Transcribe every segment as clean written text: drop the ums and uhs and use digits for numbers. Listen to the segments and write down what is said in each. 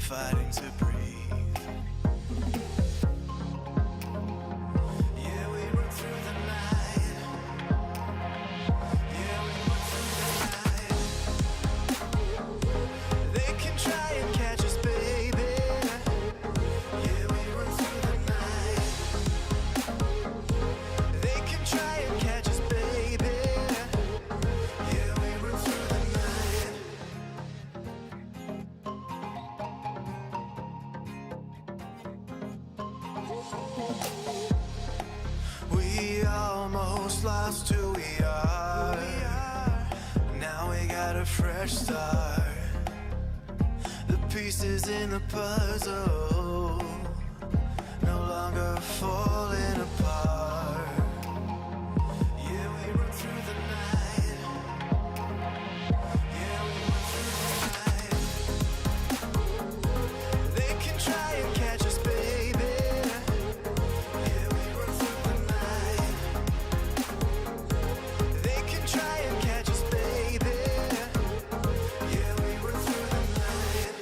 fighting to breathe. We almost lost who we are. Now we got a fresh start. The pieces in the puzzle no longer falling apart. Yeah, we run through the night. Yeah, we run through the night. They can try and catch us, baby. Yeah, we run through the night. They can try and catch us, baby. Yeah, we run through the night.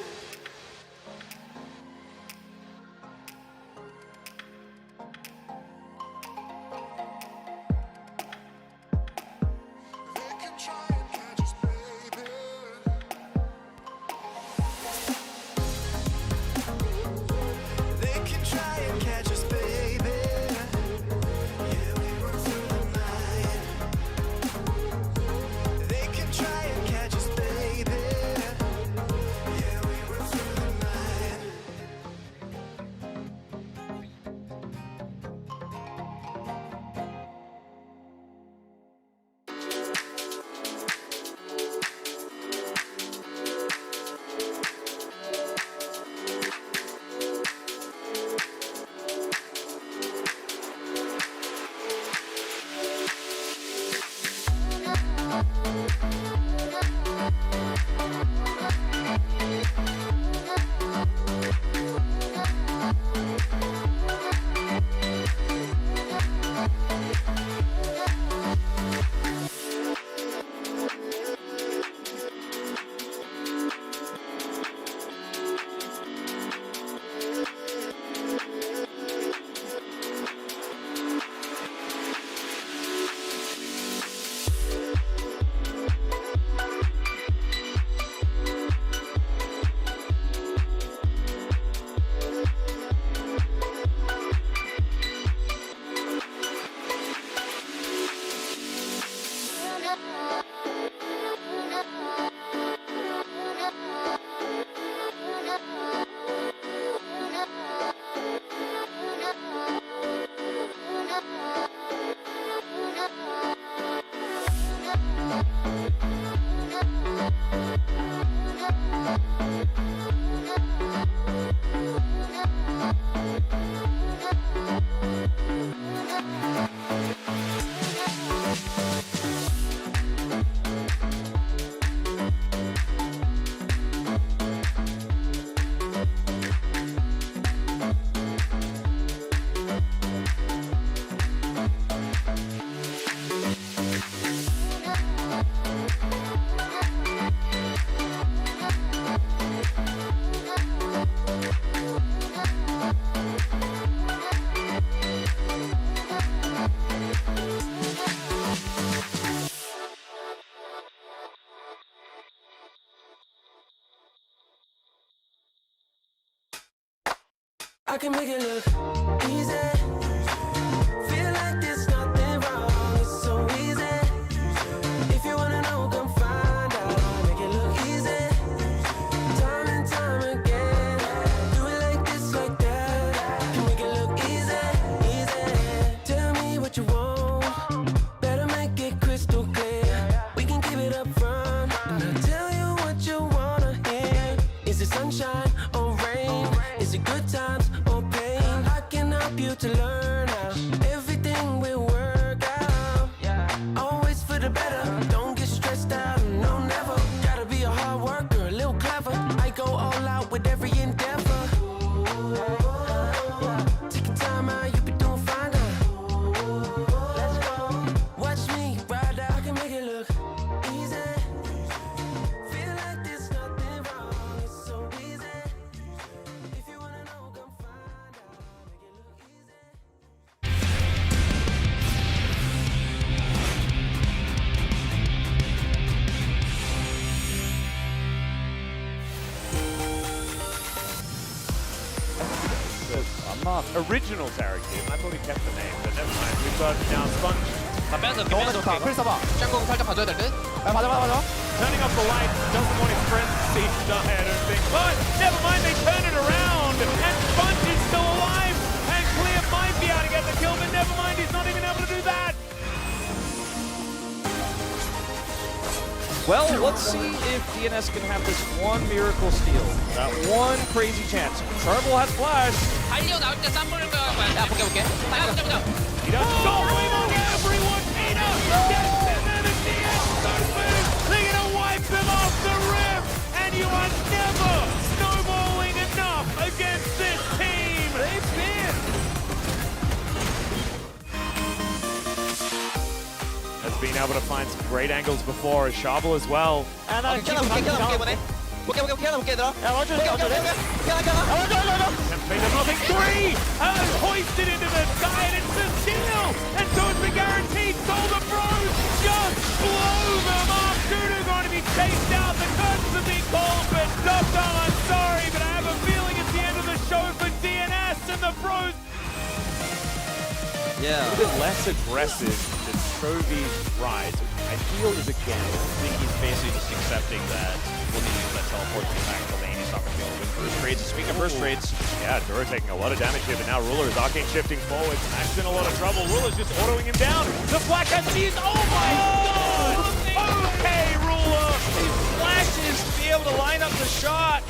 They can try and catch us, baby. They can try and catch us, baby. Yeah, we run through the night. They can try and catch us, baby. Yeah, we run through the night. I can make it look easy. Feel like there's nothing wrong. It's so easy. If you wanna know, come find out. Make it look easy. Time and time again. Do it like this, like that. Can make it look easy, easy. Tell me what you want. Better make it crystal clear. We can keep it up front. And I'll tell you what you wanna hear. Is it sunshine or rain? Is it good times or pain? I can help you to learn how everything will work out. Always for the better. Don't get stressed out. No, never. Gotta be a hard worker, a little clever. I go all out with every endeavor. Take your time out, you be doing fine now. Let's go. Watch me ride out. I can make it look easy. Feel like there's nothing wrong. It's so easy. If you wanna know, come find out. Make it look easy. I'm not original Sarah Kim. I thought he kept the name, but never mind. We've got now Sponge 다 뺏어 오케이. 풀 써봐. 짱공 살짝 봐줘야 될 듯? 아, 맞아. turning off the light. Doesn't want his friends to see him die, I don't think. But never mind, they turn it around, and Sponge is still alive. And Clear might be able to get the kill, but never mind, he's not even able to do Well, let's see if DNS can have this one miracle steal. That one crazy chance. Charvel has flash. 달려 나올 때 쌈보는 거야. 야, 볼게. 보자. He does going on everyone. Peter gets in there. The DNS open. They're gonna wipe them off the rim, and you are never snowballing enough against this team. They've been. Has been able to find some great angles before. Shabel as well. And 이번에. 볼게 얘들아. Nothing three! Hoisted into the sky, and it's the steal! And so it's the guaranteed goal. The Bros just blow them up. Duda going to be chased out. The curtains have been called, but Dom, I'm sorry, but I have a feeling it's the end of the show for DNS and the Bros. Yeah. A bit less aggressive than Trovy's rise. I feel is again. I think he's basically just accepting that we'll need to use that teleport to get back to lane. He's not going to be able to win first trades. Speaking of first trades, Yeah, Dura taking a lot of damage here, but now Ruler is arcane shifting forward. Smash's in a lot of trouble. Ruler's just autoing him down. The flash has seized. Oh my god! Okay, Ruler! He flashes to be able to line up the shot.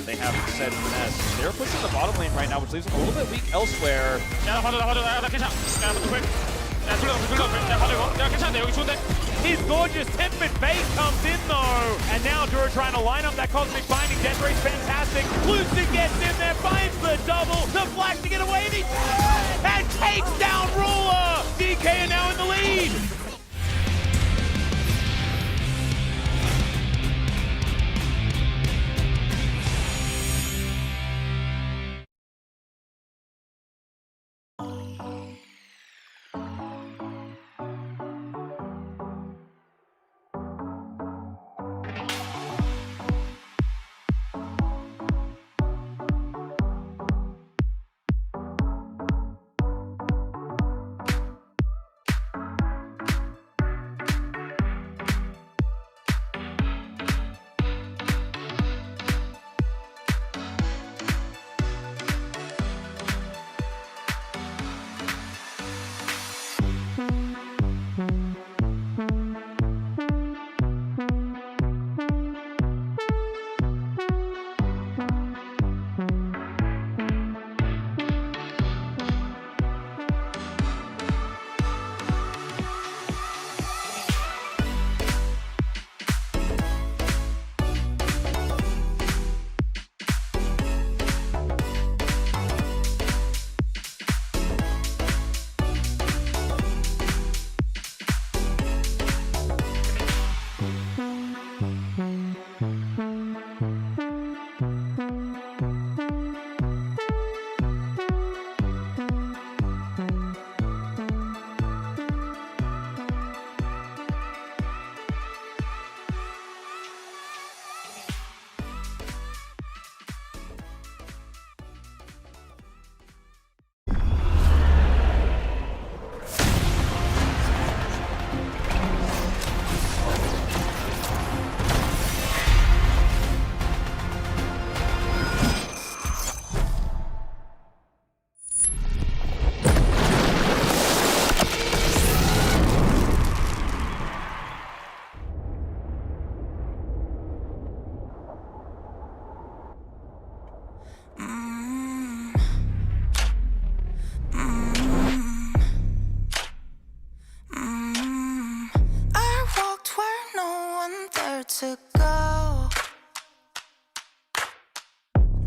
They have said finesse. They're pushing the bottom lane right now, which leaves them a little bit weak elsewhere. His gorgeous tempered face comes in though. And now Dura trying to line up that cosmic binding. Death Ray's fantastic. Lucid gets in there, finds the double. The flash to get away, and takes down Ruler. DK are now in the lead. to go.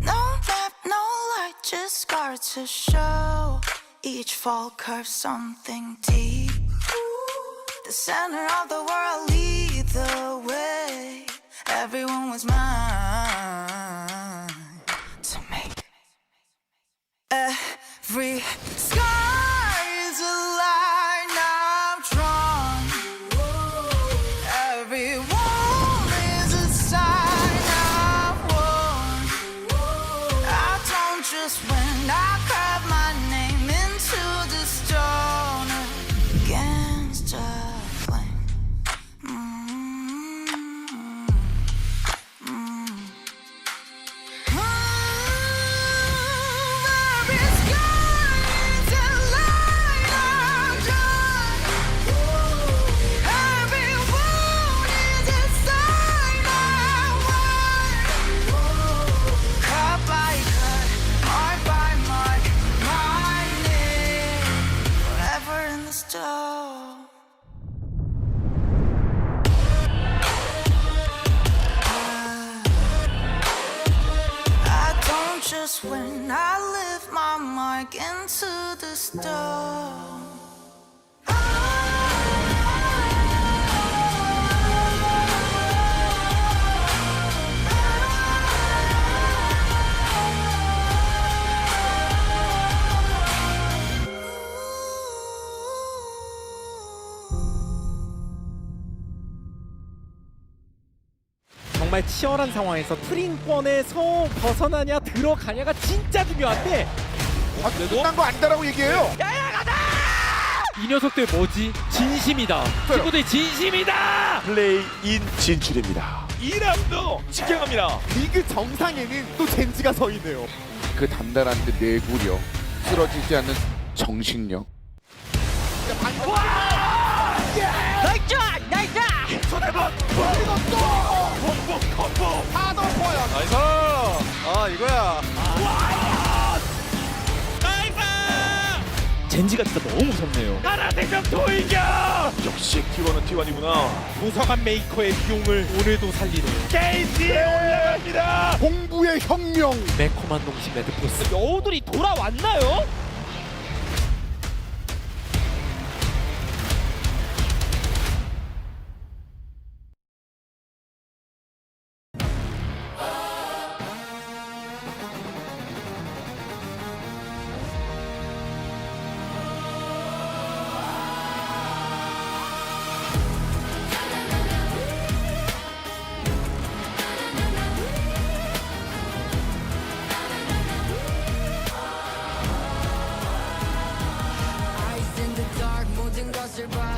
No map, no light, just scars to show. Each fall curves something deep. The center of the world, lead the way. Everyone was mine to make. Every sky is a line I've drawn. Every wall is a sign I've worn. I don't just win, I carve my name into the stone against a flame. back into the storm. 정말 치열한 상황에서 트림권에서 벗어나냐 들어가냐가 진짜 중요한데 끝난 거 아니다라고 얘기해요. 이 녀석들 뭐지? 진심이다. 친구들 진심이다. 플레이인 진출입니다. 2라운드 직행합니다. 리그 정상에는 또 젠지가 서 있네요. 그 단단한 내구력, 쓰러지지 않는 정신력. 손해본 이것도 콤보 하도 보여. 나이스. 아 이거야. 젠지가 진짜 너무 무섭네요. 하나 대전 돌격! 역시 T1은 T1이구나. 도서관 메이커의 비용을 오늘도 살리네요. 게이지에 올라갑니다. 공부의 혁명. 매콤한 농심 레드포스. 여우들이 돌아왔나요? Eyes in the dark, 모든 것을 봐.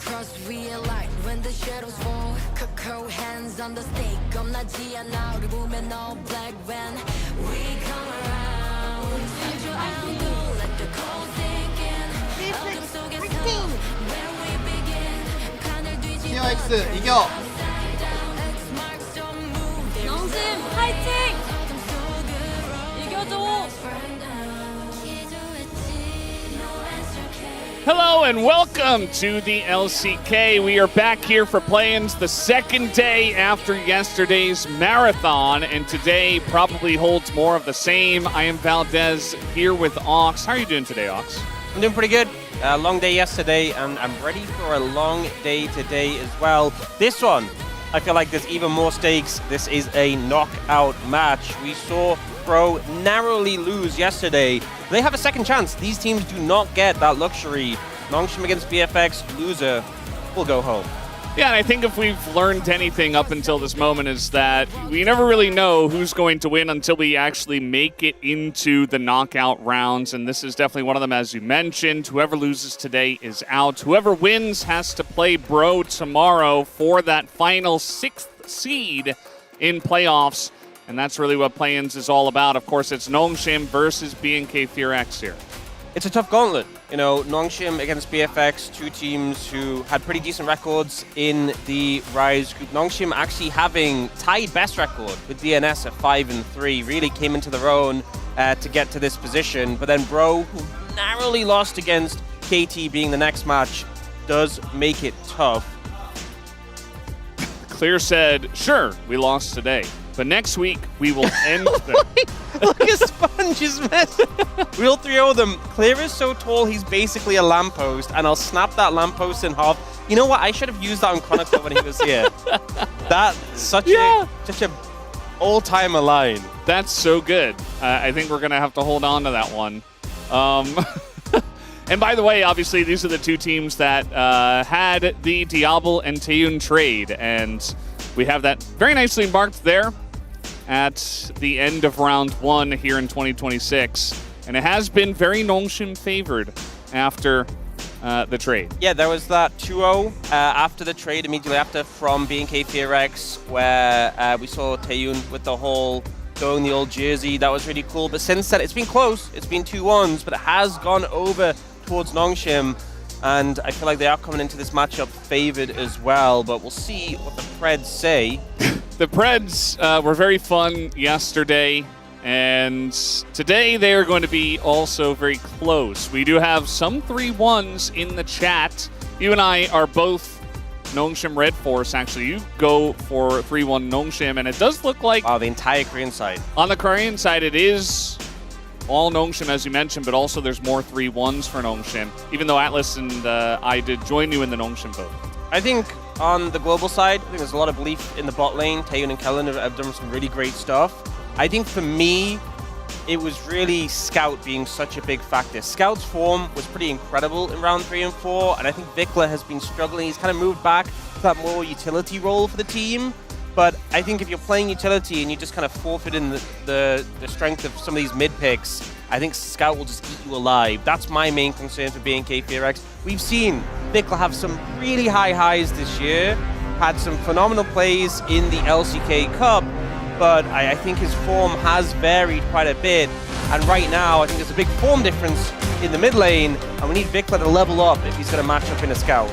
Cross realize when the shadows fall. Cold hands on the stake, 겁나지 않아. 우리 보면 all black when we come around. 주저앉고 let the cold sink in. 어둠 속에서 when we begin. 칸을 뒤집어. TX 이겨. Upside down, X marks don't move. 영심 파이팅! 어둠 속으로 이겨줘! burn down. 기도했지, no answer came. Hello and welcome to the LCK. We are back here for play-ins the second day after yesterday's marathon, and today probably holds more of the same. I am Valdez here with Ox. How are you doing today, Ox? I'm doing pretty good. Long day yesterday, and I'm ready for a long day today as well. This one, I feel like there's even more stakes. This is a knockout match. We saw Pro narrowly lose yesterday. They have a second chance. These teams do not get that luxury. Nongshim against BFX, loser will go home. Yeah, and I think if we've learned anything up until this moment is that we never really know who's going to win until we actually make it into the knockout rounds, and this is definitely one of them, as you mentioned. Whoever loses today is out. Whoever wins has to play Bro tomorrow for that final 6th seed in playoffs, and that's really what play-ins is all about. Of course, it's Nongshim versus BNK Fear-X here. It's a tough gauntlet. You know, Nongshim against BFX, two teams who had pretty decent records in the Rise group. Nongshim actually having tied best record with DNS at 5-3, really came into their own to get to this position. But then Bro, who narrowly lost against KT being the next match, does make it tough. Clear said, sure, we lost today, but next week we will end them. Look at Sponge's mess. We'll 3-0 them. Clear is so tall, he's basically a lamppost, and I'll snap that lamppost in half. You know what? I should have used that on Chronicle when he was here. That's such a all-timer line. That's so good. I think we're going to have to hold on to that one. And by the way, obviously, these are the two teams that had the Diablo and Taeyun trade, and we have that very nicely marked there at the end of round 1 here in 2026. And it has been very Nongshim favored after the trade. Yeah, there was that 2-0 after the trade, immediately after, from BNK Fear-X, where we saw Taeyun with the whole throwing the old jersey. That was really cool. But since then, it's been close. It's been 2-1s, but it has gone over towards Nongshim. And I feel like they are coming into this matchup favored as well. But we'll see what the Preds say. The Preds were very fun yesterday, and today they are going to be also very close. We do have some 3-1s in the chat. You and I are both Nongshim Red Force, actually. You go for 3-1 Nongshim, and it does look like... Wow, the entire Korean side. On the Korean side, it is all Nongshim, as you mentioned, but also there's more 3-1s for Nongshim, even though Atlas and I did join you in the Nongshim vote. I think on the global side, I think there's a lot of belief in the bot lane. Taeyeon and Kellen have done some really great stuff. I think for me, it was really Scout being such a big factor. Scout's form was pretty incredible in round 3 and 4, and I think Vikla has been struggling. He's kind of moved back to that more utility role for the team. But I think if you're playing utility and you just kind of forfeit in the strength of some of these mid picks, I think Scout will just eat you alive. That's my main concern for BNK Fearex. We've seen Vikla have some really high highs this year, had some phenomenal plays in the LCK Cup, but I think his form has varied quite a bit. And right now, I think there's a big form difference in the mid lane, and we need Vikla to level up if he's going to match up in a Scout.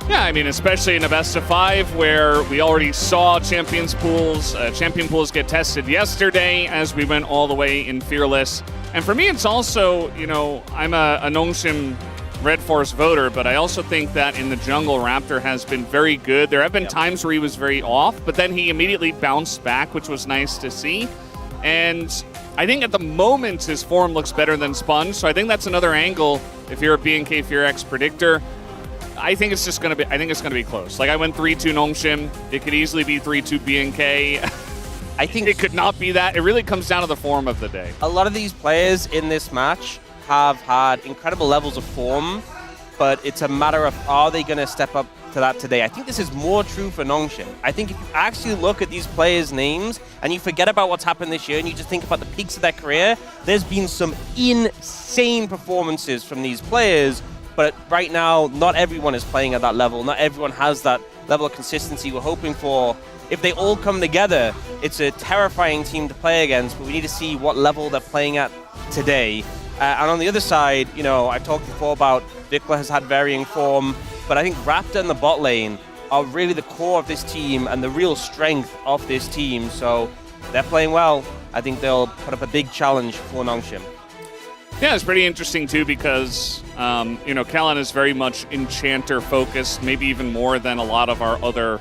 Yeah, I mean, especially in a best of 5 where we already saw champion pools get tested yesterday as we went all the way in Fearless. And for me, it's also, you know, I'm a Nongshim Red Force voter, but I also think that in the jungle, Raptor has been very good. There have been times where he was very off, but then he immediately bounced back, which was nice to see. And I think at the moment, his form looks better than Sponge, so I think that's another angle if you're a BNK Fearex predictor. I think it's going to be close. Like, I went 3-2 Nongshim. It could easily be 3-2 BNK. I think it could not be that. It really comes down to the form of the day. A lot of these players in this match have had incredible levels of form, but it's a matter of, are they going to step up to that today? I think this is more true for Nongshim. I think if you actually look at these players' names and you forget about what's happened this year and you just think about the peaks of their career, there's been some insane performances from these players. But right now, not everyone is playing at that level. Not everyone has that level of consistency we're hoping for. If they all come together, it's a terrifying team to play against, but we need to see what level they're playing at today. And on the other side, you know, I talked before about Vikla has had varying form, but I think Raptor and the bot lane are really the core of this team and the real strength of this team. So they're playing well. I think they'll put up a big challenge for Nongshim. Yeah, it's pretty interesting, too, because, you know, Kellen is very much Enchanter-focused, maybe even more than a lot of our other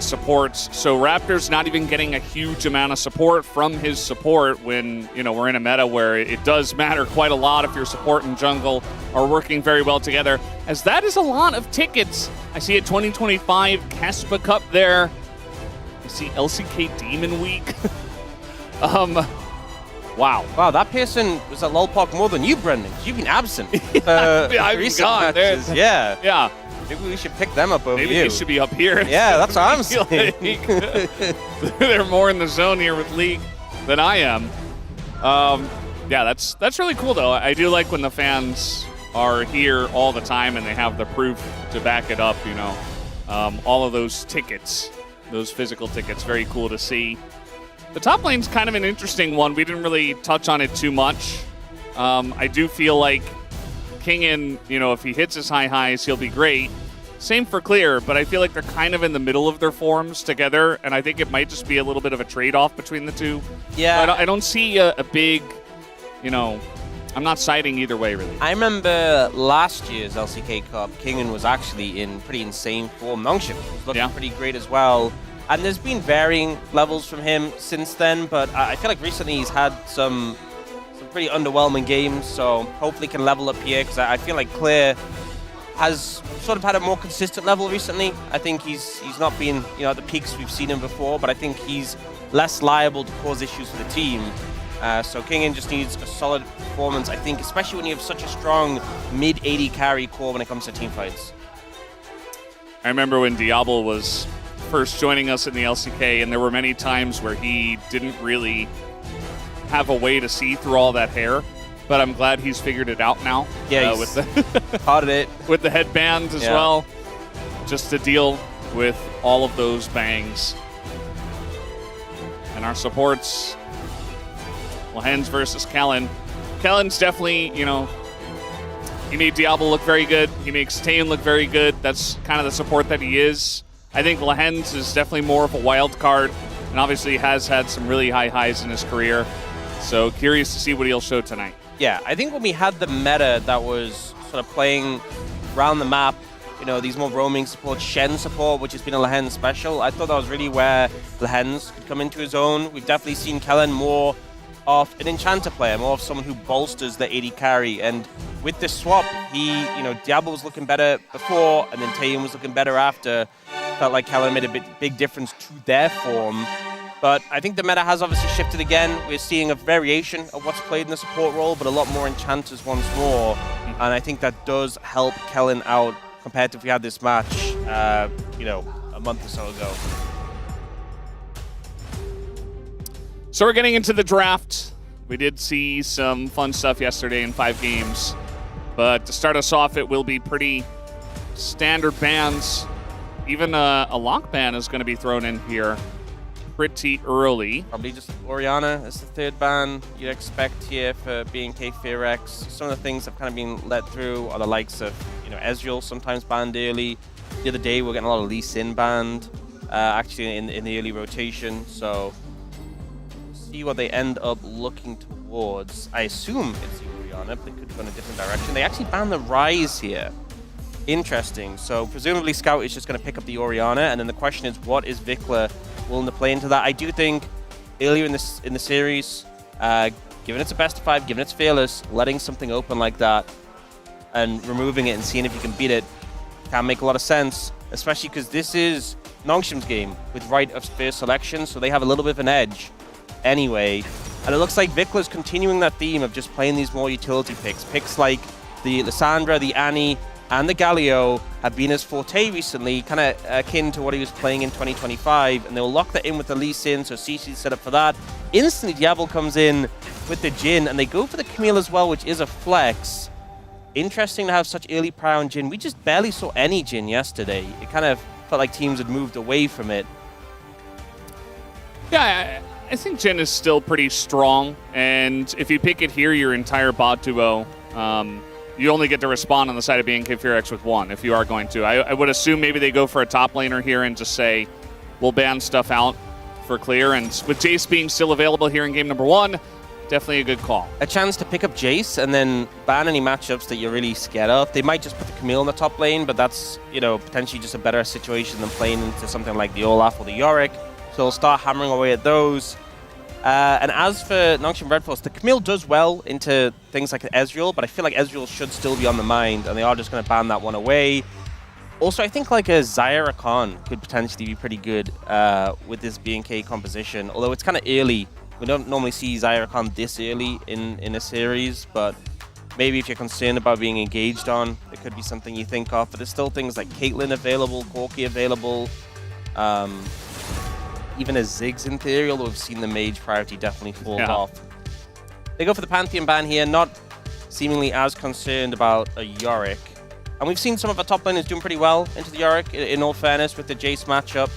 supports. So Raptor's not even getting a huge amount of support from his support when, you know, we're in a meta where it does matter quite a lot if your support and jungle are working very well together, as that is a lot of tickets. I see a 2025 Kespa Cup there. I see LCK Demon Week. Wow, that person was at Lolpok more than you, Brendan. You've been absent. I've been gone. Yeah. Maybe we should pick them up over Maybe you. they should be up here. Yeah, that's what I'm saying. They're more in the zone here with League than I am. Yeah, that's really cool, though. I do like when the fans are here all the time and they have the proof to back it up, you know. All of those tickets, those physical tickets, very cool to see. The top lane's kind of an interesting one. We didn't really touch on it too much. I do feel like Kingen, you know, if he hits his high highs, he'll be great. Same for Clear, but I feel like they're kind of in the middle of their forms together, and I think it might just be a little bit of a trade-off between the two. Yeah. I don't see a big, you know, I'm not siding either way, really. I remember last year's LCK Cup, Kingen was actually in pretty insane form. Nongshim was looking pretty great as well. And there's been varying levels from him since then, but I feel like recently he's had some pretty underwhelming games, so hopefully can level up here, because I feel like Clear has sort of had a more consistent level recently. I think he's not been, you know, at the peaks we've seen him before, but I think he's less liable to cause issues for the team. So Kingen just needs a solid performance, I think, especially when you have such a strong mid-80 carry core when it comes to team fights. I remember when Diablo was first joining us in the LCK, and there were many times where he didn't really have a way to see through all that hair, but I'm glad he's figured it out now. Yeah, with the caught it with the headbands as well, just to deal with all of those bangs. And our supports, Lehens versus Kellen. Kellen's definitely, you know, he made Diablo look very good. He makes Taeyeon look very good. That's kind of the support that he is. I think Lehens is definitely more of a wild card, and obviously has had some really high highs in his career. So curious to see what he'll show tonight. Yeah, I think when we had the meta that was sort of playing around the map, you know, these more roaming support, Shen support, which has been a Lehens special, I thought that was really where Lehens could come into his own. We've definitely seen Kellen more of an Enchanter player, more of someone who bolsters the AD carry. And with this swap, Diablo was looking better before, and then Taeyeon was looking better after. Felt like Kellen made a big difference to their form. But I think the meta has obviously shifted again. We're seeing a variation of what's played in the support role, but a lot more Enchanters once more. And I think that does help Kellen out compared to if we had this match, a month or so ago. So we're getting into the draft. We did see some fun stuff yesterday in 5 games. But to start us off, it will be pretty standard bans. Even a lock ban is going to be thrown in here pretty early. Probably just Orianna as the 3rd ban you'd expect here for BNK FearX. Some of the things that have kind of been let through are the likes of, Ezreal sometimes banned early. The other day we're getting a lot of Lee Sin banned, actually in the early rotation. So see what they end up looking towards. I assume it's Orianna, but they could go in a different direction. They actually banned the Ryze here. Interesting. So presumably Scout is just going to pick up the Orianna, and then the question is, what is Vikla willing to play into that? I do think earlier in the series, given it's a best of 5, given it's fearless, letting something open like that and removing it and seeing if you can beat it can make a lot of sense, especially because this is Nongshim's game with right of first selection, so they have a little bit of an edge anyway. And it looks like Vikla's continuing that theme of just playing these more utility picks. Picks like the Lissandra, the Annie, and the Galio have been his forte recently, kind of akin to what he was playing in 2025, and they'll lock that in with the Lee Sin, so CC's set up for that. Instantly, Diablo comes in with the Jhin, and they go for the Camille as well, which is a flex. Interesting to have such early prior on Jhin. We just barely saw any Jhin yesterday. It kind of felt like teams had moved away from it. Yeah, I think Jhin is still pretty strong, and if you pick it here, your entire bot duo, you only get to respond on the side of BNK FearX with 1 if you are going to. I would assume maybe they go for a top laner here and just say, we'll ban stuff out for clear. And with Jace being still available here in game number 1, definitely a good call. A chance to pick up Jace and then ban any matchups that you're really scared of. They might just put the Camille in the top lane, but that's, potentially just a better situation than playing into something like the Olaf or the Yorick. So they'll start hammering away at those. And as for Nongshim Red Force, the Camille does well into things like Ezreal, but I feel like Ezreal should still be on the mind, and they are just going to ban that one away. Also, I think like a Xayah Rakan could potentially be pretty good with this BNK composition, although it's kind of early. We don't normally see Xayah Rakan this early in a series, but maybe if you're concerned about being engaged on, it could be something you think of. But there's still things like Caitlyn available, Corki available, even a Ziggs in theory, although we've seen the mage priority definitely fall off. They go for the Pantheon ban here, not seemingly as concerned about a Yorick. And we've seen some of our top laners doing pretty well into the Yorick, in all fairness, with the Jace matchup.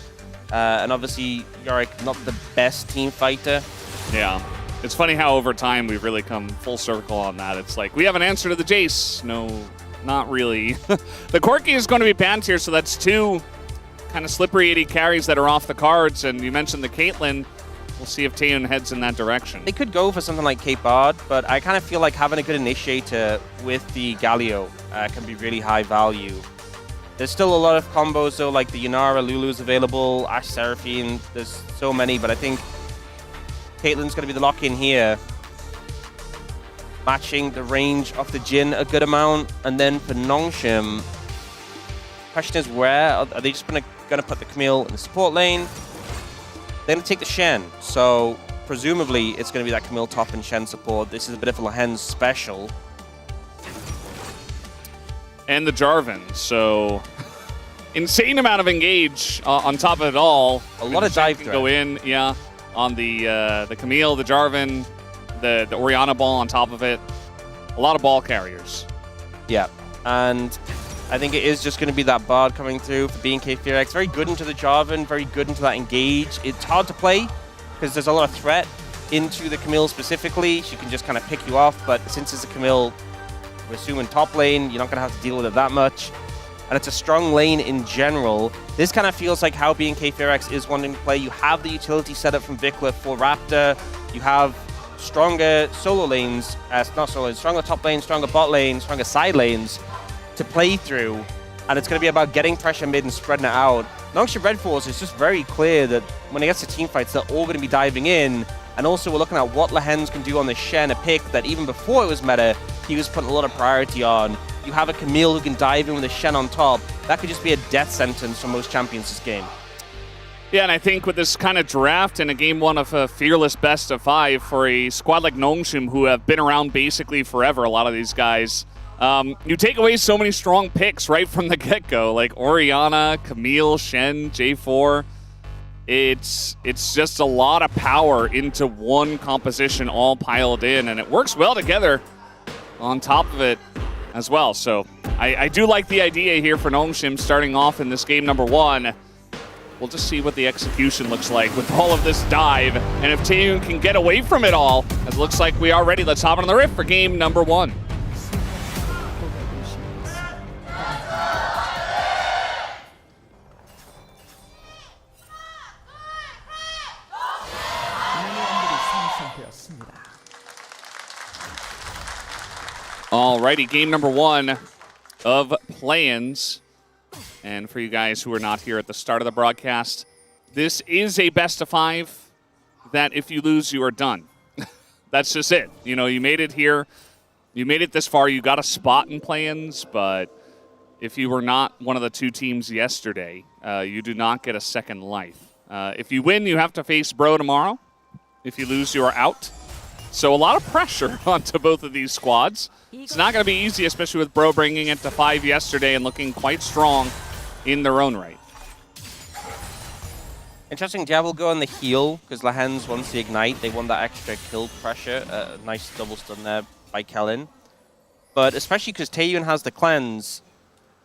And obviously, Yorick not the best team fighter. Yeah. It's funny how over time we've really come full circle on that. It's like, we have an answer to the Jace. No, not really. The Corki is going to be banned here, so that's 2 kind of slippery AD carries that are off the cards, and you mentioned the Caitlyn. We'll see if Taeyeon heads in that direction. They could go for something like Cape Bard, but I kind of feel like having a good initiator with the Galio can be really high value. There's still a lot of combos though, like the Yunara, Lulu's available, Ashe Seraphine, there's so many, but I think Caitlyn's going to be the lock-in here. Matching the range of the Jhin a good amount, and then for Nongshim, question is where? Are they just going to put the Camille in the support lane? They're going to take the Shen, so presumably it's going to be that Camille top and Shen support. This is a bit of a Lehen special. And the Jarvan, so insane amount of engage on top of it all. A lot of dive can go in, yeah, on the Camille, the Jarvan, the Orianna ball on top of it. A lot of ball carriers. Yeah, and I think it is just going to be that Bard coming through for BNK FearX. Very good into the Jarvan, very good into that engage. It's hard to play because there's a lot of threat into the Camille specifically. She can just kind of pick you off, but since it's a Camille, we're assuming top lane, you're not going to have to deal with it that much. And it's a strong lane in general. This kind of feels like how BNK FearX is wanting to play. You have the utility set up from Vikla for Raptor. You have stronger solo lanes, stronger top lane, stronger bot lane, stronger side lanes to play through, and it's going to be about getting pressure mid and spreading it out. Nongshim Red Force is just very clear that when it gets to team fights, they're all going to be diving in, And also we're looking at what Lehens can do on the Shen, a pick that even before it was meta, he was putting a lot of priority on. You have a Camille who can dive in with a Shen on top. That could just be a death sentence for most champions this game. Yeah, and I think with this kind of draft in a game one of a fearless best of 5 for a squad like Nongshim, who have been around basically forever, a lot of these guys, you take away so many strong picks right from the get-go, like Orianna, Camille, Shen, J4. It's just a lot of power into one composition all piled in, and it works well together on top of it as well. So I do like the idea here for Nongshim starting off in this game number 1. We'll just see what the execution looks like with all of this dive, and if Taeyun can get away from it all, as it looks like we are ready. Let's hop on the rift for game number 1. Alrighty, game number 1 of play-ins. And for you guys who are not here at the start of the broadcast, this is a best of 5 that if you lose, you are done. That's just it. You know, you made it here. You made it this far. You got a spot in play-ins, but if you were not one of the 2 teams yesterday, you do not get a second life. If you win, you have to face Bro tomorrow. If you lose, you are out. So a lot of pressure onto both of these squads. It's not going to be easy, especially with Bro bringing it to 5 yesterday and looking quite strong in their own right. Interesting, Diablo go on the heal, because Lehens wants the ignite. They want that extra kill pressure. Nice double stun there by Kellen. But especially because Taeyun has the cleanse,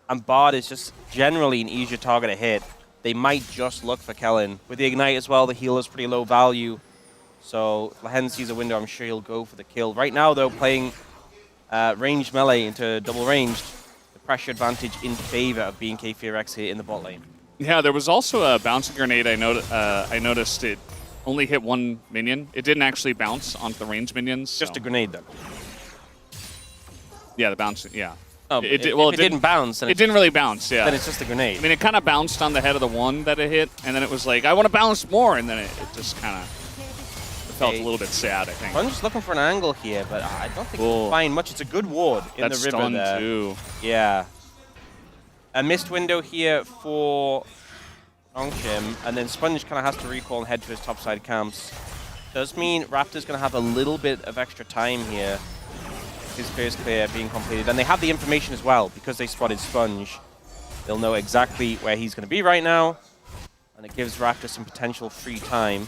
and Bard is just generally an easier target to hit, they might just look for Kellen. With the ignite as well, the heal is pretty low value. So Lehens sees a window, I'm sure he'll go for the kill. Right now, though, playing ranged melee into double ranged, the pressure advantage in favor of BNK FearX here in the bot lane. Yeah, there was also a bouncing grenade. I noticed it only hit 1 minion. It didn't actually bounce onto the ranged minions. Just a grenade, then. Yeah, the bounce. Yeah. Oh, it didn't bounce. Then it didn't really bounce. Yeah. Then it's just a grenade. I mean, it kind of bounced on the head of the one that it hit, and then it was like, I want to bounce more, and then it just kind of felt a little bit sad, I think. I'm just looking for an angle here, but I don't think we'll find much. It's a good ward in the river there. Too. Yeah. A missed window here for Nongshim, and then Sponge kind of has to recall and head to his topside camps. Does mean Raptor's going to have a little bit of extra time here. His first clear being completed, and they have the information as well because they spotted Sponge. They'll know exactly where he's going to be right now, and it gives Raptor some potential free time.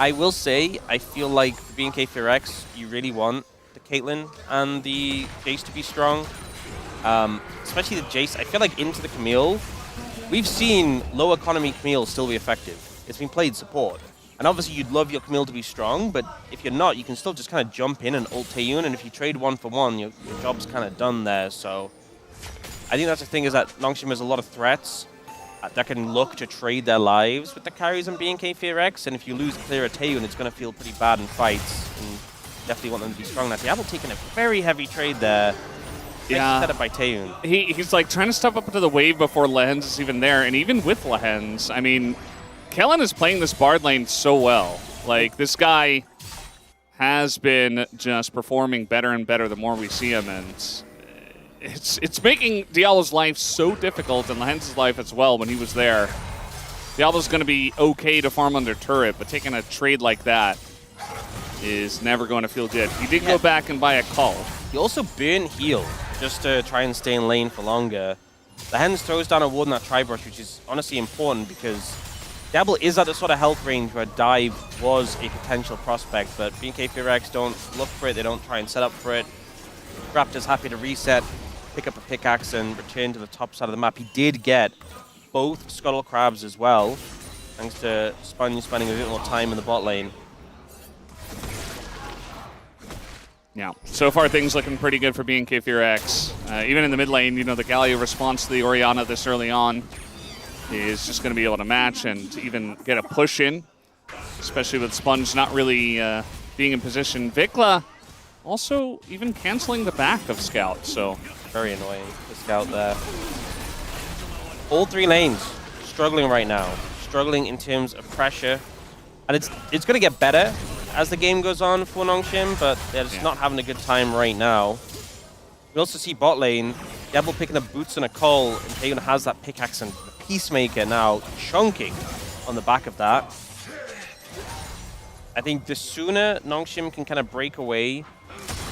I will say, I feel like for BNK FearX, you really want the Caitlyn and the Jace to be strong. Especially the Jace. I feel like into the Camille, we've seen low economy Camille still be effective. It's been played support. And obviously you'd love your Camille to be strong, but if you're not, you can still just kind of jump in and ult Taeyun, and if you trade 1-for-1, your job's kind of done there. So I think that's the thing, is that Nongshim has a lot of threats that can look to trade their lives with the carries on BNK FearX, and if you lose clear a Taeyun, it's going to feel pretty bad in fights, and definitely want them to be strong. Now, Diablo taking a very heavy trade there. Yeah. Set up by Taeyun. He's like trying to step up into the wave before Lehens is even there, and even with Lehens, I mean, Kellen is playing this Bard lane so well. Like, this guy has been just performing better and better the more we see him, and it's making Diablo's life so difficult, and Lehens' life as well when he was there. Diablo's going to be okay to farm under turret, but taking a trade like that is never going to feel good. He did go back and buy a call. He also burn heal just to try and stay in lane for longer. Lehens throws down a ward in that tri-brush, which is honestly important because Diablo is at the sort of health range where dive was a potential prospect, but BNK FearX don't look for it, they don't try and set up for it. Raptor's happy to reset, pick up a pickaxe, and return to the top side of the map. He did get both Scuttle Crabs as well, thanks to Sponge spending a bit more time in the bot lane. Yeah, so far things looking pretty good for BNK FearX. Even in the mid lane, you know, the Galio response to the Orianna this early on is just going to be able to match and even get a push in, especially with Sponge not really being in position. Vikla also even canceling the back of Scout, so very annoying, the Scout there. All 3 lanes struggling right now. Struggling in terms of pressure. And it's going to get better as the game goes on for Nongshim, but they're just not having a good time right now. We also see bot lane, Diablo picking up boots and a call, and Kagan has that pickaxe and Peacemaker now chunking on the back of that. I think the sooner Nongshim can kind of break away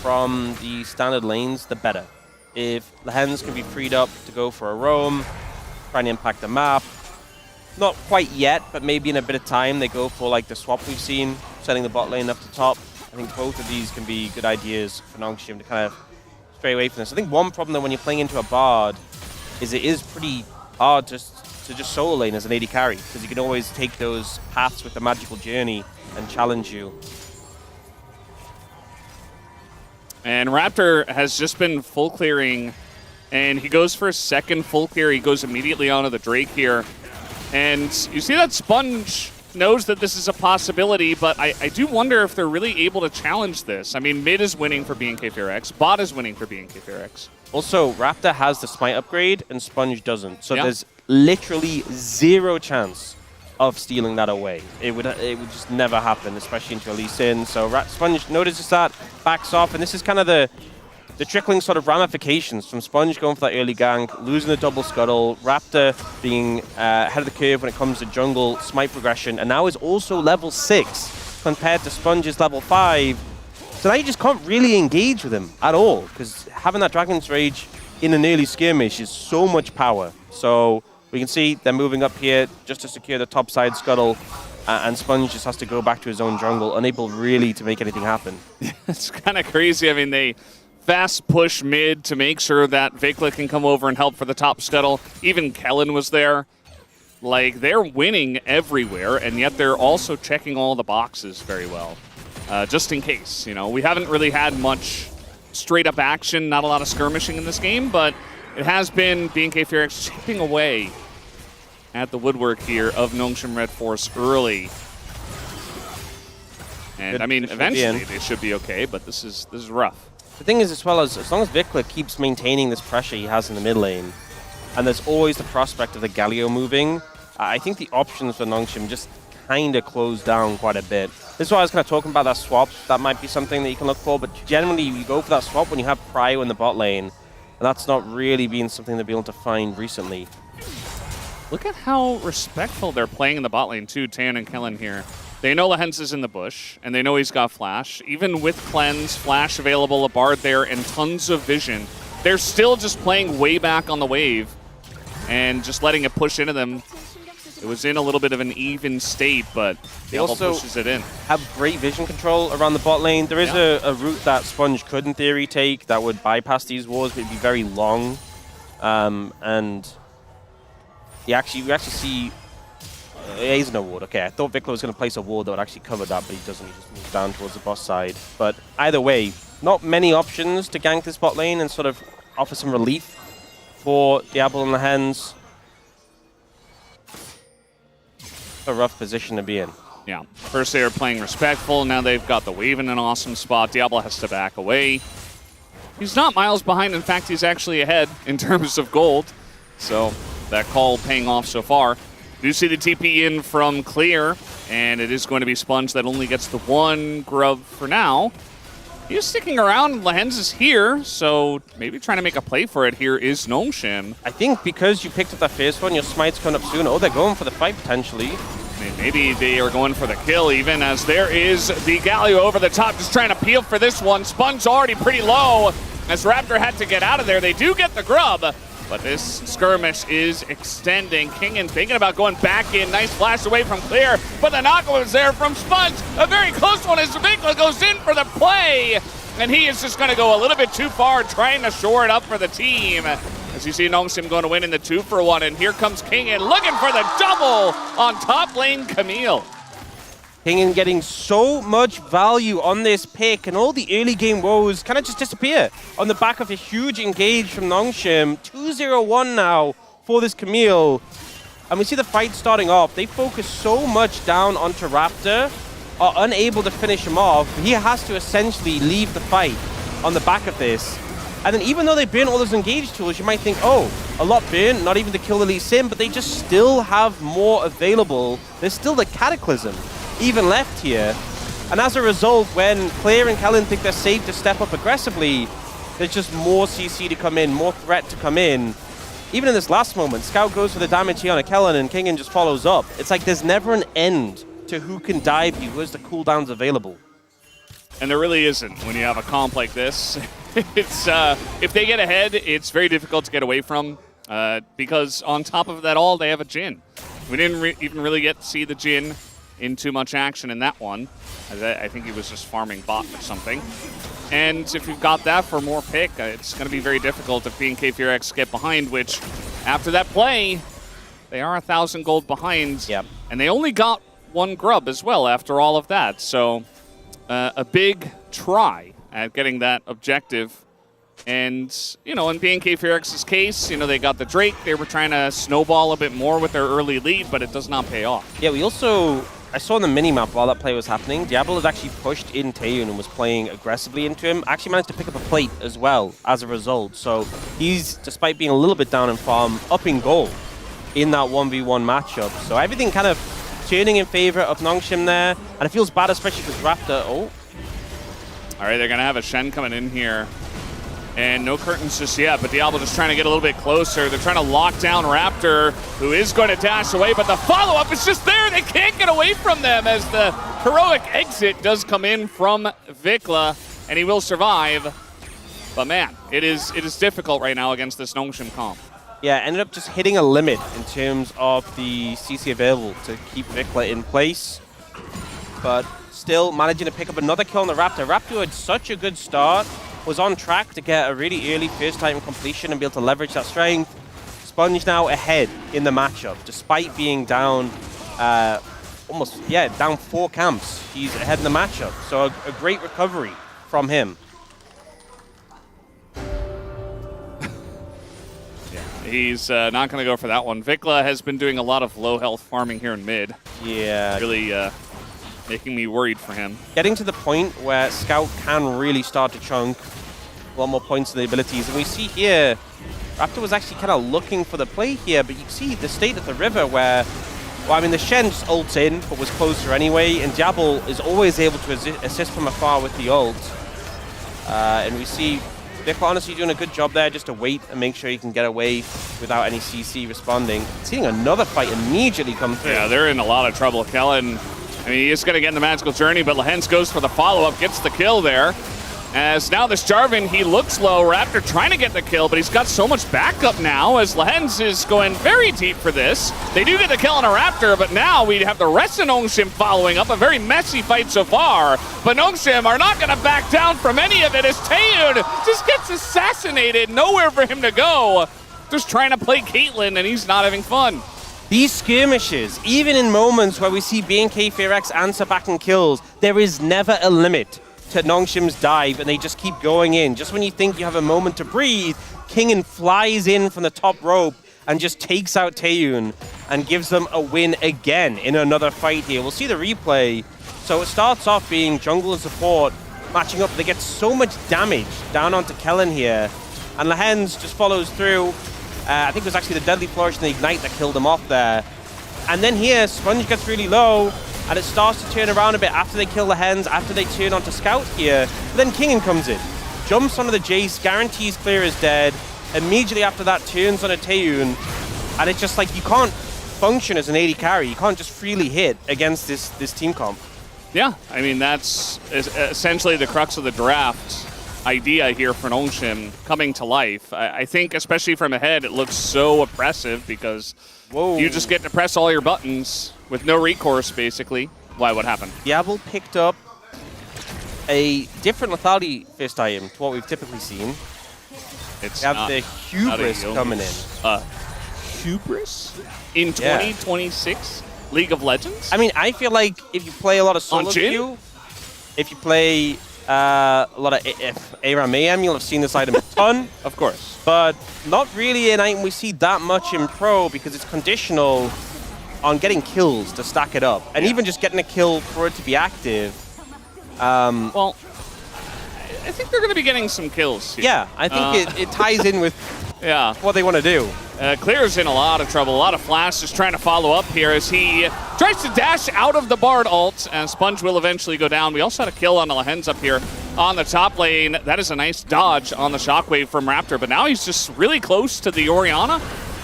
from the standard lanes, the better. If the Hens can be freed up to go for a roam, try and impact the map. Not quite yet, but maybe in a bit of time they go for like the swap we've seen, setting the bot lane up to top. I think both of these can be good ideas for Nongshim to kind of stray away from this. I think one problem though when you're playing into a Bard is it is pretty hard to just solo lane as an AD carry, because you can always take those paths with the magical journey and challenge you. And Raptor has just been full clearing, and he goes for a second full clear. He goes immediately onto the Drake here. And you see that Sponge knows that this is a possibility, but I do wonder if they're really able to challenge this. I mean, mid is winning for BNK FairX, bot is winning for BNK FairX. Also, Raptor has the Smite upgrade and Sponge doesn't. So there's literally zero chance of stealing that away. It would just never happen, especially into Lee Sin. So Sponge notices that, backs off, and this is kind of the trickling sort of ramifications from Sponge going for that early gank, losing the double scuttle, Raptor being ahead of the curve when it comes to jungle smite progression, and now is also level 6 compared to Sponge's level 5. So now you just can't really engage with him at all, because having that Dragon's Rage in an early skirmish is so much power. So we can see they're moving up here just to secure the top side scuttle, and Sponge just has to go back to his own jungle, unable really to make anything happen. It's kind of crazy. I mean, they fast push mid to make sure that Vikla can come over and help for the top scuttle. Even Kellen was there. Like, they're winning everywhere, and yet they're also checking all the boxes very well. Just in case, you know. We haven't really had much straight-up action, not a lot of skirmishing in this game, but it has been BNK FairX chipping away at the woodwork here of Nongshim Red Force early. And, I mean, eventually they should be okay, but this is rough. The thing is, as long as Vikla keeps maintaining this pressure he has in the mid lane, and there's always the prospect of the Galio moving, I think the options for Nongshim just kind of close down quite a bit. This is why I was kind of talking about that swap. That might be something that you can look for, but generally you go for that swap when you have Prio in the bot lane, and that's not really been something they've been able to find recently. Look at how respectful they're playing in the bot lane too, Tan and Kellen here. They know Lehens is in the bush, and they know he's got Flash. Even with Cleanse, Flash available, a Bard there, and tons of vision, they're still just playing way back on the wave and just letting it push into them. It was in a little bit of an even state, but they also pushes it in. Have great vision control around the bot lane. There is a route that Sponge could, in theory, take that would bypass these walls, but it'd be very long. And we actually see... he's no ward. Okay, I thought Vikla was going to place a ward that would actually cover that, but he doesn't. He just moves down towards the boss side. But either way, not many options to gank this bot lane and sort of offer some relief for Diablo and the Hens. A rough position to be in. Yeah. First they were playing respectful. Now they've got the wave in an awesome spot. Diablo has to back away. He's not miles behind. In fact, he's actually ahead in terms of gold. So that call paying off so far. Do see the TP in from Clear, and it is going to be Sponge that only gets the one grub for now. He's sticking around. Lehens is here, so maybe trying to make a play for it here is Nongshim. I think because you picked up that first one, your smite's coming up soon. Oh, they're going for the fight potentially. I mean, maybe they are going for the kill even, as there is the Galio over the top, just trying to peel for this one. Sponge already pretty low, as Raptor had to get out of there. They do get the grub, but this skirmish is extending. Kingen thinking about going back in. Nice flash away from Clear, but the knockout was there from Sponge. A very close one as Vikla goes in for the play, and he is just going to go a little bit too far, trying to shore it up for the team. As you see Nongshim going to win in the 2-for-1, and here comes Kingen looking for the double on top lane Camille. Kingen getting so much value on this pick, and all the early game woes kind of just disappear on the back of a huge engage from Nongshim. 2-0-1 now for this Camille. And we see the fight starting off. They focus so much down onto Raptor, are unable to finish him off. He has to essentially leave the fight on the back of this. And then even though they burn all those engage tools, you might think, oh, a lot burn, not even to kill the Lee Sin, but they just still have more available. There's still the Cataclysm. even left here. And as a result, when Clear and Kellen think they're safe to step up aggressively, there's just more CC to come in, more threat to come in. Even in this last moment, Scout goes for the damage here on a Kellen and Kingen just follows up. It's like there's never an end to who can dive you, who has the cooldowns available. And there really isn't when you have a comp like this. It's if they get ahead, it's very difficult to get away from because on top of that all, they have a Jhin. We didn't even really get to see the Jhin in too much action in that one. I think he was just farming bot or something. And if you've got that for more pick, it's going to be very difficult if BNK FearX get behind, which after that play, they are 1,000 gold behind. Yep. And they only got 1 grub as well after all of that. So a big try at getting that objective. And, you know, in BNK FearX's case, you know, they got the Drake. They were trying to snowball a bit more with their early lead, but it does not pay off. Yeah, we also... I saw on the minimap while that play was happening, Diablo had actually pushed in Taeyun and was playing aggressively into him. Actually managed to pick up a plate as well as a result. So he's, despite being a little bit down in farm, up in gold in that 1v1 matchup. So everything kind of turning in favor of Nongshim there. And it feels bad, especially because Raptor... Oh. All right, they're going to have a Shen coming in here. And no curtains just yet, but Diablo just trying to get a little bit closer. They're trying to lock down Raptor, who is going to dash away, but the follow-up is just there. They can't get away from them as the heroic exit does come in from Vikla, and he will survive. But man, it is difficult right now against this Nongshim comp. Yeah, ended up just hitting a limit in terms of the CC available to keep Vikla in place. But still managing to pick up another kill on the Raptor. Raptor had such a good start. Was on track to get a really early first time completion and be able to leverage that strength. Sponge now ahead in the matchup, despite being down down 4 camps. He's ahead in the matchup, so a great recovery from him. He's not going to go for that one. Vikla has been doing a lot of low health farming here in mid. Yeah. Really making me worried for him. Getting to the point where Scout can really start to chunk a lot more points in the abilities. And we see here, Raptor was actually kind of looking for the play here, but you can see the state of the river where, well, I mean, the Shen just ults in, but was closer anyway, and Diablo is always able to assist from afar with the ult. And we see Vikla honestly doing a good job there just to wait and make sure he can get away without any CC responding. Seeing another fight immediately come through. Yeah, they're in a lot of trouble. Kellen, I mean, he is going to get in the magical journey, but Lehens goes for the follow-up, gets the kill there. As now this Jarvan, he looks low. Raptor trying to get the kill, but he's got so much backup now as Lehens is going very deep for this. They do get the kill on a Raptor, but now we have the rest of Nongshim following up. A very messy fight so far, but Nongshim are not going to back down from any of it as Taeyun just gets assassinated. Nowhere for him to go. Just trying to play Caitlyn, and he's not having fun. These skirmishes, even in moments where we see BNK FearX answer back and kills, there is never a limit to Nongshim's dive, and they just keep going in. Just when you think you have a moment to breathe, Kingen flies in from the top rope and just takes out Taeyun and gives them a win again in another fight here. We'll see the replay. So it starts off being jungle and support matching up. They get so much damage down onto Kellen here, and Lehens just follows through. I think it was actually the Deadly Flourish and the Ignite that killed him off there. And then here, Sponge gets really low, and it starts to turn around a bit after they kill the Hens, after they turn onto Scout here. But then Kingen comes in, jumps onto the Jace, guarantees Clear is dead. Immediately after that, turns on a Taeyun. And it's just like, you can't function as an AD carry. You can't just freely hit against this team comp. Yeah, I mean, that's essentially the crux of the draft idea here for Nongshim coming to life. I think, especially from ahead, it looks so oppressive because you just get to press all your buttons with no recourse, basically. Why, what happened? Diablo picked up a different lethality first item to what we've typically seen. It's they have the Hubris coming in. Hubris? In 2026 League of Legends? I mean, I feel like if you play a lot of solo queue, if you play a lot of ARAM Mayhem, you'll have seen this item a ton. Of course. But not really an item we see that much in Pro because it's conditional on getting kills to stack it up. And even just getting a kill for it to be active. Well, I think they're going to be getting some kills here. Yeah, I think it ties in with what they want to do. Clear's in a lot of trouble. A lot of flashes trying to follow up here as he tries to dash out of the Bard ult, and Sponge will eventually go down. We also had a kill on the Lehens up here on the top lane. That is a nice dodge on the Shockwave from Raptor, but now he's just really close to the Orianna.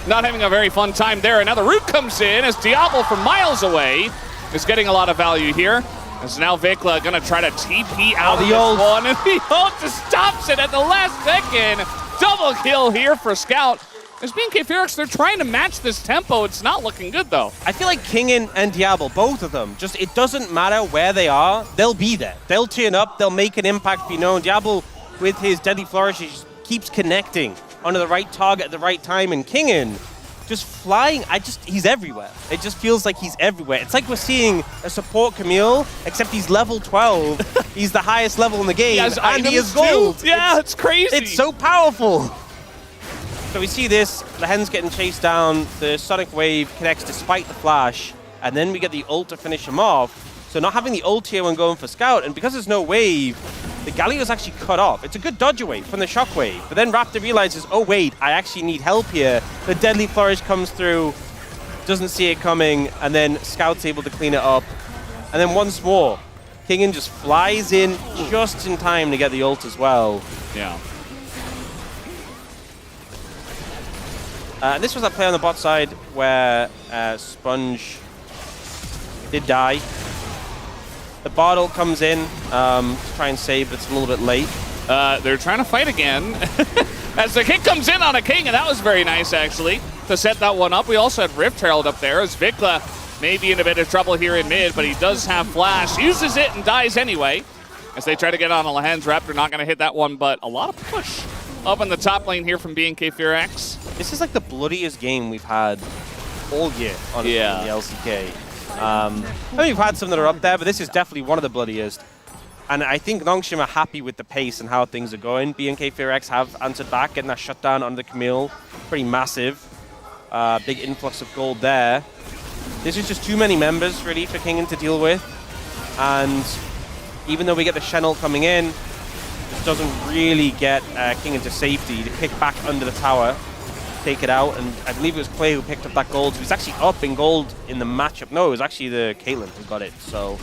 Not having a very fun time there. Another root comes in as Diablo from miles away is getting a lot of value here. As now Vikla gonna try to TP out of this one, and the ult just stops it at the last second. Double kill here for Scout. As BNK Fearx, they're trying to match this tempo. It's not looking good, though. I feel like Kingin and Diablo, both of them, just it doesn't matter where they are, they'll be there. They'll turn up, they'll make an impact be known. Diablo, with his Deadly Flourish, he just keeps connecting onto the right target at the right time, and Kingin just flying, he's everywhere. It just feels like he's everywhere. It's like we're seeing a support Camille, except he's level 12. He's the highest level in the game, and he is gold. Too. Yeah, it's crazy. It's so powerful. So we see this, Lehen's getting chased down, the Sonic Wave connects despite the flash, and then we get the ult to finish him off. So not having the ult here when going for Scout, and because there's no wave, the Galio's actually cut off. It's a good dodge away from the Shockwave, but then Raptor realizes, oh wait, I actually need help here. The Deadly Flourish comes through, doesn't see it coming, and then Scout's able to clean it up. And then once more, Kingin just flies in just in time to get the ult as well. Yeah. And this was that play on the bot side where Sponge did die. The bot ult comes in to try and save, but it's a little bit late. They're trying to fight again. As the kick comes in on a King, and that was very nice, actually, to set that one up. We also had Rift Herald up there as Vikla may be in a bit of trouble here in mid, but he does have Flash, uses it, and dies anyway. As they try to get on a Lehen's, Raptor not going to hit that one, but a lot of push up in the top lane here from BNK Fearx. This is like the bloodiest game we've had all year, honestly, in the LCK. I mean, we've had some that are up there, but this is definitely one of the bloodiest. And I think Nongshim are happy with the pace and how things are going. BNK Fearx have answered back, getting that shutdown under the Camille. Pretty massive. Big influx of gold there. This is just too many members, really, for Kingin to deal with. And even though we get the Shen ult coming in, this doesn't really get Kingin to safety. To kick back under the tower, take it out, and I believe it was Clay who picked up that gold. So he's actually up in gold in the matchup. No, it was actually the Caitlyn who got it, so...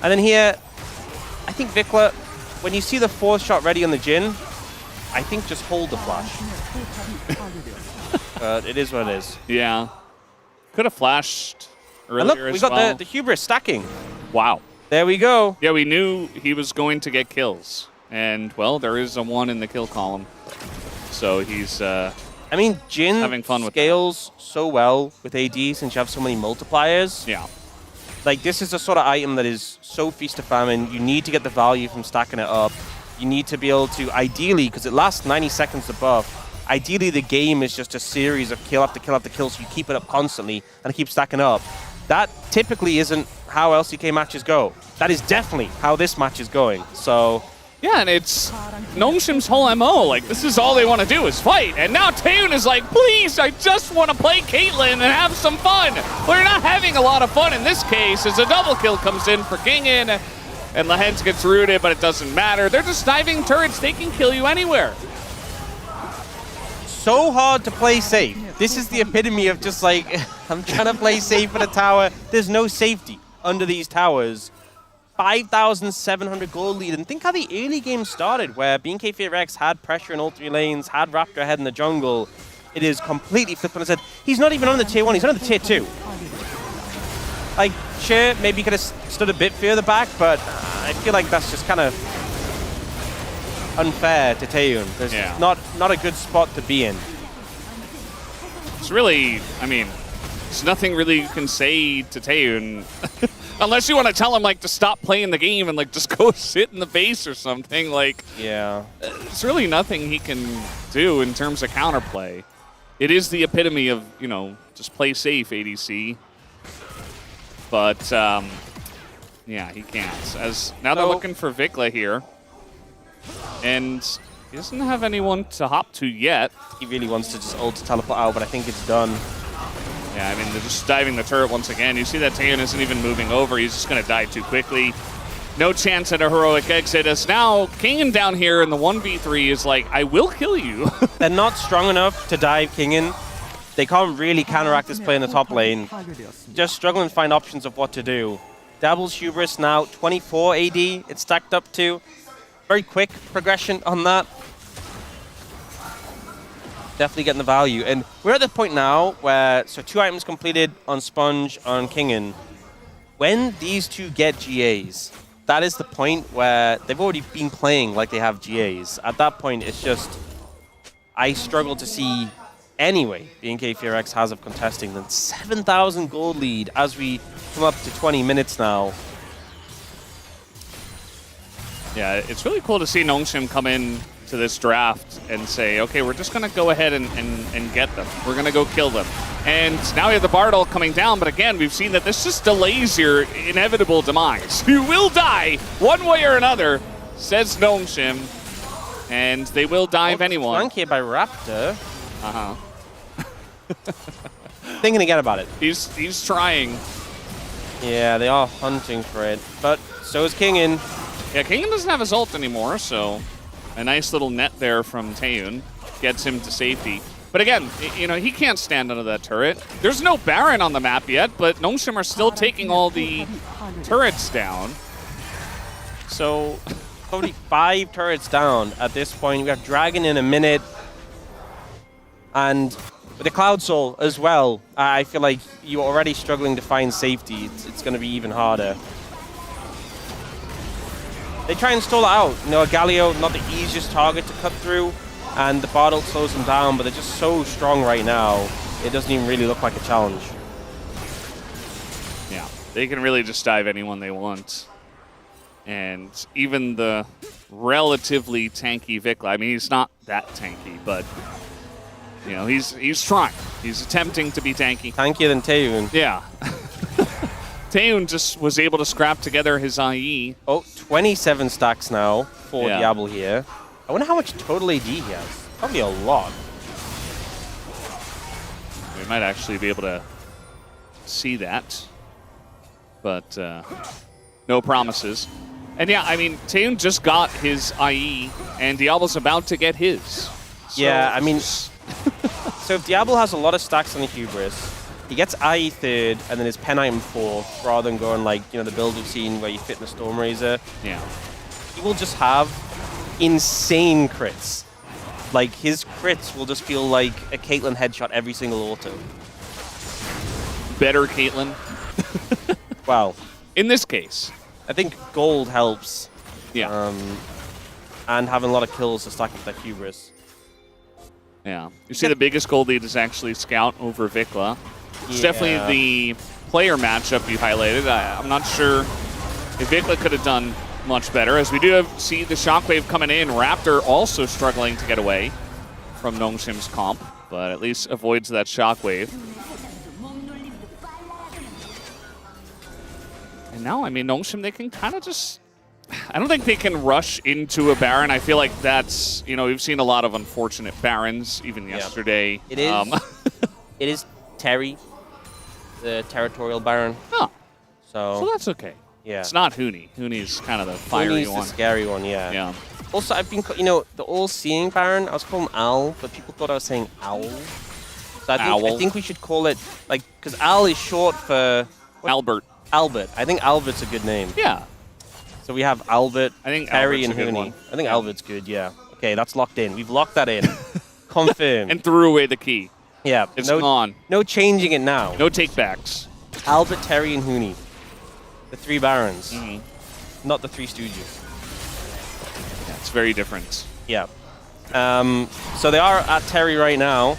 And then here, I think Vikla, when you see the fourth shot ready on the Jhin, I think just hold the flash. It is what it is. Yeah. Could have flashed earlier and look, as we got well. the hubris stacking. Wow. There we go. Yeah, we knew he was going to get kills. And, well, there is a 1 in the kill column. So he's I mean, Jhin having fun with scales so well with AD since you have so many multipliers. Yeah. Like, this is the sort of item that is so feast to famine. You need to get the value from stacking it up. You need to be able to, ideally, because it lasts 90 seconds to buff, ideally the game is just a series of kill after kill after kill, so you keep it up constantly and keep stacking up. That typically isn't how LCK matches go. That is definitely how this match is going. So... yeah, and it's Nongshim's whole MO. Like, this is all they want to do is fight. And now Taeyoon is like, please, I just want to play Caitlyn and have some fun. Well, you're not having a lot of fun in this case as a double kill comes in for Kingin. And Lehen's gets rooted, but it doesn't matter. They're just diving turrets. They can kill you anywhere. So hard to play safe. This is the epitome of just like, I'm trying to play safe in a tower. There's no safety under these towers. 5,700 gold lead, and think how the early game started, where BNK Fearx had pressure in all 3 lanes, had Raptor ahead in the jungle. It is completely flipped on its head. He's not even on the tier 1, he's on the tier 2. Like, sure, maybe he could have stood a bit further back, but I feel like that's just kind of unfair to Taeyoon. There's not a good spot to be in. It's really, I mean, there's nothing really you can say to Taeyoon. Unless you want to tell him, like, to stop playing the game and, like, just go sit in the base or something. Like, yeah, there's really nothing he can do in terms of counterplay. It is the epitome of, you know, just play safe, ADC. But, yeah, he can't. As now they're looking for Vikla here. And he doesn't have anyone to hop to yet. He really wants to just ult to teleport out, but I think it's done. Yeah, I mean, they're just diving the turret once again. You see that Taeyoon isn't even moving over. He's just going to die too quickly. no chance at a heroic exit, as now Kingen down here in the 1v3 is like, I will kill you. They're not strong enough to dive Kingen. They can't really counteract this play in the top lane. Just struggling to find options of what to do. Dabble's Hubris now 24 AD. It's stacked up to. Very quick progression on that. Definitely getting the value. And we're at the point now where, so 2 items completed on Sponge, on Kingen. When these two get GAs, that is the point where they've already been playing like they have GAs. At that point, it's just, I struggle to see anyway B&K FearX has of contesting them. 7,000 gold lead as we come up to 20 minutes now. Yeah, it's really cool to see Nongshim come in to this draft and say, okay, we're just going to go ahead and get them. We're going to go kill them. And now we have the Bardal coming down, but again, we've seen that this just delays your inevitable demise. You will die one way or another, says Nongshim, and they will dive anyone. Flanked here by Raptor. Uh-huh. Thinking again about it. He's trying. Yeah, they are hunting for it, but so is Kingen. Yeah, Kingen doesn't have his ult anymore, so a nice little net there from Taeyoon gets him to safety. But again, you know, he can't stand under that turret. There's no Baron on the map yet, but Nongshim are still taking all the turrets down. So Probably 5 turrets down at this point. We have Dragon in a minute. And with the Cloud Soul as well, I feel like you're already struggling to find safety. It's going to be even harder. They try and stall it out. You know, Galio, not the easiest target to cut through. And the Bardal slows them down, but they're just so strong right now, it doesn't even really look like a challenge. Yeah, they can really just dive anyone they want. And even the relatively tanky Vikla, I mean, he's not that tanky, but you know, he's trying. He's attempting to be tanky. Tankier than Taeyoon. Yeah. Taeyoon just was able to scrap together his IE. Oh, 27 stacks now for Diablo here. I wonder how much total AD he has. Probably a lot. We might actually be able to see that. But no promises. And yeah, I mean, Taeyoon just got his IE, and Diablo's about to get his. So yeah, I mean, so if Diablo has a lot of stacks on the Hubris, he gets IE 3rd and then his pen item 4th, rather than going like, you know, the build we've seen where you fit in the Storm Razor. Yeah. He will just have insane crits. Like, his crits will just feel like a Caitlyn headshot every single auto. Better Caitlyn. Wow. In this case. I think gold helps. Yeah. And having a lot of kills to stack up that Hubris. Yeah. You see the biggest gold lead is actually Scout over Vikla. It's definitely the player matchup you highlighted. I'm not sure if Vikla could have done much better, as we do see the Shockwave coming in. Raptor also struggling to get away from Nongshim's comp, but at least avoids that Shockwave. And now, I mean, Nongshim, they can kind of just... I don't think they can rush into a Baron. I feel like that's, you know, we've seen a lot of unfortunate Barons, even yesterday. It is, it is Terry, the territorial Baron. Huh. So that's okay. Yeah. It's not Huni. Huni's kind of the fiery Huni's one. the scary one, yeah. Yeah. Also, I've been, you know, the all-seeing Baron, I was calling him Al, but people thought I was saying Owl. So I think we should call it, like, because Al is short for... Albert. Albert. I think Albert's a good name. Yeah. So we have Albert, I think Terry, Albert's and a good Huni. one. I think Albert's good, yeah. Okay, that's locked in. We've locked that in. Confirmed. And threw away the key. Yeah. It's gone. No changing it now. No takebacks. Albert, Terry, and Huni. The 3 Barons. Mm-hmm. Not the 3 Stooges. Yeah, it's very different. Yeah. So they are at Terry right now.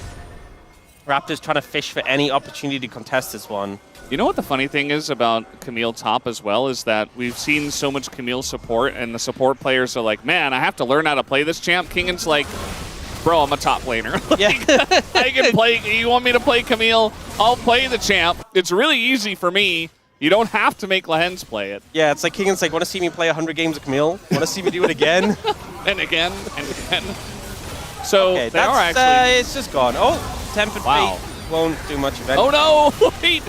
Raptors trying to fish for any opportunity to contest this one. You know what the funny thing is about Camille top as well is that we've seen so much Camille support, and the support players are like, man, I have to learn how to play this champ. Kingan's like, bro, I'm a top laner. I can play. You want me to play Camille? I'll play the champ. It's really easy for me. You don't have to make Lehens play it. Yeah, it's like Kingan's like, want to see me play 100 games of Camille? Want to see me do it again? and again, and again. So okay, they are actually... it's just gone. Oh, Tempered Fate won't do much of anything. Oh no, wait.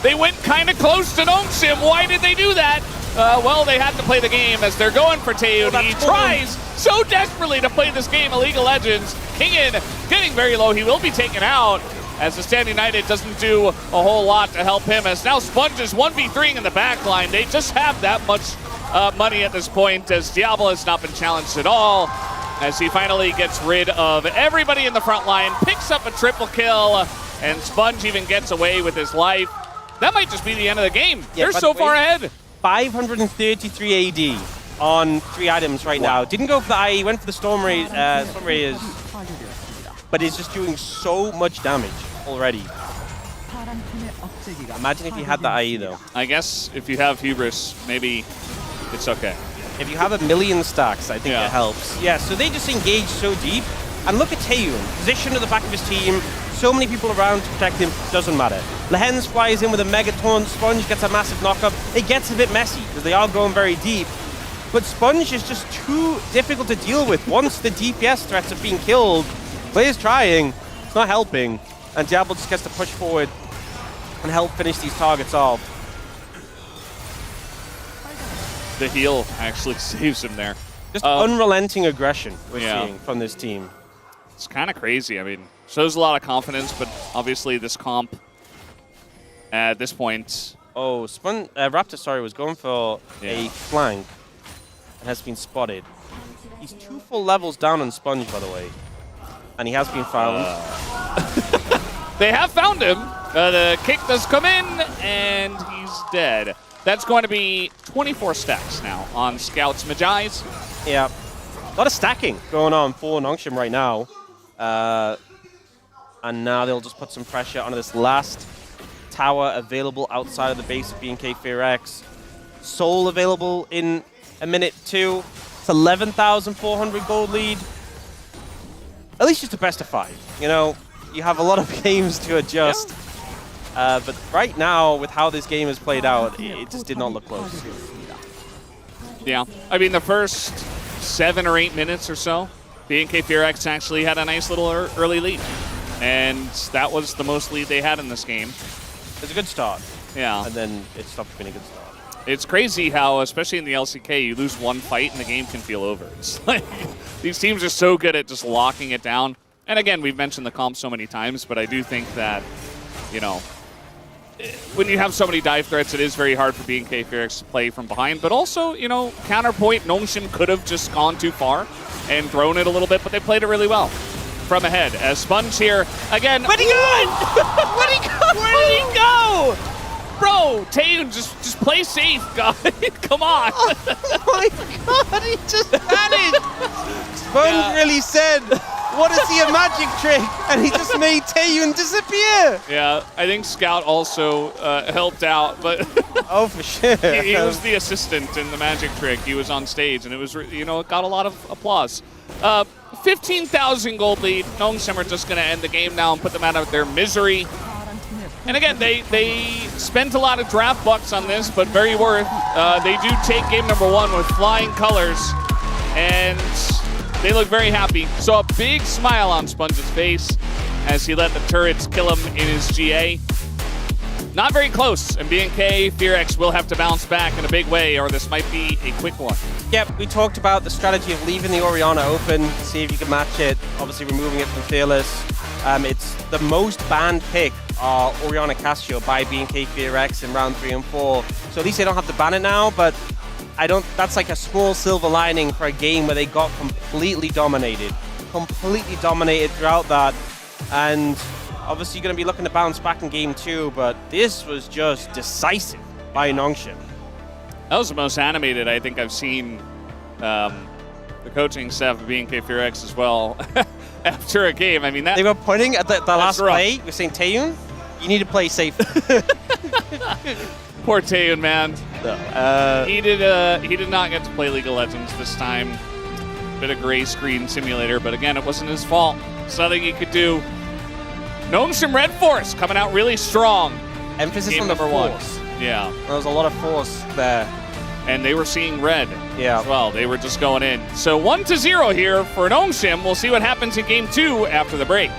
They went kind of close to Nongshim. Why did they do that? well, they had to play the game as they're going for Taeyoon. He tries so desperately to play this game of League of Legends. Kingin getting very low. He will be taken out as the Stand United doesn't do a whole lot to help him. As now Sponge is 1v3 in the back line. They just have that much money at this point as Diablo has not been challenged at all. As he finally gets rid of everybody in the front line, picks up a triple kill, and Sponge even gets away with his life. That might just be the end of the game. Yeah, they're so far ahead. 533 AD on 3 items right now. Didn't go for the IE, went for the Storm Raiders, but is just doing so much damage already. Imagine if you had the IE though. I guess if you have Hubris, maybe it's okay. If you have 1,000,000 stacks, I think it helps. Yeah, so they just engage so deep. And look at Taeyoon, positioned at the back of his team. So many people around to protect him, doesn't matter. Lehens flies in with a mega taunt. Sponge gets a massive knockup. It gets a bit messy because they are going very deep. But Sponge is just too difficult to deal with. Once the DPS threats are being killed, players trying, it's not helping. And Diablo just gets to push forward and help finish these targets off. The heal actually saves him there. Just unrelenting aggression we're seeing from this team. It's kind of crazy. I mean, shows a lot of confidence, but obviously this comp at this point. Oh, Raptor, was going for a flank and has been spotted. He's 2 full levels down on Sponge, by the way. And he has been found. They have found him. The kick does come in, and he's dead. That's going to be 24 stacks now on Scout's Magi's. Yeah. A lot of stacking going on for Nongshim right now. And now they'll just put some pressure on this last tower available outside of the base of BNK FearX. Soul available in a minute too. It's 11,400 gold lead. At least just a best of 5. You know, you have a lot of games to adjust. But right now, with how this game has played out, it just did not look close. Yeah. I mean, the first 7 or 8 minutes or so, BNK FearX actually had a nice little early lead. And that was the most lead they had in this game. It was a good start. Yeah. And then it stopped being a good start. It's crazy how, especially in the LCK, you lose one fight and the game can feel over. It's like these teams are so good at just locking it down. And again, we've mentioned the comp so many times, but I do think that, you know, when you have so many dive threats, it is very hard for BNK FearX to play from behind. But also, you know, counterpoint, Nongshim could have just gone too far and thrown it a little bit, but they played it really well from ahead. As Sponge here, again. Where'd he go? Where'd he go? Where did he go? Bro, Taeyoon, just play safe, guys. Come on. Oh my god, he just vanished. Sponge really said, what is he, a magic trick? And he just made Taeyoon disappear. Yeah, I think Scout also helped out, but oh, for sure. he was the assistant in the magic trick. He was on stage, and it was, you know, it got a lot of applause. 15,000 gold lead. Nongshim are just going to end the game now and put them out of their misery. And again, they spent a lot of draft bucks on this, but very worth. They do take game number 1 with flying colors, and they look very happy. So a big smile on Sponge's face as he let the turrets kill him in his GA. Not very close, and BNK FearX will have to bounce back in a big way, or this might be a quick one. Yep, we talked about the strategy of leaving the Orianna open, see if you can match it, obviously removing it from Fearless. It's the most banned pick, Orianna Casio, by BNK FearX in round 3 and 4. So at least they don't have to ban it now, but that's like a small silver lining for a game where they got completely dominated throughout that. And obviously you're going to be looking to bounce back in game 2, but this was just decisive by Nongshim. That was the most animated I think I've seen the coaching staff of BNK FearX as well after a game. I mean, that they were pointing at the last play. We're saying, Taeyoon, you need to play safe. Poor Taeyoon, man. He did not get to play League of Legends this time. Bit of gray screen simulator, but again, it wasn't his fault. There's nothing he could do. Nongshim Red Force coming out really strong. Emphasis game on the one. force. Yeah. There was a lot of force there. And they were seeing red as well. They were just going in. So 1-0 here for Nongshim. We'll see what happens in game 2 after the break.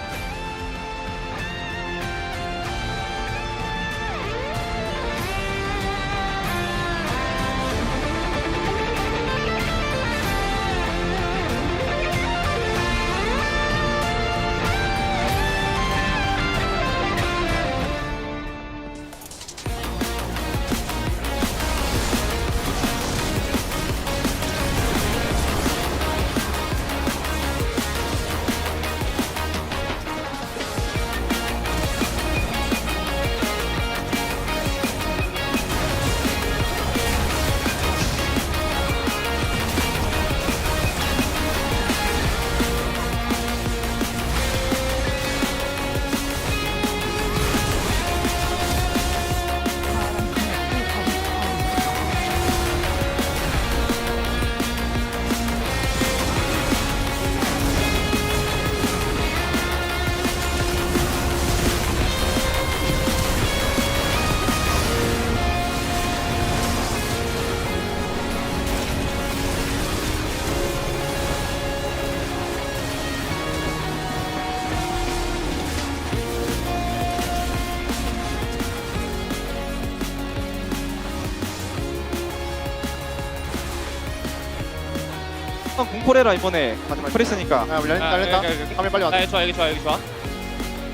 한번 공포해라 이번에 프리스니까. 아, 열렸다. 카메 빨리 왔다. 여기 좋아 여기 좋아 여기 좋아.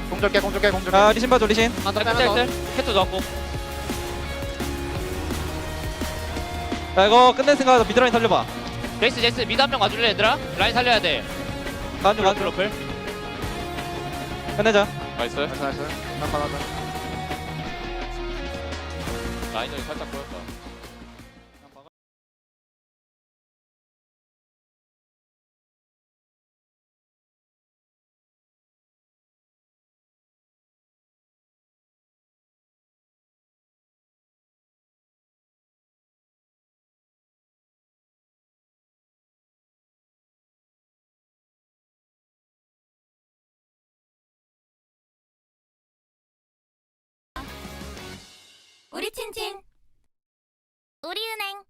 공절게. 자 리신 봐줘 리신. 캣도 넣었고. 자 이거 끝낼 생각하다 미드라인 살려봐. 제이스 미드 한 명 와줄래 얘들아? 라인 살려야 돼. 가는 중 로플. 끝내자. 나이스. 나이스. 나가다. 라인전이 살짝 보였다. 우리 틴틴 우리은행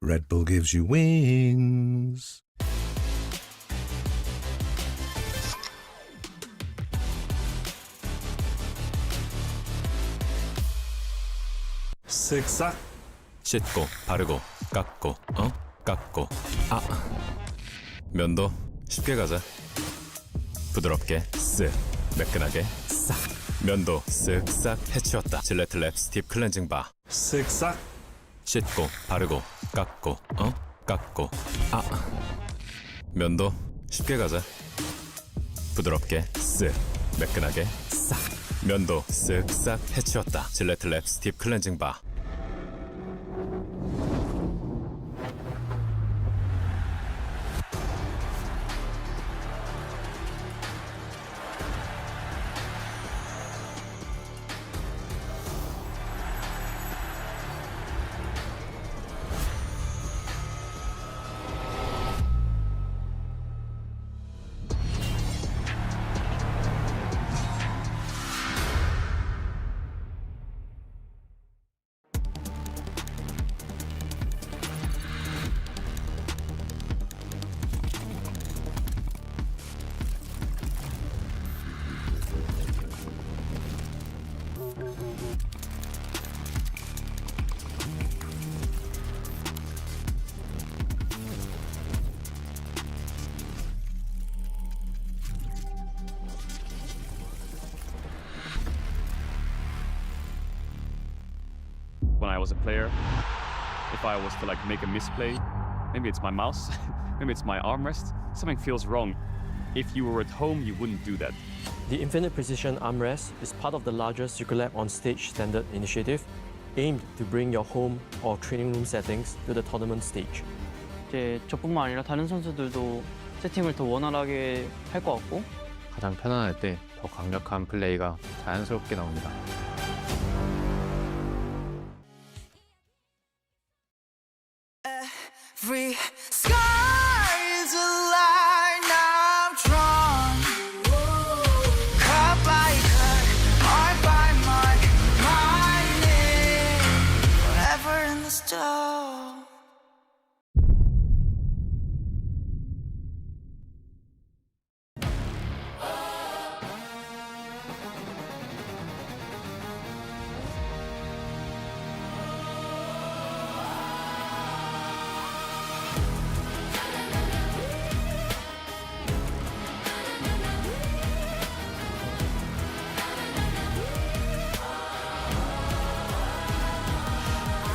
Red Bull gives you wings. 쓱싹 씻고 바르고 깎고 깎고 면도 쉽게 가자. 부드럽게 쓱 매끈하게 싹 면도 쓱싹 해치웠다. 질레트 랩 스팁 클렌징 바 쓱싹 씻고 바르고 깎고 깎고 면도 쉽게 가자. 부드럽게 쓱 매끈하게 싹 면도 쓱싹 해치웠다. 질레트 랩 스팁 클렌징 바 When I was a player, if I was to like make a misplay. Maybe it's my mouse, maybe it's my armrest. Something feels wrong. If you were at home, you wouldn't do that. The Infinite Precision Armrest is part of the larger Secret Lab on Stage standard initiative, aimed to bring your home or training room settings to the tournament stage. 이제 저뿐만 아니라 다른 선수들도 세팅을 더 원활하게 할 것 같고 가장 편안할 때 더 강력한 플레이가 자연스럽게 나옵니다. Every sky is a line I'm drawn. Cut by cut, mark by mark, mining forever in the stone.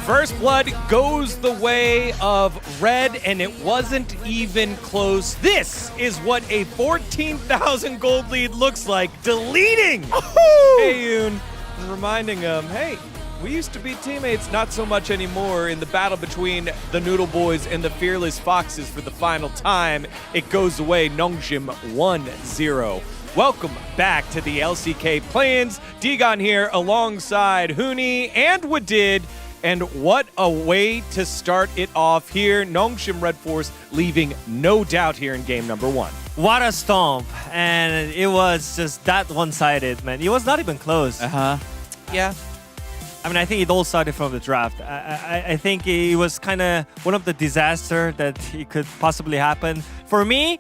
First blood goes the way of red, and it wasn't even close. This is what a 14,000 gold lead looks like. Deleting Taeyun and reminding him, hey, we used to be teammates, not so much anymore. In the battle between the Noodle Boys and the Fearless Foxes for the final time, it goes away. Nongshim 1-0. Welcome back to the LCK Play-Ins. Digon here alongside Huni and Wadid. And what a way to start it off here. Nongshim Red Force leaving no doubt here in game number 1. What a stomp. And it was just that one-sided, man. It was not even close. Yeah. I mean, I think it all started from the draft. I think it was kind of one of the disaster that it could possibly happen. For me,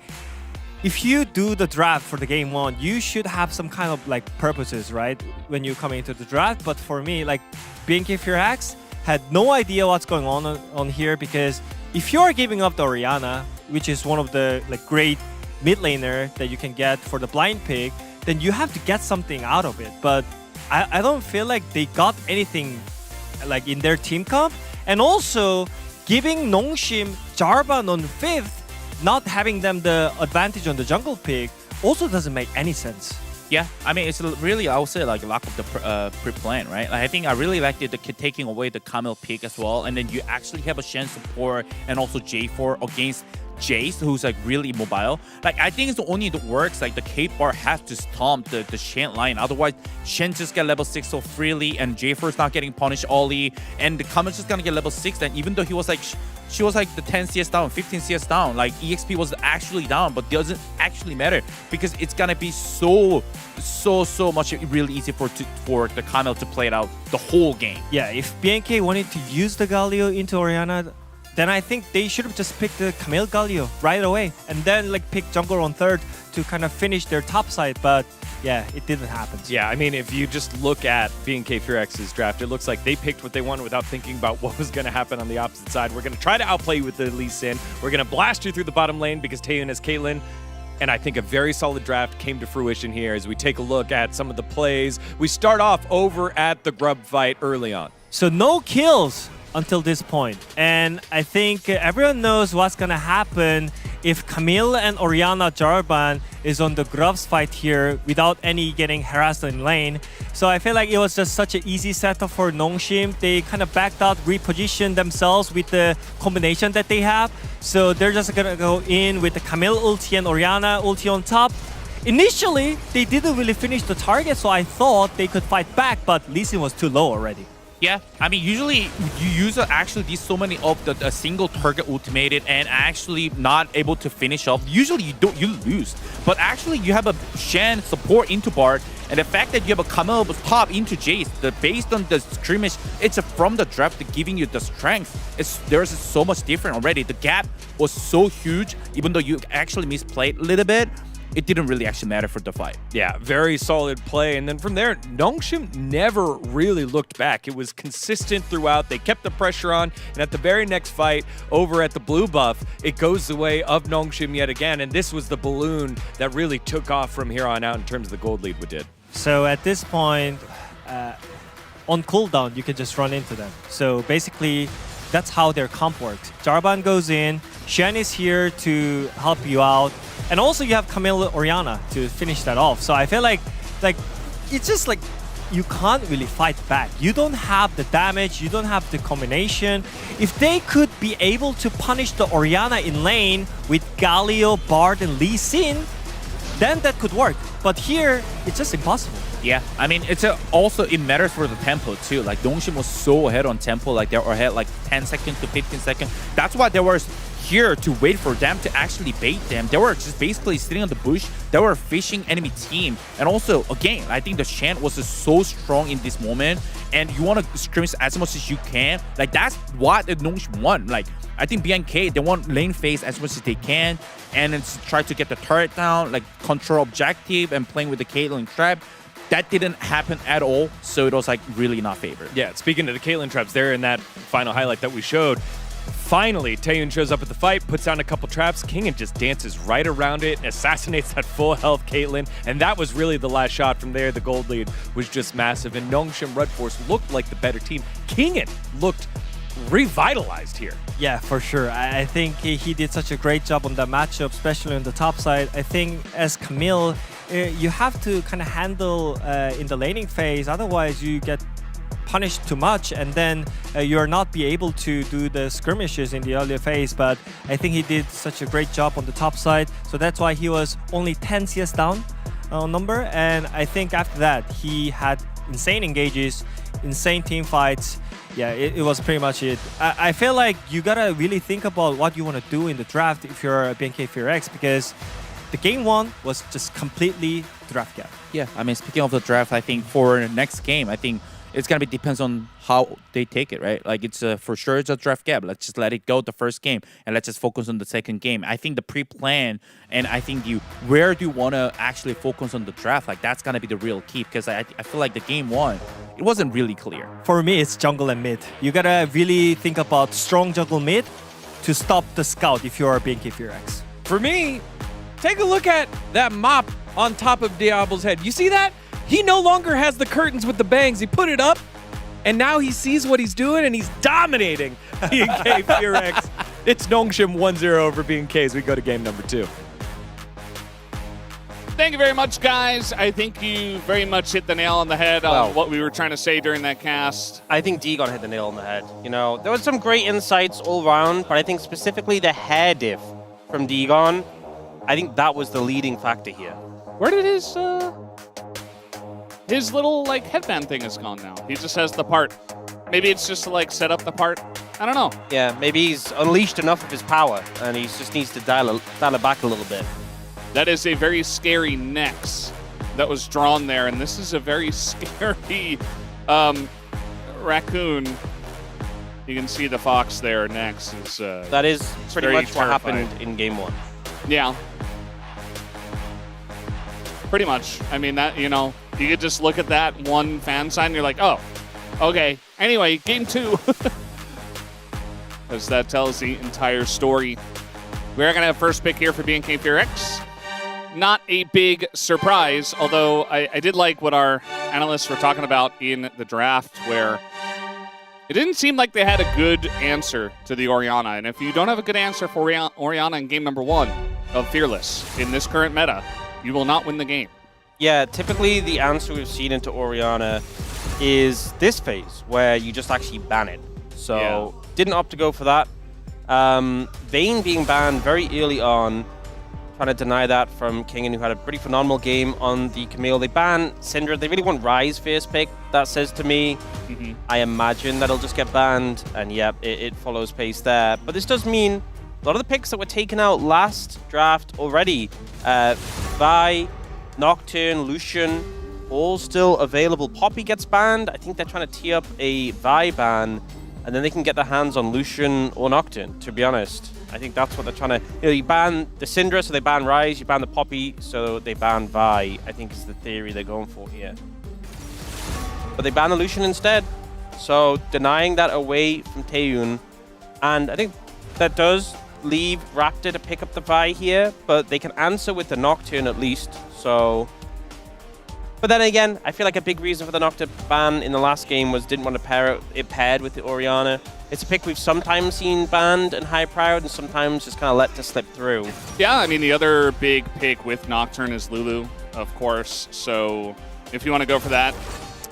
if you do the draft for the game 1, you should have some kind of like purposes, right? When you come into the draft. But for me, like BNK Firax had no idea what's going on here, because if you're giving up the Orianna, which is one of the like great mid laner that you can get for the blind pick, then you have to get something out of it. But I don't feel like they got anything like in their team comp. And also giving Nongshim Jarvan on 5th, not having them the advantage on the jungle pick, also doesn't make any sense. Yeah, I mean, it's really, I would say, like, lack of the pre-plan, right? Like, I think I really liked the taking away the Camille pick as well, and then you actually have a Shen support and also J4 against Jace, who's like really mobile. Like, I think it's only that works, like the Kate bar has to stomp the Shen line, otherwise Shen just get level 6 so freely, and J4 is not getting punished early, and the Camille's just gonna get level 6, and even though he was like, she was like the 10 CS down, 15 CS down, like EXP was actually down, but doesn't actually matter because it's gonna be so much really easy for the Camille to play it out the whole game. Yeah, if BNK wanted to use the Galio into Orianna, then I think they should have just picked the Camille Galio right away and then like pick jungle on 3rd to kind of finish their top side. But yeah, it didn't happen. Yeah, I mean, if you just look at BNK Firax's draft, it looks like they picked what they wanted without thinking about what was going to happen on the opposite side. We're going to try to outplay you with the Lee Sin. We're going to blast you through the bottom lane because Taeyun has Caitlyn. And I think a very solid draft came to fruition here as we take a look at some of the plays. We start off over at the Grub fight early on. So no kills until this point. And I think everyone knows what's gonna happen if Camille and Orianna Jarvan is on the Grubs fight here without any getting harassed in lane. So I feel like it was just such an easy setup for Nongshim. They kind of backed out, repositioned themselves with the combination that they have. So they're just gonna go in with the Camille ulti and Orianna ulti on top. Initially, they didn't really finish the target, so I thought they could fight back, but Lee Sin was too low already. Yeah, I mean, usually you use actually these so many of the single target ultimated and actually not able to finish off. Usually you lose, but actually you have a Shen support into Bard, and the fact that you have a Camille top into Jace, based on the scrimmage, it's from the draft giving you the strength. There's so much different already. The gap was so huge, even though you actually misplayed a little bit. It didn't really actually matter for the fight. Yeah, very solid play. And then from there, Nongshim never really looked back. It was consistent throughout. They kept the pressure on. And at the very next fight over at the blue buff, it goes the way of Nongshim yet again. And this was the balloon that really took off from here on out in terms of the gold lead we did. So at this point, on cooldown, you can just run into them. So basically, that's how their comp works. Jarvan goes in, Shen is here to help you out, and also you have Camille Orianna to finish that off. So I feel like it's just like you can't really fight back. You don't have the damage, you don't have the combination. If they could be able to punish the Orianna in lane with Galio, Bard, and Lee Sin, then that could work. But here, it's just impossible. Yeah, I mean, also it matters for the tempo too. Like Nongshim was so ahead on tempo, like they were ahead like 10 seconds to 15 seconds. That's why they were here to wait for them to actually bait them. They were just basically sitting on the bush. They were fishing enemy team. And also, again, I think the chant was just so strong in this moment. And you want to skirmish as much as you can. Like that's what the Nongshim won. Like I think BNK, they want lane phase as much as they can. And then try to get the turret down, like control objective and playing with the Caitlyn trap. That didn't happen at all, so it was like really not favored. Yeah, speaking of the Caitlyn traps, there in that final highlight that we showed, finally Taeyun shows up at the fight, puts down a couple traps, Kingen just dances right around it, assassinates that full health Caitlyn, and that was really the last shot. From there, the gold lead was just massive, and Nongshim Red Force looked like the better team. Kingen looked revitalized here. Yeah, for sure. I think he did such a great job on the matchup, especially on the top side. I think as Camille, you have to kind of handle in the laning phase, otherwise you get punished too much and then you're not be able to do the skirmishes in the earlier phase. But I think he did such a great job on the top side, so that's why he was only 10 CS down number. And I think after that he had insane engages, insane team fights. Yeah, it was pretty much it. I feel like you gotta really think about what you want to do in the draft if you're a BNK FearX, because the game one was just completely draft gap. Yeah, I mean, speaking of the draft, I think for the next game, I think it's gonna be depends on how they take it, right? Like it's for sure it's a draft gap. Let's just let it go the first game and let's just focus on the second game. I think the pre-plan and I think where do you want to actually focus on the draft? Like that's gonna be the real key, because I feel like the game one, it wasn't really clear. For me, it's jungle and mid. You gotta really think about strong jungle mid to stop the scout if you're a BNK FearX. For me, take a look at that mop on top of Diablo's head. You see that? He no longer has the curtains with the bangs. He put it up, and now he sees what he's doing, and he's dominating BNK FearX. It's Nongshim 1-0 over BNK as we go to game number 2. Thank you very much, guys. I think you very much hit the nail on the head on what we were trying to say during that cast. I think Deegon hit the nail on the head. You know, there was some great insights all around, but I think specifically the hair diff from Deegon, I think that was the leading factor here. Where did his little like headband thing is gone now? He just has the part. Maybe it's just to like set up the part. I don't know. Yeah, maybe he's unleashed enough of his power and he just needs to dial it back a little bit. That is a very scary Nex that was drawn there, and this is a very scary raccoon. You can see the fox there. Nex is that is pretty much what terrifying. happened in game 1. Yeah. Pretty much. I mean, that, you know, you could just look at that one fan sign and you're like, oh, okay. Anyway, game 2. Because that tells the entire story. We're going to have first pick here for BNK FearX. Not a big surprise, although I did like what our analysts were talking about in the draft, where it didn't seem like they had a good answer to the Orianna. And if you don't have a good answer for Orianna in game number 1 of Fearless in this current meta, you will not win the game. Yeah, typically the answer we've seen into Orianna is this phase, where you just actually ban it. So, didn't opt to go for that. Vayne being banned very early on, trying to deny that from Kingen, who had a pretty phenomenal game on the Camille. They ban Syndra. They really want Ryze first pick. That says to me, I imagine that'll just get banned, and yeah, it follows pace there. But this does mean a lot of the picks that were taken out last draft already, Vi, Nocturne, Lucian, all still available. Poppy gets banned. I think they're trying to tee up a Vi ban, and then they can get their hands on Lucian or Nocturne, to be honest. I think that's what they're trying to... You ban the Syndra, so they ban Ryze. You ban the Poppy, so they ban Vi, I think is the theory they're going for here. But they ban the Lucian instead. So denying that away from Taeyun. And I think that does leave Raptor to pick up the Vi here, but they can answer with the Nocturne at least, so... But then again, I feel like a big reason for the Nocturne ban in the last game was didn't want to pair it paired with the Orianna. it's a pick we've sometimes seen banned and high proud and sometimes just kind of let to slip through. Yeah, I mean, the other big pick with Nocturne is Lulu, of course. So if you want to go for that,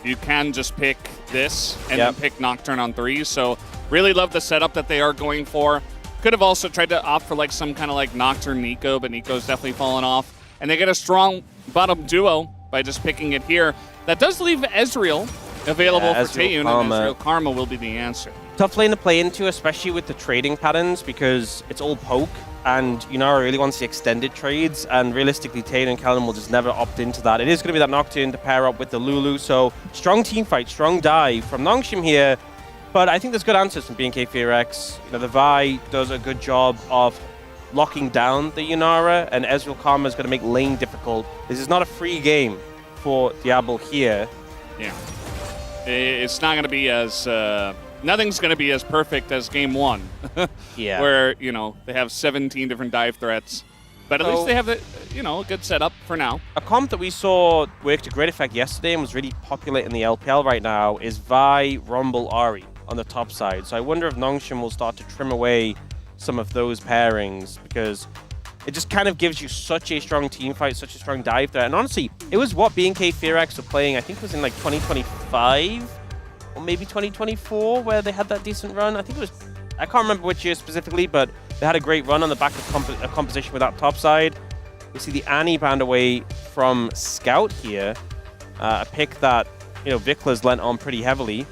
you can just pick this and then pick Nocturne on 3. So really love the setup that they are going for. Could have also tried to opt for like some kind of like Nocturne Nico, but Nico's definitely fallen off. And they get a strong bottom duo by just picking it here. That does leave Ezreal available for Taeyun, and Ezreal Karma will be the answer. Tough lane to play into, especially with the trading patterns, because it's all poke, and Yunara really wants the extended trades, and realistically, Taeyun and Callum will just never opt into that. It is going to be that Nocturne to pair up with the Lulu, so strong team fight, strong dive from Nongshim here, but I think there's good answers from BNK FearX. You know, the Vi does a good job of locking down the Yunara, and Ezreal Karma is going to make lane difficult. This is not a free game for Diablo here. Yeah. It's not going to be as... nothing's going to be as perfect as game 1. Yeah. Where, you know, they have 17 different dive threats. But at least they have, a good setup for now. A comp that we saw work to great effect yesterday and was really popular in the LPL right now is Vi, Rumble, Ahri on the top side. So I wonder if Nongshim will start to trim away some of those pairings, because it just kind of gives you such a strong team fight, such a strong dive threat. And honestly, it was what BNK FearX were playing, I think it was in like 2025 or maybe 2024 where they had that decent run. I think it was, I can't remember which year specifically, but they had a great run on the back of a composition with that top side. We see the Annie banned away from Scout here, a pick that, you know, Vikla's lent on pretty heavily.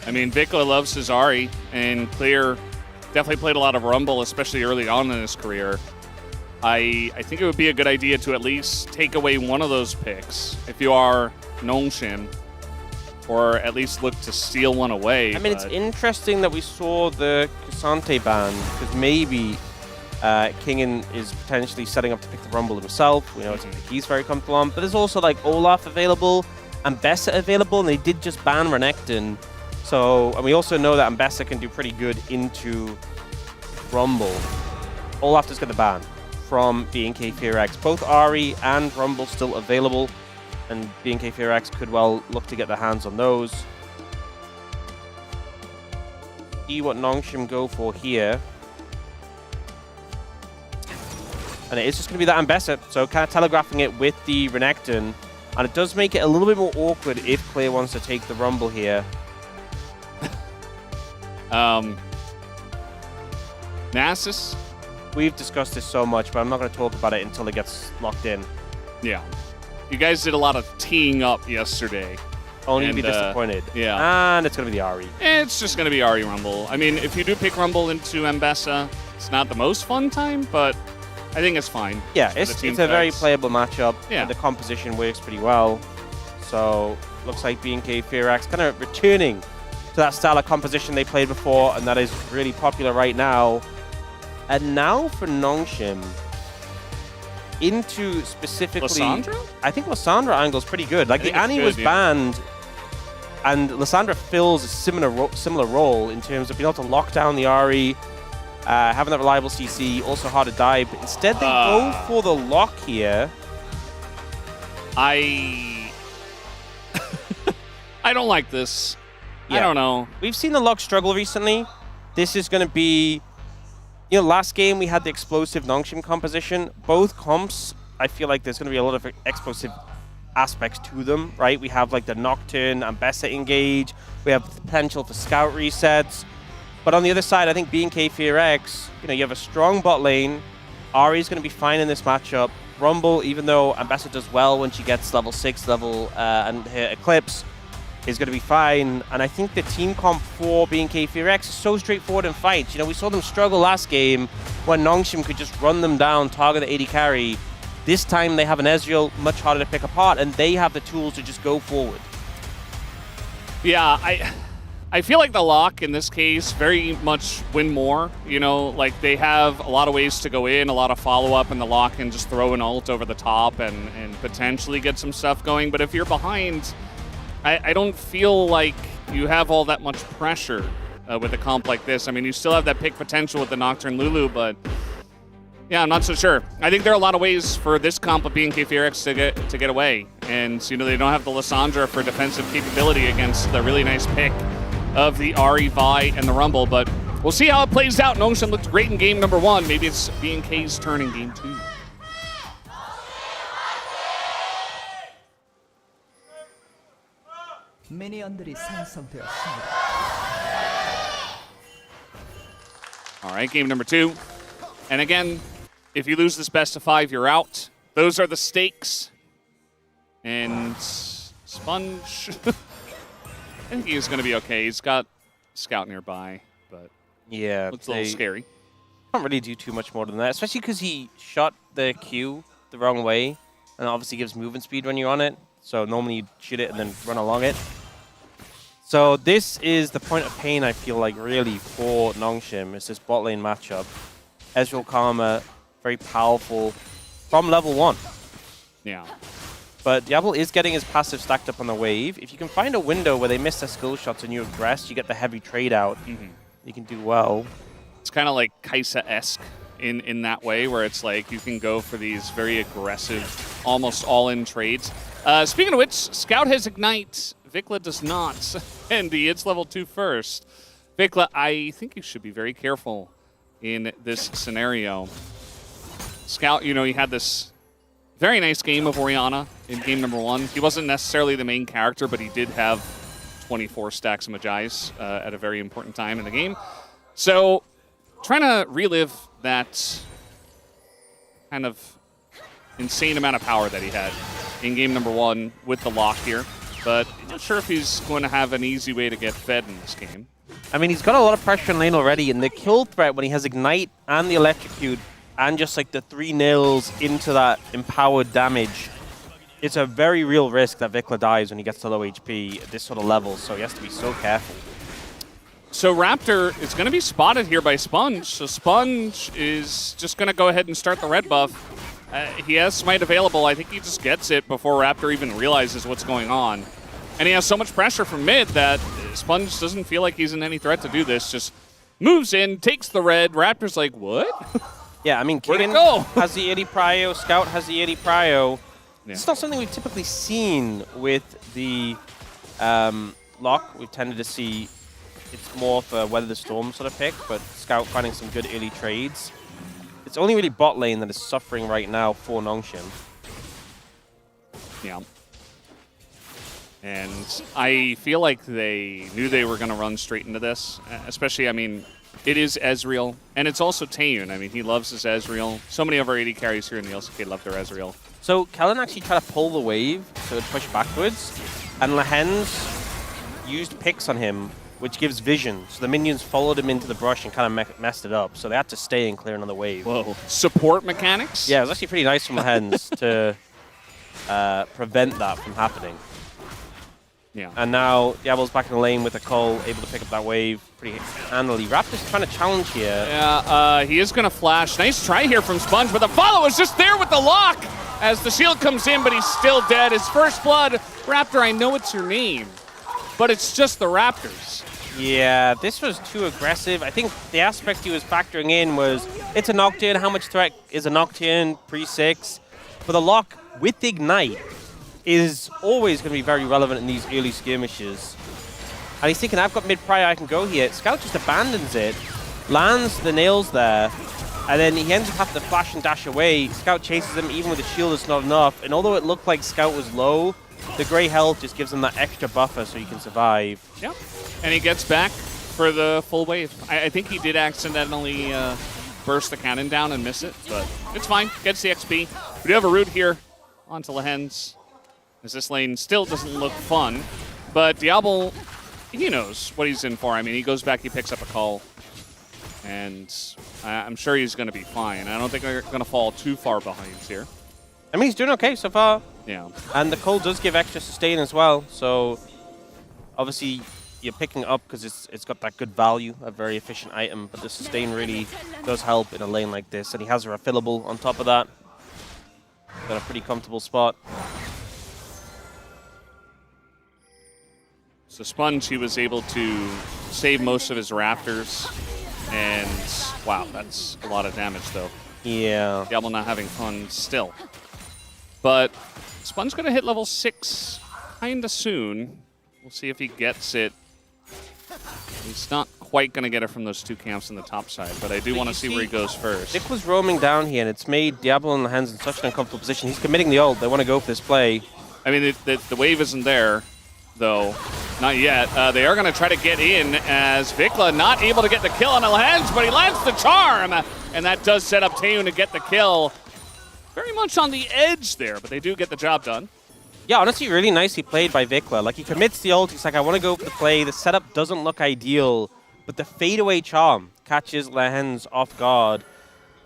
I mean, Vikla loves his Ahri, and Clear definitely played a lot of Rumble, especially early on in his career. I think it would be a good idea to at least take away one of those picks if you are Nongshim, or at least look to steal one away. I mean, it's interesting that we saw the Cassante ban, because maybe Kingen is potentially setting up to pick the Rumble himself. We know it's a pick he's very comfortable on, but there's also like Olaf available, Ambessa available, and they did just ban Renekton. So, and we also know that Ambessa can do pretty good into Rumble. Olaf just got the ban from BNK FearX. Both Ahri and Rumble still available, and BNK FearX could well look to get their hands on those. See what Nongshim go for here. And it is just going to be that Ambessa, so kind of telegraphing it with the Renekton. And it does make it a little bit more awkward if Clear wants to take the Rumble here. Nasus? We've discussed this so much, but I'm not going to talk about it until it gets locked in. Yeah. You guys did a lot of teeing up yesterday. Only to be disappointed. Yeah. And it's going to be the Ahri. It's just going to be Ahri Rumble. I mean, if you do pick Rumble into Ambessa, it's not the most fun time, but I think it's fine. Yeah, it's a very playable matchup. Yeah. And the composition works pretty well. So, looks like BNK FearX kind of returning to that style of composition they played before, and that is really popular right now. And now for Nongshim, into specifically... Lysandra? I think Lysandra angle is pretty good. Like, the Annie was banned, and Lysandra fills a similar role in terms of being able to lock down the Ahri, having that reliable CC, also hard to dive. But instead, they go for the lock here. I don't like this. Yeah. I don't know. We've seen the lock struggle recently. This is going to be... You know, last game we had the explosive Nongshim composition. Both comps, I feel like there's going to be a lot of explosive aspects to them, right? We have like the Nocturne, Ambessa engage. We have the potential for scout resets. But on the other side, I think BNK FearX, you know, you have a strong bot lane. Ahri is going to be fine in this matchup. Rumble, even though Ambessa does well when she gets level 6 and her Eclipse, is going to be fine. And I think the team comp for BNK FearX is so straightforward in fights. You know, we saw them struggle last game when Nongshim could just run them down, target the AD carry. This time they have an Ezreal much harder to pick apart, and they have the tools to just go forward. Yeah, I feel like the lock in this case very much win more. You know, like they have a lot of ways to go in, a lot of follow-up, and the lock can just throw an ult over the top and potentially get some stuff going. But if you're behind, I don't feel like you have all that much pressure with a comp like this. I mean, you still have that pick potential with the Nocturne Lulu, but yeah, I'm not so sure. I think there are a lot of ways for this comp of BNK FearX to get away. And, you know, they don't have the Lysandra for defensive capability against the really nice pick of the Ahri, Vi, and the Rumble, but we'll see how it plays out. Nongshim looked great in game number 1. Maybe it's B&K's turn in game 2. 미니언들이 생성되었습니다. All right, game number 2. And again, if you lose this best of 5, you're out. Those are the stakes. And Sponge, I think he's going to be okay. He's got Scout nearby, but yeah, looks a little scary. Can't really do too much more than that, especially because he shot the Q the wrong way, and obviously gives movement speed when you're on it. So normally you shoot it and then run along it. So this is the point of pain, I feel like, really, for Nongshim. It's this bot lane matchup. Ezreal Karma, very powerful from level 1. Yeah. But Diablo is getting his passive stacked up on the wave. If you can find a window where they miss their skill shots and you aggress, you get the heavy trade out. You can do well. It's kind of like Kaisa-esque in that way, where it's like you can go for these very aggressive, almost all-in trades. Speaking of which, Scout has Ignite. Vikla does not. And it's level 2 first. Vikla, I think you should be very careful in this scenario. Scout, you know, he had this very nice game of Orianna in game number 1. He wasn't necessarily the main character, but he did have 24 stacks of Magi's at a very important time in the game. So, trying to relive that kind of insane amount of power that he had in game number 1 with the lock here. But I'm not sure if he's going to have an easy way to get fed in this game. I mean, he's got a lot of pressure in lane already, and the kill threat when he has Ignite and the Electrocute and just like the 3 nails into that empowered damage, it's a very real risk that Vikla dies when he gets to low HP at this sort of level, so he has to be so careful. So Raptor is going to be spotted here by Sponge. So Sponge is just going to go ahead and start the red buff. He has Smite available. I think he just gets it before Raptor even realizes what's going on. And he has so much pressure from mid that Sponge doesn't feel like he's in any threat to do this. Just moves in, takes the red. Raptor's like, what? Yeah, I mean, Where'd it Kagan go? has the 80 prio, Scout has the 80 prio. Yeah. It's not something we've typically seen with the lock. We've tended to see it's more of a Weather the Storm sort of pick, but Scout finding some good early trades. It's only really bot lane that is suffering right now for Nongshim. Yeah. And I feel like they knew they were going to run straight into this, especially, I mean, it is Ezreal, and it's also Taeyun. I mean, he loves his Ezreal. So many of our AD carries here in the LCK love their Ezreal. So Kellen actually tried to pull the wave, so it pushed backwards, and Lehens used picks on him, which gives vision. So the minions followed him into the brush and kind of messed it up. So they had to stay and clear another wave. Whoa. Support mechanics? Yeah, it was actually pretty nice from Lehens to prevent that from happening. Yeah. And now Diablo's back in the lane with a Cole, able to pick up that wave pretty handily. Raptor's trying to challenge here. Yeah, he is going to flash. Nice try here from Sponge, but the follow is just there with the lock as the shield comes in, but he's still dead. His first blood. Raptor, I know it's your name, but it's just the Raptors. Yeah, this was too aggressive. I think the aspect he was factoring in was, it's a Nocturne. How much threat is a Nocturne pre-6? For the lock with Ignite is always going to be very relevant in these early skirmishes. And he's thinking, I've got mid-prior, I can go here. Scout just abandons it, lands the nails there, and then he ends up having to flash and dash away. Scout chases him, even with the shield, it's not enough. And although it looked like Scout was low, the gray health just gives him that extra buffer so he can survive. Yep. And he gets back for the full wave. I think he did accidentally burst the cannon down and miss it, but it's fine. Gets the XP. We do have a root here onto Lehens, as this lane still doesn't look fun. But Diablo, he knows what he's in for. I mean, he goes back, he picks up a call, and I'm sure he's going to be fine. I don't think they're going to fall too far behind here. I mean, he's doing okay so far. Yeah. And the Cole does give extra sustain as well, so obviously you're picking up because it's got that good value, a very efficient item, but the sustain really does help in a lane like this. And he has a refillable on top of that. Got a pretty comfortable spot. So Sponge, he was able to save most of his Raptors, and wow, that's a lot of damage though. Yeah. Diablo not having fun still. But Sponge's gonna hit level 6 kinda soon. We'll see if he gets it He's not quite going to get it from those two camps on the top side, but I do want to see where he goes first. Vic was roaming down here, and it's made Diablo and Lahens in such an uncomfortable position. He's committing the ult. They want to go for this play. I mean, the wave isn't there, though. Not yet. They are going to try to get in as Vikla not able to get the kill on Lahens, but he lands the charm, and that does set up Taeyun to get the kill. Very much on the edge there, but they do get the job done. Yeah, honestly, really nicely played by Vikla. Like, he commits the ult. He's like, I want to go for the play. The setup doesn't look ideal, but the fadeaway charm catches Lahens off guard,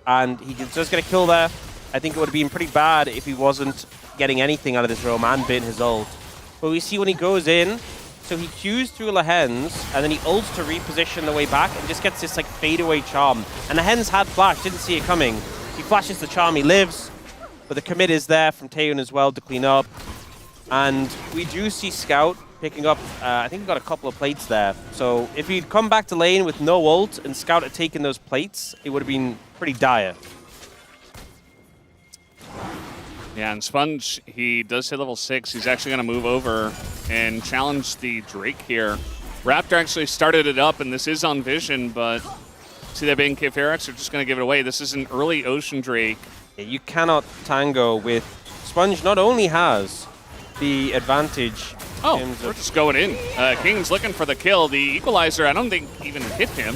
and he does get a kill there. I think it would have been pretty bad if he wasn't getting anything out of this roam and bit his ult. But we see when he goes in, so he Qs through Lahens, and then he ults to reposition the way back and just gets this like fadeaway charm. And Lahens had flash, didn't see it coming. He flashes the charm, he lives, but the commit is there from Taeyun as well to clean up. And we do see Scout picking up, I think he got a couple of plates there. So if he'd come back to lane with no ult and Scout had taken those plates, it would have been pretty dire. Yeah, and Sponge, he does hit level 6. He's actually going to move over and challenge the Drake here. Raptor actually started it up, and this is on Vision, but see that being KFRX are just going to give it away. This is an early Ocean Drake. Yeah, you cannot tango with Sponge. Not only has the advantage. Oh, we're just going in. King's looking for the kill. The Equalizer, I don't think even hit him,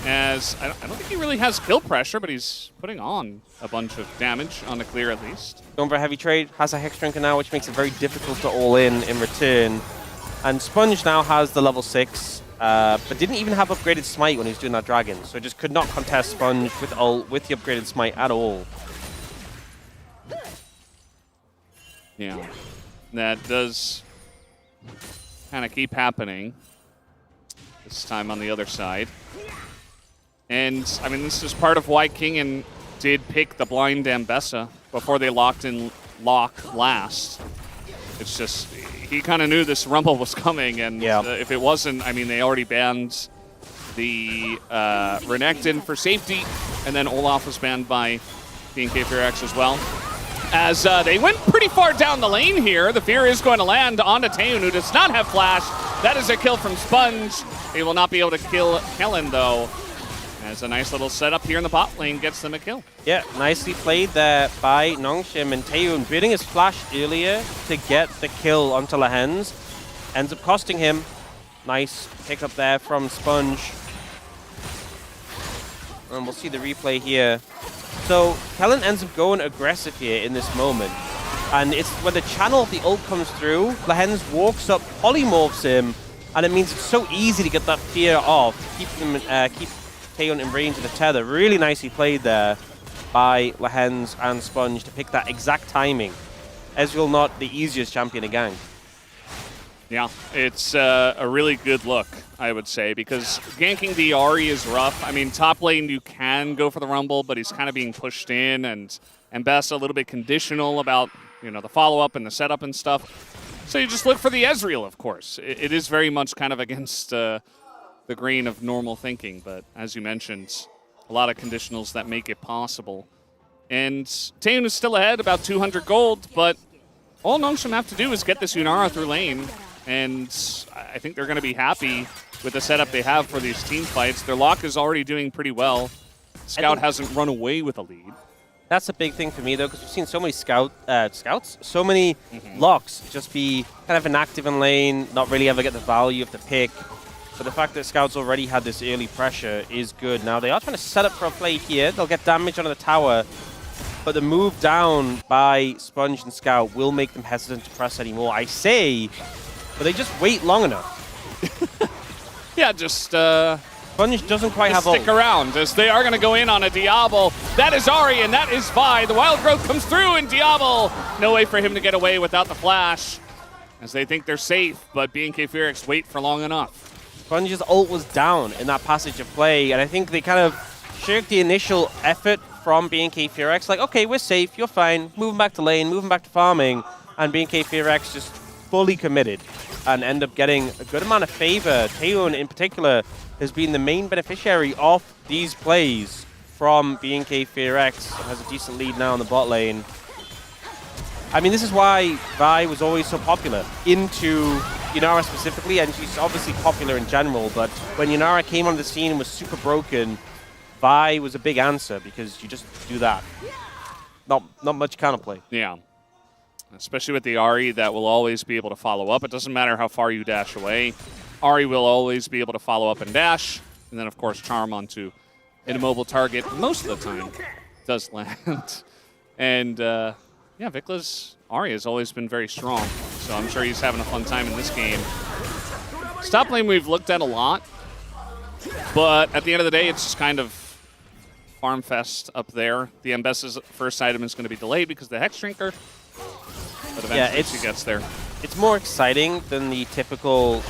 as I don't think he really has kill pressure, but he's putting on a bunch of damage on the clear at least. Going for a heavy trade, has a Hex Drinker now, which makes it very difficult to all in return. And Sponge now has the level 6, but didn't even have upgraded Smite when he was doing that Dragon, so just could not contest Sponge with ult, with the upgraded Smite at all. Yeah, that does kind of keep happening. This time on the other side. And, I mean, this is part of why Kingen did pick the blind Ambessa before they locked in Lock last. It's just, he kind of knew this Rumble was coming, and if it wasn't, I mean, they already banned the Renekton for safety, and then Olaf was banned by BNK4X as well. As they went pretty far down the lane here, the Fear is going to land onto Taeyun, who does not have flash. That is a kill from Sponge. He will not be able to kill Kellen, though. As a nice little setup here in the bot lane gets them a kill. Yeah, nicely played there by Nongshim, and Taeyun bidding his flash earlier to get the kill onto Lahens. Ends up costing him. Nice pick up there from Sponge. And we'll see the replay here. So Kellen ends up going aggressive here in this moment. And it's when the channel of the ult comes through, Lahens walks up, polymorphs him, and it means it's so easy to get that fear off, keep Taeyun in range of the tether. Really nicely played there by Lahens and Sponge to pick that exact timing. Ezreal not the easiest champion to gank. Yeah, it's a really good look, I would say, because ganking the Ahri is rough. I mean, top lane you can go for the Rumble, but he's kind of being pushed in, and Best a little bit conditional about, you know, the follow-up and the setup and stuff. So you just look for the Ezreal, of course. It is very much kind of against the grain of normal thinking, but as you mentioned, a lot of conditionals that make it possible. And Taeyun is still ahead, about 200 gold, but all Nongshim have to do is get this Yunara through lane, and I think they're going to be happy with the setup they have for these team fights. Their lock is already doing pretty well. Scout hasn't run away with a lead. That's a big thing for me, though, because we've seen so many scouts, so many locks just be kind of inactive in lane, not really ever get the value of the pick. But the fact that Scouts already had this early pressure is good. Now, they are trying to set up for a play here. They'll get damage on the tower, but the move down by Sponge and Scout will make them hesitant to press anymore. I say, but they just wait long enough. Yeah, just Sponge doesn't quite have stick around, as they are going to go in on a Diablo. That is Ahri, and that is Vi. The Wild Growth comes through, and Diablo, no way for him to get away without the flash, as they think they're safe, but BNK Phoenix wait for long enough. Sponge's ult was down in that passage of play, and I think they kind of shirked the initial effort from BNK Phoenix. Like, okay, we're safe, you're fine, moving back to lane, moving back to farming, and BNK Phoenix just fully committed and end up getting a good amount of favor. Taeyun, in particular, has been the main beneficiary of these plays from BNK Phoenix. Has a decent lead now in the bot lane. I mean, this is why Vi was always so popular into Yunara specifically, and she's obviously popular in general, but when Yunara came on the scene and was super broken, Vi was a big answer because you just do that. Not much counterplay. Yeah. Especially with the Ahri that will always be able to follow up. It doesn't matter how far you dash away. Ahri will always be able to follow up and dash. And then, of course, charm onto an immobile target most of the time does land. And, yeah, Vicla's Ahri has always been very strong. So I'm sure he's having a fun time in this game. Top lane we've looked at a lot. But at the end of the day, it's just kind of farm fest up there. The Mbessa's first item is going to be delayed because of the Hex Drinker. But eventually she gets there. It's more exciting than the typical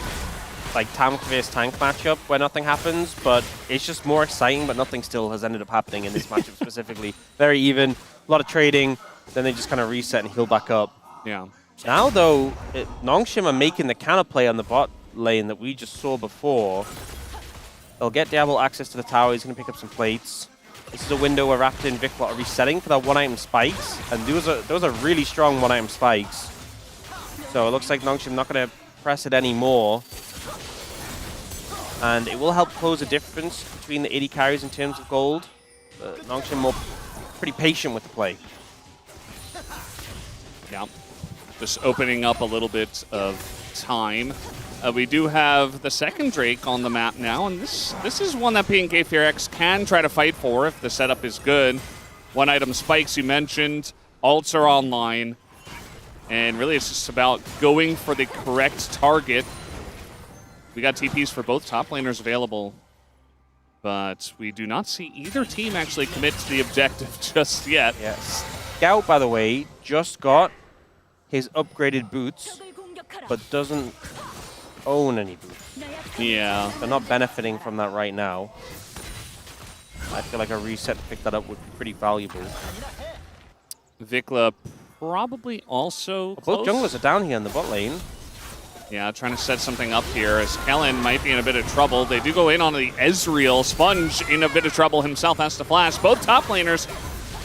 like tank vs tank matchup where nothing happens, but it's just more exciting, but nothing still has ended up happening in this matchup specifically. Very even, a lot of trading, then they just kind of reset and heal back up. Yeah. Now though, Nongshim are making the counterplay on the bot lane that we just saw before. They'll get Diablo access to the tower, he's going to pick up some plates. This is a window where Raptor and Vicla are resetting for that one-item spikes, and those are really strong one-item spikes. So it looks like Nongshim not going to press it anymore. And it will help close the difference between the 80 carries in terms of gold. Nongshim pretty patient with the play. Yeah, just opening up a little bit of time. We do have the second Drake on the map now, and this is one that PNK FearX can try to fight for if the setup is good. One item spikes you mentioned, ults are online, and really it's just about going for the correct target. We got TPs for both top laners available, but we do not see either team actually commit to the objective just yet. Yes. Scout, by the way, just got his upgraded boots, but doesn't own any boots. Yeah. They're not benefiting from that right now. I feel like a reset to pick that up would be pretty valuable. Vicla probably also Both junglers are down here in the bot lane. Yeah, trying to set something up here as Kellen might be in a bit of trouble. They do go in on the Ezreal. Sponge in a bit of trouble himself, has to flash. Both top laners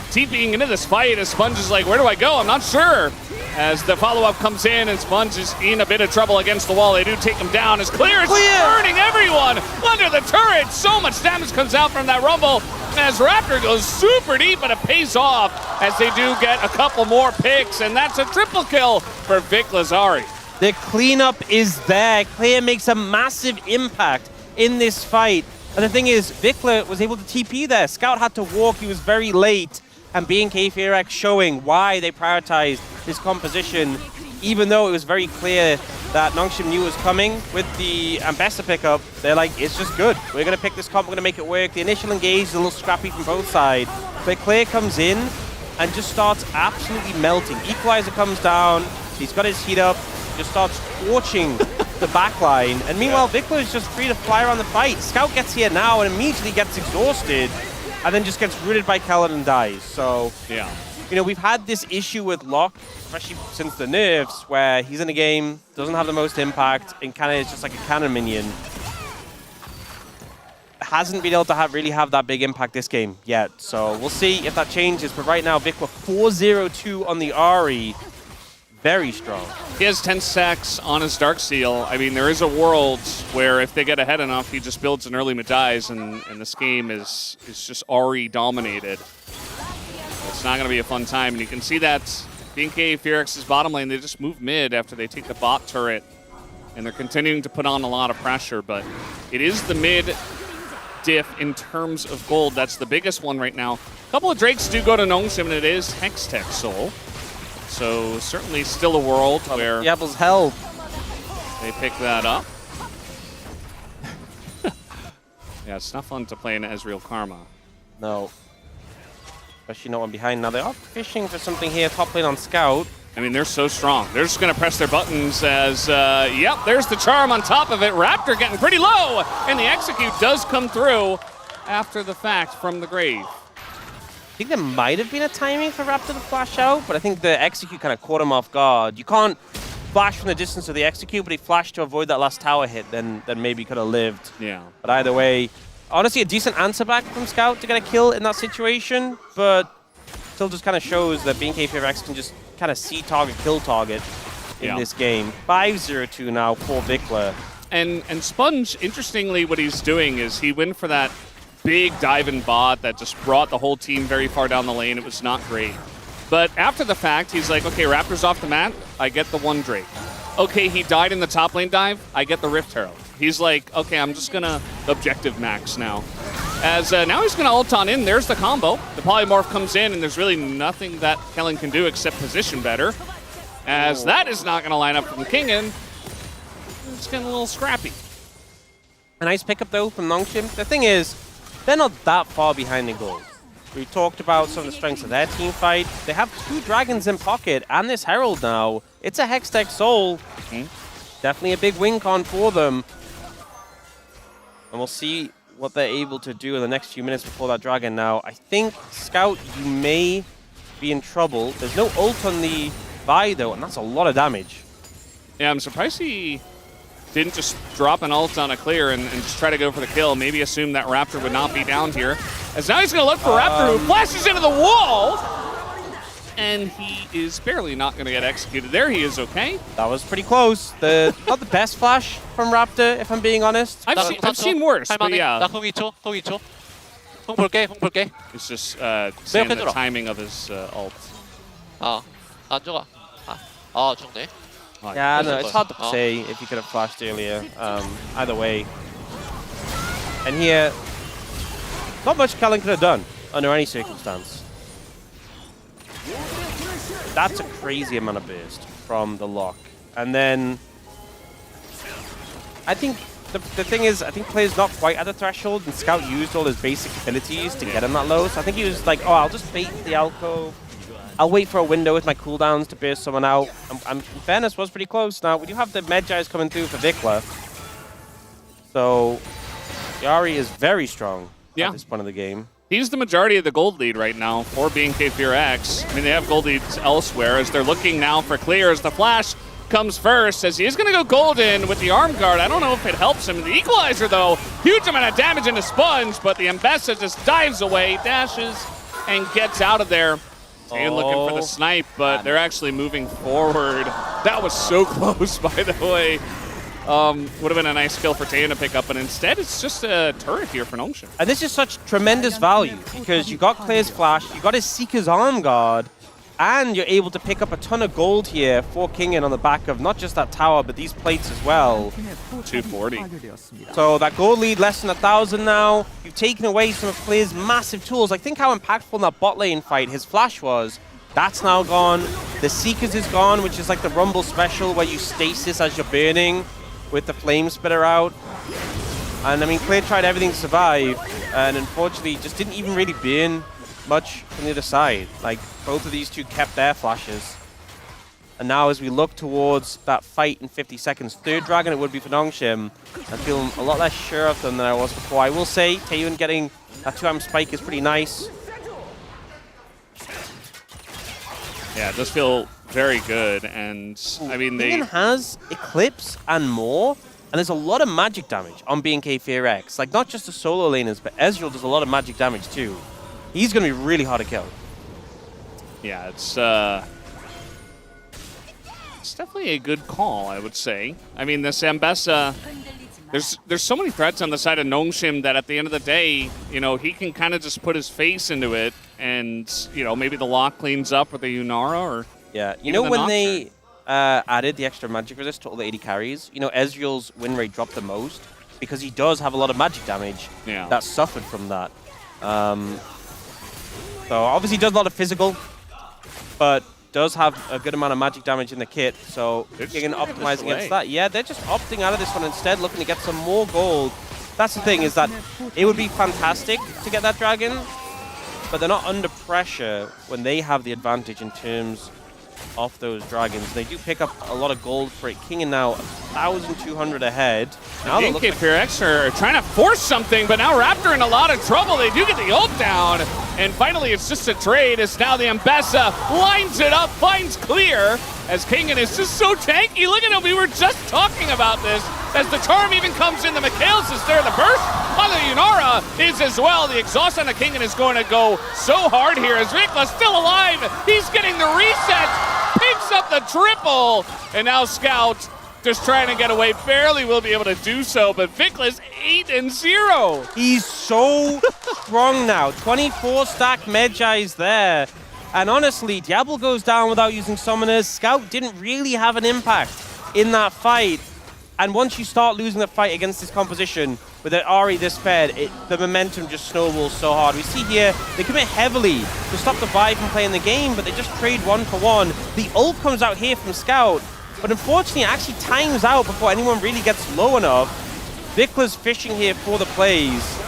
TPing into this fight as Sponge is like, where do I go? I'm not sure. As the follow-up comes in and Sponge is in a bit of trouble against the wall. They do take him down as Clear is burning everyone under the turret. So much damage comes out from that Rumble as Raptor goes super deep, but it pays off as they do get a couple more picks, and that's a triple kill for Vic Lazari. The cleanup is there. Clear makes a massive impact in this fight. And the thing is, Vicla was able to TP there. Scout had to walk, he was very late. And BNK FearX showing why they prioritized this composition, even though it was very clear that Nongshim knew it was coming with the Ambessa pickup. They're like, it's just good. We're going to pick this comp, we're going to make it work. The initial engage is a little scrappy from both sides. But Clear comes in and just starts absolutely melting. Equalizer comes down, he's got his heat up, just starts torching the backline. And meanwhile, Vicla is just free to fly around the fight. Scout gets here now and immediately gets exhausted, and then just gets rooted by Kellen and dies. So, yeah, you know, we've had this issue with Locke, especially since the nerfs, where he's in a game, doesn't have the most impact, and kind of is just like a cannon minion. Hasn't been able to really have that big impact this game yet. So we'll see if that changes. But right now, Vicla 4-0-2 on the Ahri. Very strong. He has 10 stacks on his Darksteel. I mean, there is a world where if they get ahead enough, he just builds an early mid-dies, and this game is just Ahri dominated. It's not going to be a fun time, and you can see that BNK FearX's bottom lane, they just move mid after they take the bot turret, and they're continuing to put on a lot of pressure, but it is the mid diff in terms of gold. That's the biggest one right now. A couple of Drakes do go to Nongshim, and it is Hextech Soul. So certainly still a world where Diablo's hell. They pick that up. Yeah, it's not fun to play in Ezreal Karma. No. Especially no one behind. Now they are fishing for something here, top lane on Scout. I mean, they're so strong. They're just going to press their buttons as, yep, there's the charm on top of it. Raptor getting pretty low, and the execute does come through after the fact from the grave. I think there might have been a timing for Raptor to flash out, but I think the execute kind of caught him off guard. You can't flash from the distance of the execute, but he flashed to avoid that last tower hit, then maybe could have lived. Yeah. But either way, honestly, a decent answer back from Scout to get a kill in that situation, but still just kind of shows that BNK FearX can just kind of see target, kill target in this game. 5-0-2 now for Vikla. And Sponge, interestingly, what he's doing is he went for that big dive-in bot that just brought the whole team very far down the lane. It was not great. But after the fact, he's like, okay, Raptor's off the mat, I get the one Drake. Okay, he died in the top lane dive, I get the Rift Herald. He's like, okay, I'm just gonna objective max now. As now he's gonna ult on in, there's the combo. The polymorph comes in and there's really nothing that Kellen can do except position better. As that is not gonna line up from Kingen. It's getting a little scrappy. A nice pickup though from Nongshim. The thing is, they're not that far behind in gold. We talked about some of the strengths of their team fight. They have 2 dragons in pocket and this Herald now. It's a Hextech Soul. Definitely a big win con for them. And we'll see what they're able to do in the next few minutes before that dragon now. I think, Scout, you may be in trouble. There's no ult on the Vi though, and that's a lot of damage. Yeah, I'm surprised he didn't just drop an ult on a clear and just try to go for the kill. Maybe assume that Raptor would not be down here. As now he's going to look for Raptor, who flashes into the wall! And he is barely not going to get executed there. He is okay. That was pretty close. Not the best flash from Raptor, if I'm being honest. I've seen worse, but yeah. 나 2초. 공 볼게. It's just saying the timing of his ult. 안 좋아. 좋네. Yeah, no, it's hard to say if he could have flashed earlier. Either way. And here, not much Kellen could have done under any circumstance. That's a crazy amount of burst from the lock. And then, I think the thing is, I think player's not quite at the threshold, and Scout used all his basic abilities to get him that low. So I think he was like, oh, I'll just bait the alcove. I'll wait for a window with my cooldowns to burst someone out. In fairness, was pretty close. Now, we do have the Medjais coming through for Vikla. So, Yari is very strong at this point of the game. He's the majority of the gold lead right now for BNK FearX. I mean, they have gold leads elsewhere as they're looking now for clears. The flash comes first as he is going to go golden with the arm guard. I don't know if it helps him. The equalizer, though, huge amount of damage into Sponge, but the Ambessa just dives away, dashes, and gets out of there. And looking for the snipe, but they're actually moving forward. That was so close, by the way. Would have been a nice kill for Taeyeon to pick up, but instead it's just a turret here for Nongshim. And this is such tremendous value because you got Clear's flash, you got his Seeker's arm guard, and you're able to pick up a ton of gold here for Kingen on the back of not just that tower, but these plates as well. 240. So that gold lead less than 1,000 now. You've taken away some of Clear's massive tools. Like, think how impactful in that bot lane fight his flash was. That's now gone. The Seekers is gone, which is like the Rumble special where you stasis as you're burning with the flame spitter out. And I mean, Clear tried everything to survive, and unfortunately just didn't even really burn much from the other side. Like, both of these two kept their flashes. And now as we look towards that fight in 50 seconds, third dragon it would be for Nongshim. I'm feeling a lot less sure of them than I was before. I will say, Taeyeon getting that 2-arm spike is pretty nice. Yeah, it does feel very good, and I mean, Kingen has Eclipse and more, and there's a lot of magic damage on BNK FearX. Like, not just the solo laners, but Ezreal does a lot of magic damage too. He's going to be really hard to kill. Yeah, it's definitely a good call, I would say. I mean, this Ambessa, there's so many threats on the side of Nongshim that at the end of the day, you know, he can kind of just put his face into it, and, you know, maybe the lock cleans up with the Yunara, or yeah, you know, when they added the extra magic resist to all the 80 carries, you know, Ezreal's win rate dropped the most because he does have a lot of magic damage that suffered from that. So obviously does a lot of physical, but does have a good amount of magic damage in the kit. So Kingen optimizing against that. Yeah, they're just opting out of this one instead, looking to get some more gold. That's the thing, is that it would be fantastic to get that dragon, but they're not under pressure when they have the advantage in terms of those dragons. They do pick up a lot of gold for it. Kingen now 1,200 ahead. Now BNK FearX are trying to force something, but now Raptor in a lot of trouble. They do get the ult down, and finally it's just a trade as now the Ambessa lines it up, finds clear, as Kingen is just so tanky. Look at him, we were just talking about this. As the charm even comes in, the Mikhails is there, the burst on the Yunara is as well. The exhaust on the Kingen is going to go so hard here as Vikla still alive. He's getting the reset. up the triple, and now Scout just trying to get away, barely will be able to do so, but Vickless 8-0. He's so strong now. 24 stack Medjai's there. And honestly, Diablo goes down without using summoners. Scout didn't really have an impact in that fight. And once you start losing the fight against this composition, with an Ahri this fed, the momentum just snowballs so hard. We see here, they commit heavily to stop the Vi from playing the game, but they just trade 1-for-1. The ult comes out here from Scout, but unfortunately it actually times out before anyone really gets low enough. Vickla's fishing here for the plays,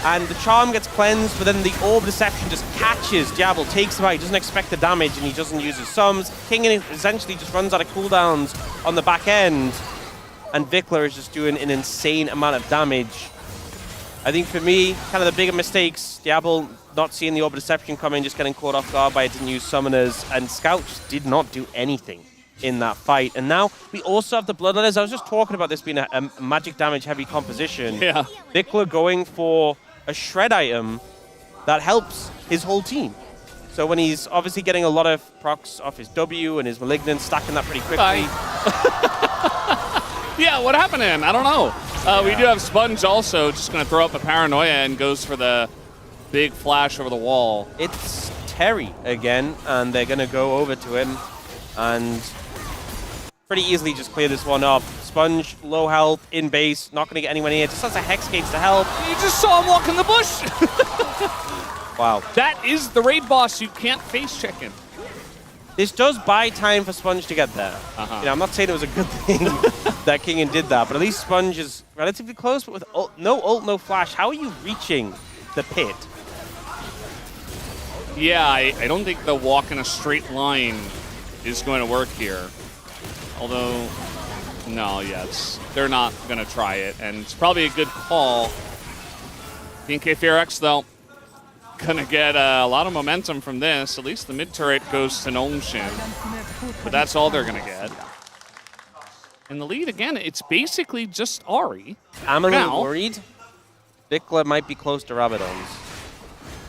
and the charm gets cleansed, but then the orb deception just catches Diablo, takes him out, he doesn't expect the damage, and he doesn't use his sums. King essentially just runs out of cooldowns on the back end, and Vickler is just doing an insane amount of damage. I think for me, kind of the bigger mistakes, Diablo not seeing the orb deception coming, just getting caught off guard by it, didn't use summoners, and Scout just did not do anything in that fight. And now we also have the Bloodletters. I was just talking about this being a magic damage heavy composition. Yeah. Vickler going for a shred item that helps his whole team. So when he's obviously getting a lot of procs off his W and his Malignant, stacking that pretty quickly. Yeah, what happened to him? I don't know. We do have Sponge also, just going to throw up a Paranoia and goes for the big flash over the wall. It's Terry again, and they're going to go over to him and pretty easily just clear this one up. Sponge, low health, in base, not going to get anywhere near. Just has a Hex Gates to help. You just saw him walk in the bush. Wow. That is the raid boss. You can't face check him. This does buy time for Sponge to get there. You know, I'm not saying it was a good thing that Kingen did that, but at least Sponge is relatively close, but with no ult, no flash. How are you reaching the pit? Yeah, I don't think the walk in a straight line is going to work here. Although, no, they're not going to try it, and it's probably a good call. BNK FearX, though, going to get a lot of momentum from this. At least the mid turret goes to Nongshim, but that's all they're going to get. In the lead, again, it's basically just Ahri. I'm a little worried. Vickler might be close to Rabadon's.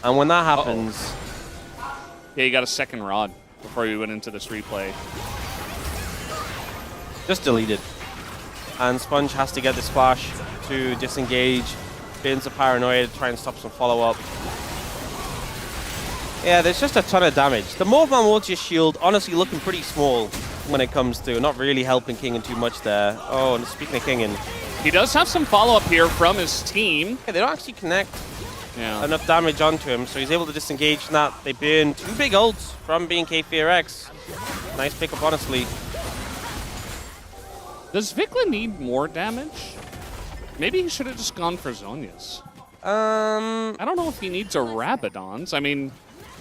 And when that happens... Yeah, you got a second rod before you went into this replay. Just deleted. And Sponge has to get this flash to disengage. Bins a Paranoia to try and stop some follow-up. Yeah, there's just a ton of damage. The Morphman Mortius shield honestly looking pretty small when it comes to not really helping Kingen too much there. Oh, and speaking of Kingen, he does have some follow-up here from his team. Yeah, they don't actually connect enough damage onto him, so he's able to disengage from that. They burn 2 big ults from BNK FearX. Nice pickup, honestly. Does Vickler need more damage? Maybe he should have just gone for Zhonya's. I don't know if he needs a Rabadon's. I mean,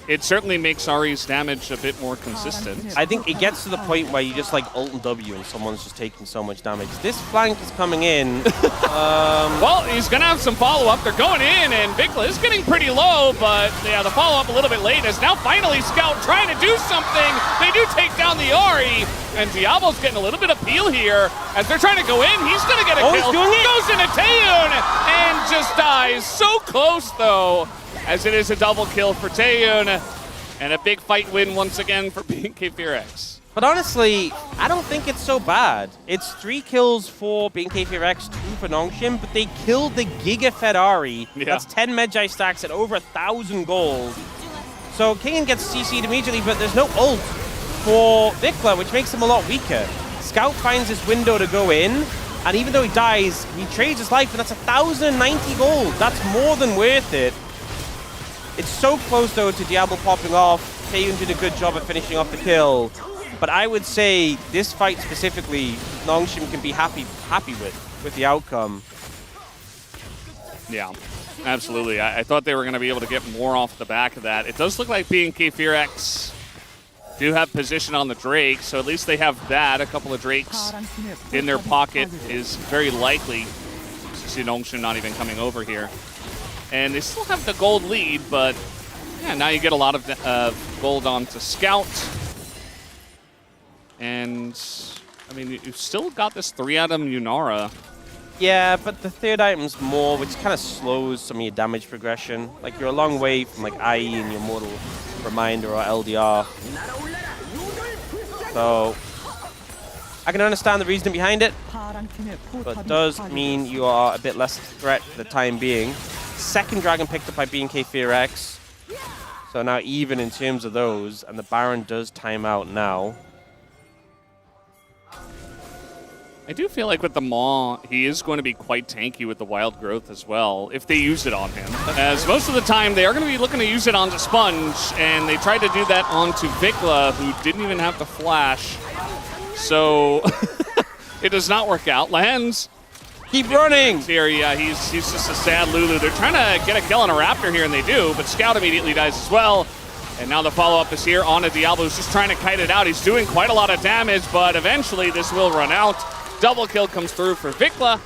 it certainly makes Ahri's damage a bit more consistent. I think it gets to the point where you just like ult and W and someone's just taking so much damage. This flank is coming in. Well, he's going to have some follow-up. They're going in, and Vickler is getting pretty low, but yeah, the follow-up a little bit late as now finally Scout trying to do something. They do take down the Ahri, and Diablo's getting a little bit of peel here. As they're trying to go in, he's going to get a kill. He's doing it. Goes into Taeyun and just dies. So close, though, as it is a double kill for Taeyun. And a big fight win once again for BNK FearX. But honestly, I don't think it's so bad. It's 3 kills for BNK FearX, 2 for Nongshim, but they killed the Giga Fed Ahri. Yeah. That's 10 Medjai stacks at over 1,000 gold. So Kingen gets CC'd immediately, but there's no ult for Vickler, which makes him a lot weaker. Scout finds his window to go in, and even though he dies, he trades his life, and that's 1,090 gold. That's more than worth it. It's so close, though, to Diablo popping off. Taeyun did a good job of finishing off the kill. But I would say this fight specifically, Nongshim can be happy with the outcome. Yeah, absolutely. I thought they were going to be able to get more off the back of that. It does look like BNK FearX do have position on the Drake, so at least they have that. A couple of Drakes in their pocket is very likely. You see Nongshim not even coming over here. And they still have the gold lead, but yeah, now you get a lot of gold onto Scout. And, I mean, you've still got this 3-item Yunara. Yeah, but the 3rd item's more, which kind of slows some of your damage progression. Like, you're a long way from, like, IE and your Mortal Reminder or LDR. So I can understand the reasoning behind it, but does mean you are a bit less threat for the time being. Second dragon picked up by BNK FearX. So now even in terms of those, and the Baron does time out now. I do feel like with the Maw, he is going to be quite tanky with the Wild Growth as well, if they use it on him. As most of the time, they are going to be looking to use it onto Sponge, and they tried to do that onto Vikla, who didn't even have to flash. So it does not work out. Lehens keep running here. Yeah, he's just a sad Lulu. They're trying to get a kill on a Raptor here, and they do, but Scout immediately dies as well. And now the follow-up is here onto Diablo, who's just trying to kite it out. He's doing quite a lot of damage, but eventually this will run out. Double kill comes through for Vikla.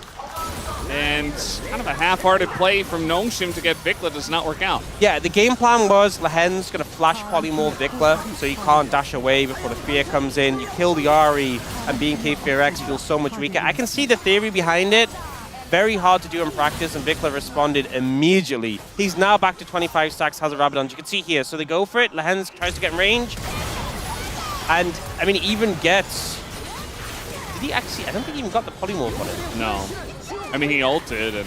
And kind of a half-hearted play from Nongshim to get Vikla does not work out. Yeah, the game plan was Lehen's going to flash polymorph Vikla so he can't dash away before the fear comes in. You kill the Ahri and BNK FearX feels so much weaker. I can see the theory behind it. Very hard to do in practice, and Vikla responded immediately. He's now back to 25 stacks, has a Rabadon. You can see here, so they go for it. Lehens tries to get in range. And, I mean, even gets... Did he actually... I don't think he even got the polymorph on it. No. I mean, he ulted, and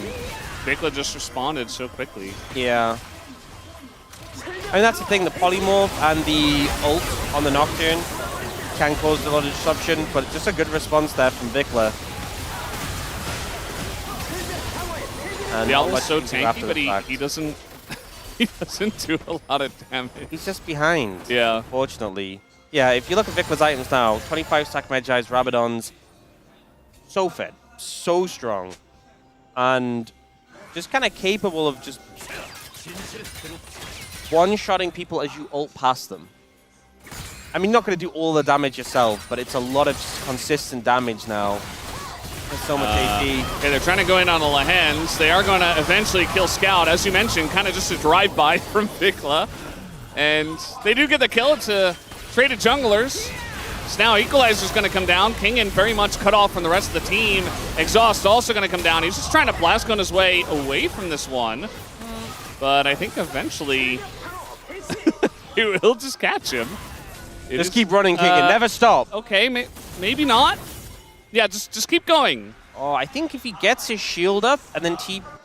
Vikla just responded so quickly. Yeah. I mean, that's the thing. The polymorph and the ult on the Nocturne can cause a lot of disruption, but just a good response there from Vikla. Diablo's so tanky, but he doesn't he doesn't do a lot of damage. He's just behind. Yeah. Unfortunately. Yeah, if you look at Vikla's items now, 25 stack Magi's, Rabadons, so fed, so strong, and just kind of capable of just one-shotting people as you ult past them. I mean, you're not going to do all the damage yourself, but it's a lot of consistent damage now. There's so much AP. Okay, they're trying to go in on the Lehens. They are going to eventually kill Scout, as you mentioned, kind of just a drive-by from Vikla. And they do get the kill. It's a trade of junglers. So now Equalizer's going to come down. Kingen very much cut off from the rest of the team. Exhaust also going to come down. He's just trying to blast on his way away from this one. But I think eventually he'll just catch him. Just keep running, Kingen. Never stop. Okay, maybe not. Yeah, just keep going. Oh, I think if he gets his shield up and then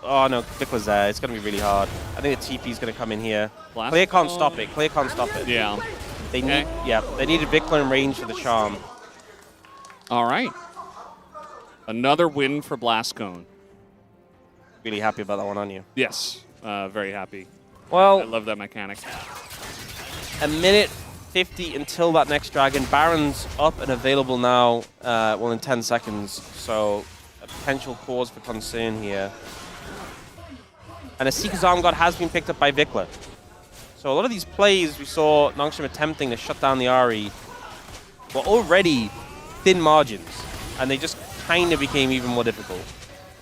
Oh no, Vikla's there. It's going to be really hard. I think the TP's going to come in here. Clear can't stop it. Clear can't stop it. Yeah. They needed Vikla in range for the charm. All right. Another win for Blastcone. Really happy about that one, aren't you? Yes, very happy. Well, I love that mechanic. A minute 50 until that next dragon. Baron's up and available now, well, in 10 seconds. So a potential cause for concern here. And a Seeker's Arm God has been picked up by Vikla. So a lot of these plays we saw Nongshim attempting to shut down the Ahri were already thin margins. And they just kind of became even more difficult.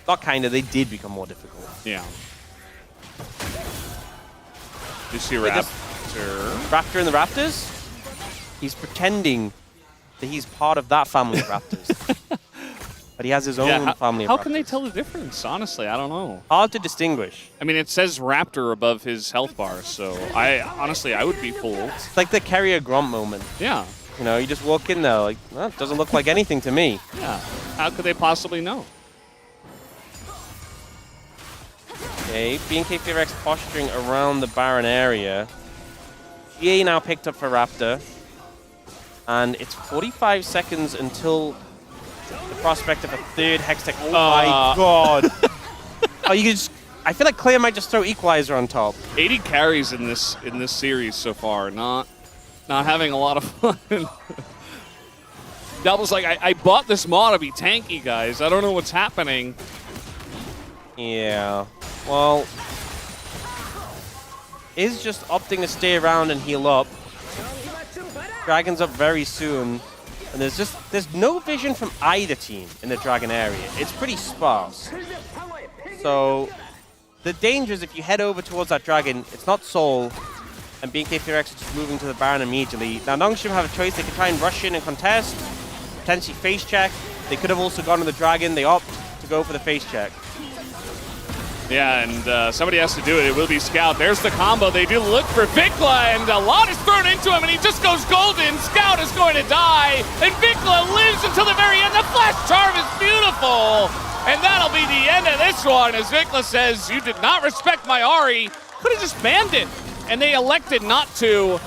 Not kind of, they did become more difficult. Yeah. You see Raptor. Raptor in the Raptors? He's pretending that he's part of that family of Raptors. But he has his own family of Raptors. How can they tell the difference? Honestly, I don't know. Hard to distinguish. I mean, it says Raptor above his health bar, so honestly, I would be fooled. It's like the Carrier Gromp moment. Yeah. You know, you just walk in there like, well, it doesn't look like anything to me. Yeah. How could they possibly know? Okay, BNK FearX posturing around the Baron area. GA now picked up for Raptor. And it's 45 seconds until the prospect of a third Hextech. Oh my god. Oh, you just, I feel like Clear might just throw Equalizer on top. 80 carries in this series so far. Not having a lot of fun. Double's like, I bought this mod to be tanky, guys. I don't know what's happening. Yeah. Well, is just opting to stay around and heal up. Dragon's up very soon. And there's no vision from either team in the Dragon area. It's pretty sparse. So the danger is if you head over towards that Dragon, it's not Soul, and BNK FearX is just moving to the Baron immediately. Now Nongshim have a choice. They can try and rush in and contest, potentially face check. They could have also gone to the Dragon. They opt to go for the face check. Yeah, and somebody has to do it. It will be Scout. There's the combo. They do look for Vikla, and a lot is thrown into him, and he just goes golden. Scout is going to die, and Vikla lives until the very end. The flash charm is beautiful, and that'll be the end of this one, as Vikla says, you did not respect my Ahri. Could have just banned it, and they elected not to.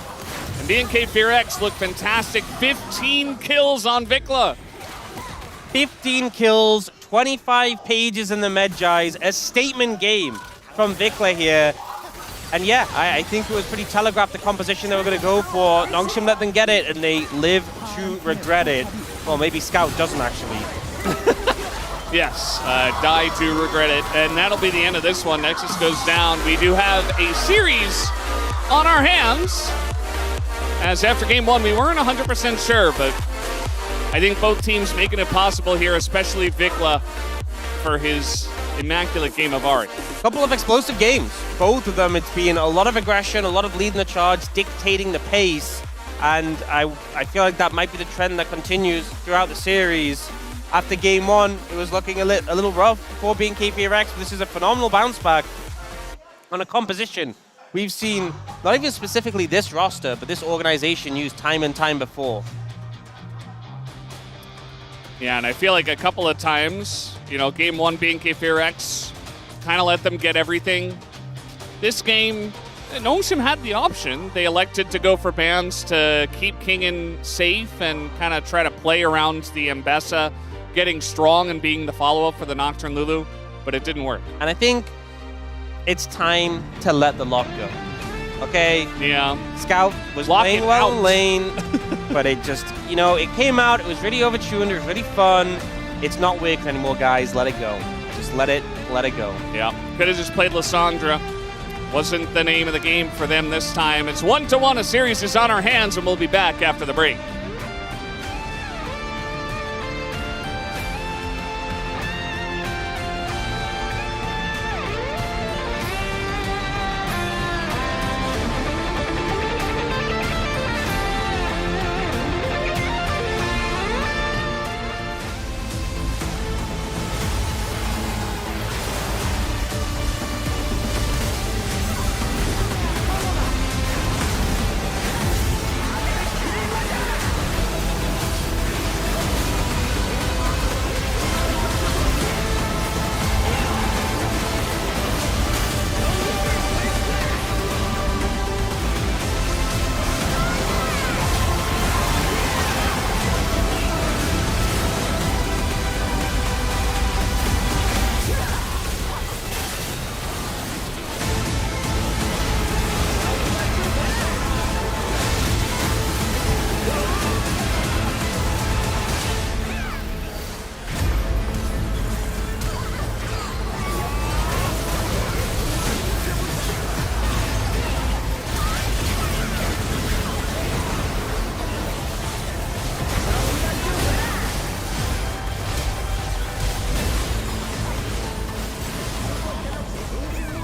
And BNK FearX look fantastic. 15 kills on Vikla. 15 kills, 25 pages in the Medjais, a statement game from Vikla here. And yeah, I think it was pretty telegraphed the composition they were going to go for. Nongshim let them get it, and they live to regret it. Well, maybe Scout doesn't actually. Yes, die to regret it. And that'll be the end of this one. Nexus goes down. We do have a series on our hands. As after game one, we weren't 100% sure, but I think both teams making it possible here, especially Vikla for his immaculate game of Ahri. A couple of explosive games. Both of them, it's been a lot of aggression, a lot of leading the charge, dictating the pace. And I feel like that might be the trend that continues throughout the series. After game one, it was looking a little rough for BNK FearX, but this is a phenomenal bounce back on a composition we've seen, not even specifically this roster, but this organization used time and time before. Yeah, and I feel like a couple of times, you know, game one, BNK FearX kind of let them get everything. This game, Nongshim had the option. They elected to go for bans to keep Kingen safe and kind of try to play around the Mbessa getting strong and being the follow-up for the Nocturne Lulu, but it didn't work. And I think it's time to let the lock go. Okay? Yeah. Scout was playing well in lane, but it just, you know, it came out, it was really overtuned, it was really fun. It's not working anymore, guys. Let it go. Just let it go. Yeah. Could have just played Lissandra. Wasn't the name of the game for them this time. It's 1-1. A series is on our hands, and we'll be back after the break.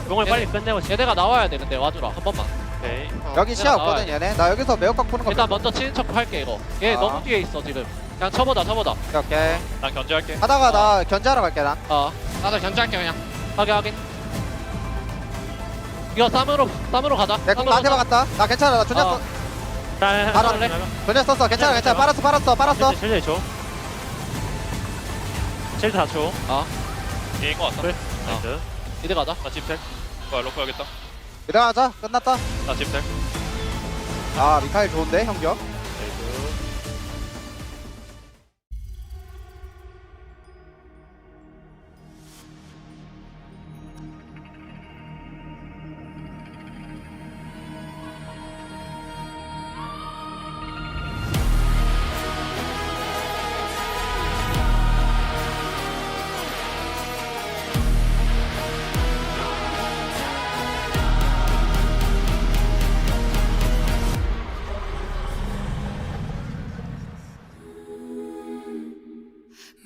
용을 빨리 끝내고 쟤네가 나와야 돼. 근데 와주라 한 번만. 오케이. 여기 시야 없거든 얘네. 나 여기서 매혹각 보는 거. 일단 먼저 치는 척 할게 이거. 얘 너무 뒤에 있어 지금. 그냥 쳐보자. 오케이. 난 견제할게. 하다가 나 견제하러 갈게 난. 나도 견제할게 그냥. 확인. 이거 쌈으로 가자. 내 공 나한테 박았다. 나 괜찮아. 나 존냐 써. 바로 존냐 썼어. 괜찮아. 빨았어. 실 줘. 실 다 줘. 얘인 거 같다. 그래. 나이스. 이대 가자. 나 집텔. 로커 야겠다. 일어나자. 끝났다. 나 집텔. 아 미카엘 좋은데 형격.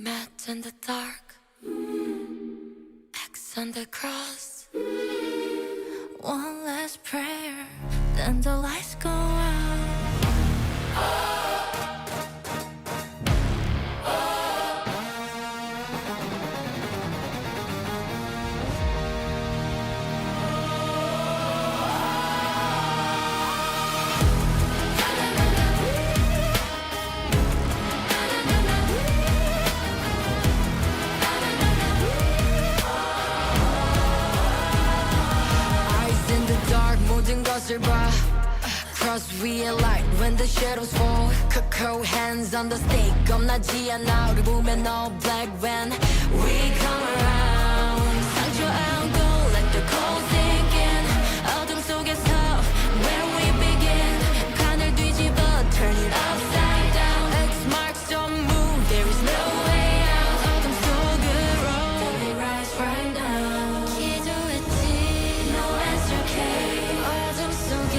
Met in the dark, X on the cross. One last prayer, then the lights go out. 봐. Cross real light when the shadows fall. Cold hands on the stake. 겁나지 않아 우리 보면 all black when we come around. 상처 안고 let the cold sink in. 어둠 속에서 where we begin. 칸을 뒤집어 turn it upside down. X marks don't move. There is no way out. 어둠 속으로 we rise right now. 기도했지 no answer came. 어둠 속에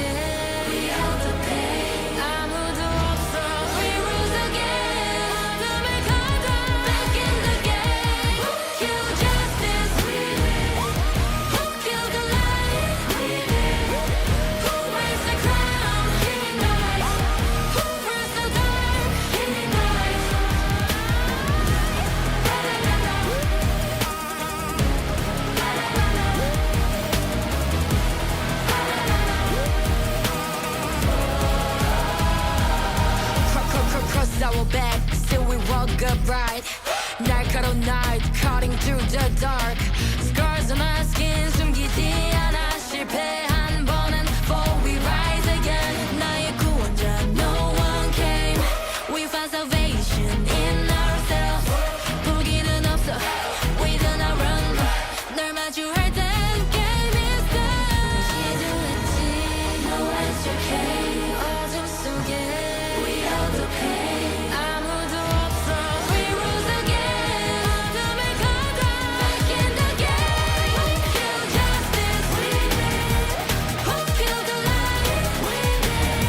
we held the pain. 아무도 없어 we rose again. 어둠을 걷어 back in the game. Who killed justice? We did. Who killed the light? We did. Who raised the crown? King night. Who bruised the dark? King night. Cross our back, still we walk upright. 날카로운 night, cutting through the dark. Scars on our skin, 숨기지 않아. 실패 한 번은 fall, we rise again. 나의 구원자, no one came. We found salvation in ourselves. 포기는 없어, we do not run. 널 마주할 땐 game is done. 기도했지, no answer came. 어둠 속에 we held the pain. 아무도 없어, we rose again. 어둠을 걷어 back in the game. Who killed justice? We did. Who killed the light? We did.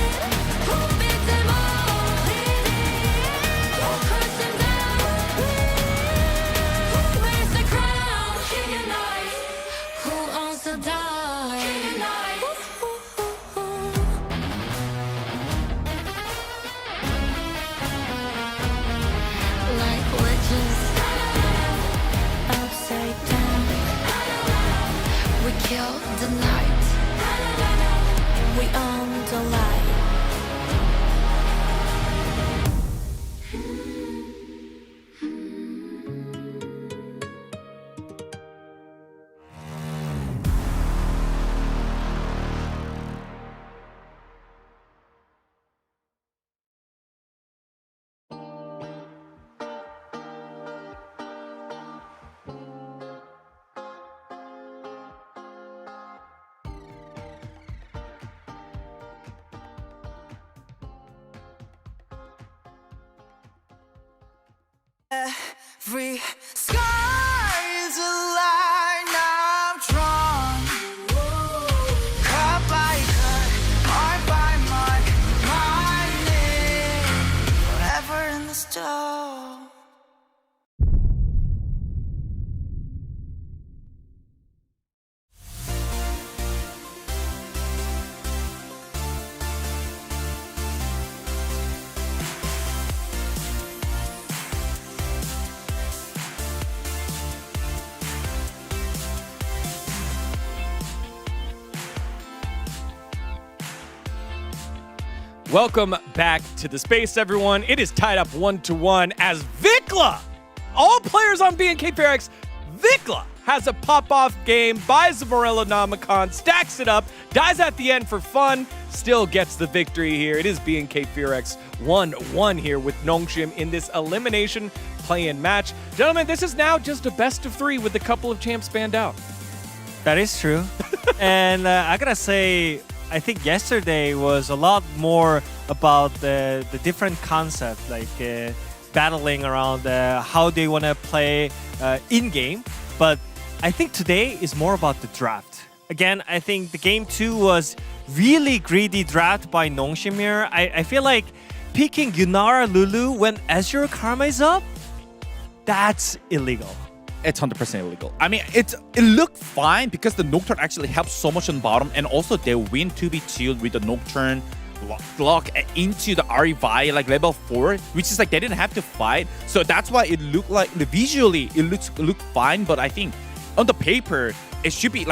Who beat them all? We did. Who crushed them down? We did. Who raised the crown? King and night. Who owns the dark? King and night. Like legends upside down. We kill the night. We own the light. Every sky is a line I'm drawn. Cut by cut, mark by mark, my name forever in the stone. Welcome back to the space, everyone. It is tied up 1-1 as Vikla, all players on BNK FairX, Vikla has a pop-off game, buys the Morello Nomicon, stacks it up, dies at the end for fun, still gets the victory here. It is BNK FairX 1-1 here with Nongshim in this elimination play-in match. Gentlemen, this is now just a best of 3 with a couple of champs banned out. That is true. And I gotta say, I think yesterday was a lot more about the different concept, like battling around how they want to play in-game. But I think today is more about the draft. Again, I think the game 2 was really greedy draft by Nongshim here. I feel like picking Yunara Lulu when Azure Karma is up, that's illegal. It's 100% illegal. I mean, it looked fine because the Nocturne actually helps so much on the bottom, and also they win 2v2 with the Nocturne lock into the Ari like level 4, which is like they didn't have to fight. So that's why it looked like visually it looked fine, but I think on the paper it should be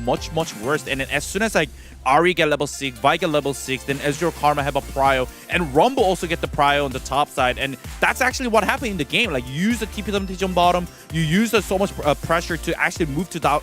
much worse. And then as soon as like Ari get level 6, Vi get level 6, then Azure Karma have a prio, and Rumble also get the prio on the top side. And that's actually what happened in the game. Like, you use the TP advantage on bottom, you use so much pressure to actually move to the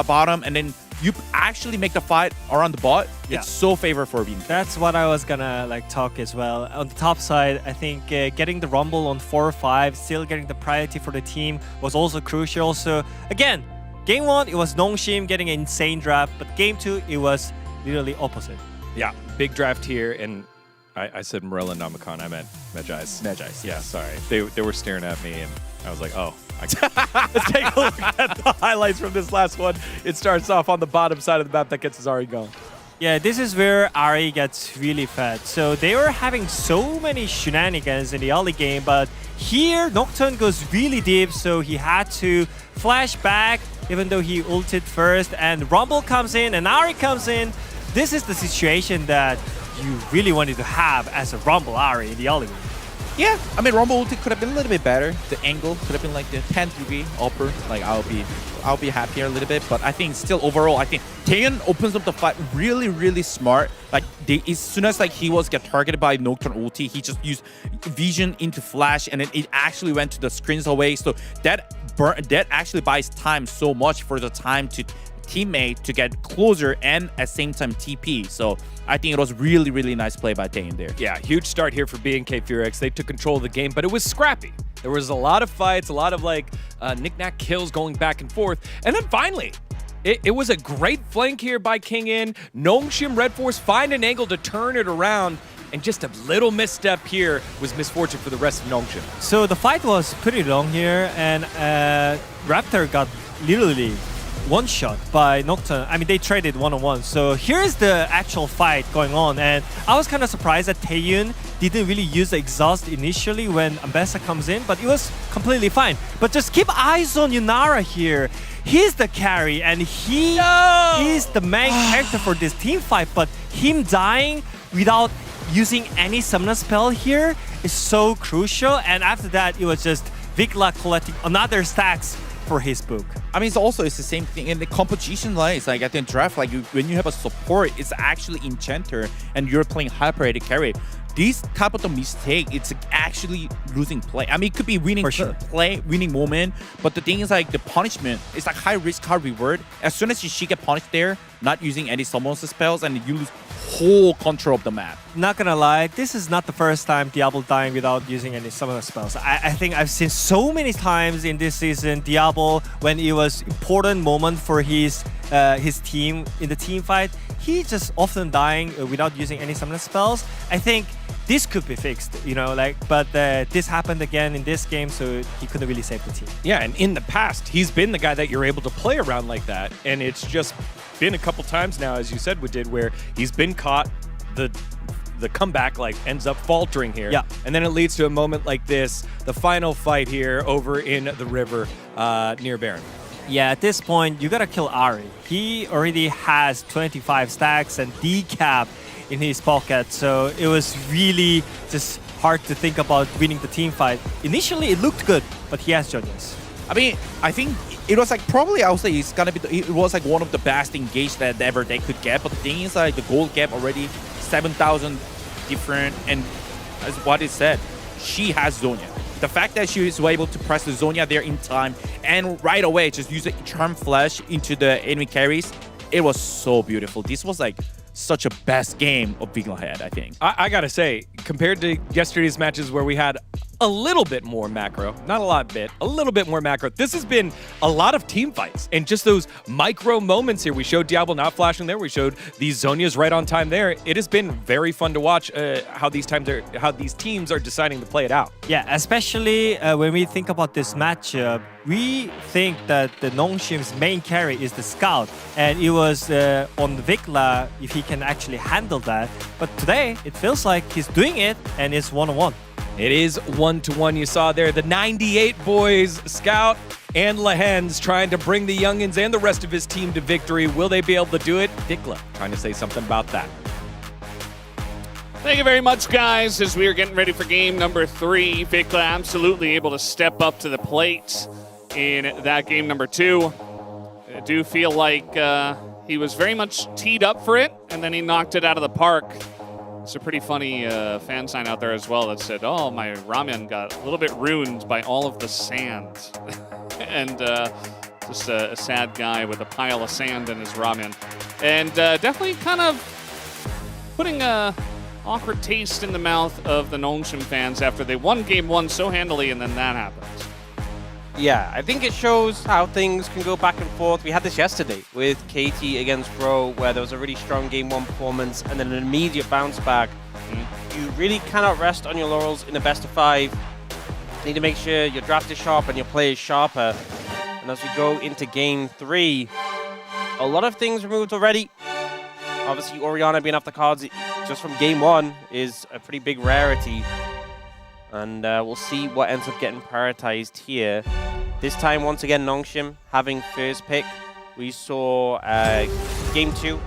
bottom, and then you actually make the fight around the bot, Yeah. it's so favor for BNK. That's what I was gonna talk as well. On the top side, I think getting the Rumble on 4 or 5, still getting the priority for the team was also crucial. So again, game 1, it was Nongshim getting an insane draft, but game 2, it was literally opposite. Yeah, big draft here, and I said Morella Namakan, I meant Medjai's. Yeah, sorry. They were staring at me, and I was like, oh. Let's take a look at the highlights from this last one. It starts off on the bottom side of the map that gets us Ari going. Yeah, this is where Ari gets really fed. So they were having so many shenanigans in the early game, but here Nocturne goes really deep, so he had to flash back even though he ulted first, and Rumble comes in and Ari comes in. This is the situation that you really wanted to have as a Rumble Ari in the early game. Yeah, I mean, Rumble ulti could have been a little bit better. The angle could have been like the 10-degree upper. Like, I'll be happier a little bit. But I think still overall, I think Taeyeon opens up the fight really, really smart. Like, as soon as like he was get targeted by Nocturne ulti, he just used vision into flash, and then it actually went to the screens away. So that actually buys time so much for the time to teammate to get closer and at the same time TP. So I think it was really, really nice play by Taeyeon there. Yeah, huge start here for BNK Furex. They took control of the game, but it was scrappy. There was a lot of fights, a lot of like knick-knack kills going back and forth. And then finally, it was a great flank here by King In. Nongshim Red Force find an angle to turn it around, and just a little misstep here was misfortune for the rest of Nongshim. So the fight was pretty long here, and Raptor got literally one shot by Nocturne. I mean, they traded one-on-one. So here's the actual fight going on, and I was kind of surprised that Taeyeon didn't really use the exhaust initially when Ambessa comes in, but it was completely fine. But just keep eyes on Yunara here. He's the carry, and he is the main character for this team fight, but him dying without using any summoner spell here is so crucial, and after that, it was just Vikla collecting another stacks for his book. I mean, it's the same thing in the composition line. It's like at the draft, like when you have a support, it's actually enchanter and you're playing hyper-rated carry. This type of the mistake, it's actually losing play. I mean, it could be winning play, winning moment, but the thing is like the punishment, it's like high risk, high reward. As soon as she get punished there, not using any summon spells, and you lose whole control of the map. Not gonna lie, this is not the first time Diablo dying without using any summoner spells. I think I've seen so many times in this season Diablo when it was important moment for his team in the team fight, he just often dying without using any summoner spells. I think this could be fixed, you know, like, but this happened again in this game, so he couldn't really save the team. Yeah, and in the past, he's been the guy that you're able to play around like that, and it's just been a couple times now, as you said, did where he's been caught, the comeback like ends up faltering here. Yeah. And then it leads to a moment like this, the final fight here over in the river near Baron. Yeah, at this point, you gotta kill Ari. He already has 25 stacks and decap in his pocket, so it was really just hard to think about winning the team fight. Initially, it looked good, but he has judges. I mean, I think it was like probably I would say it's gonna be it was like one of the best engaged that ever they could get. But the thing is like the gold gap already 7,000 different, and as what it said, she has Zonia. The fact that she was able to press the Zonia there in time and right away just use a charm flash into the enemy carries, it was so beautiful. This was like such a best game of Big Head, I think. I gotta say, compared to yesterday's matches where we had a little bit more macro, not a lot bit, a little bit more macro, this has been a lot of team fights and just those micro moments here. We showed Diablo not flashing there, we showed these Zonias right on time there. It has been very fun to watch how these teams are deciding to play it out. Yeah, especially when we think about this matchup, we think that the Nongshim's main carry is the Scout, and it was on Vikla if he can actually handle that. But today, it feels like he's doing it, and it's one-on-one. It is 1-1. You saw there the 98 boys, Scout and Lehens trying to bring the youngins and the rest of his team to victory. Will they be able to do it? Vikla trying to say something about that. Thank you very much, guys. As we are getting ready for game number 3, Vikla absolutely able to step up to the plate in that game number 2. I do feel like he was very much teed up for it, and then he knocked it out of the park. It's a pretty funny fan sign out there as well that said, oh, my ramen got a little bit ruined by all of the sand. And Just a sad guy with a pile of sand in his ramen. And definitely kind of putting a awkward taste in the mouth of the Nongshim fans after they won game 1 so handily, and then that happens. Yeah, I think it shows how things can go back and forth. We had this yesterday with KT against Bro, where there was a really strong game 1 performance and then an immediate bounce back. You really cannot rest on your laurels in a best of 5. You need to make sure your draft is sharp and your play is sharper. And as we go into game 3, a lot of things removed already. Obviously, Orianna being off the cards just from game 1 is a pretty big rarity. And we'll see what ends up getting prioritized here. This time, once again, Nongshim having first pick. We saw game 2,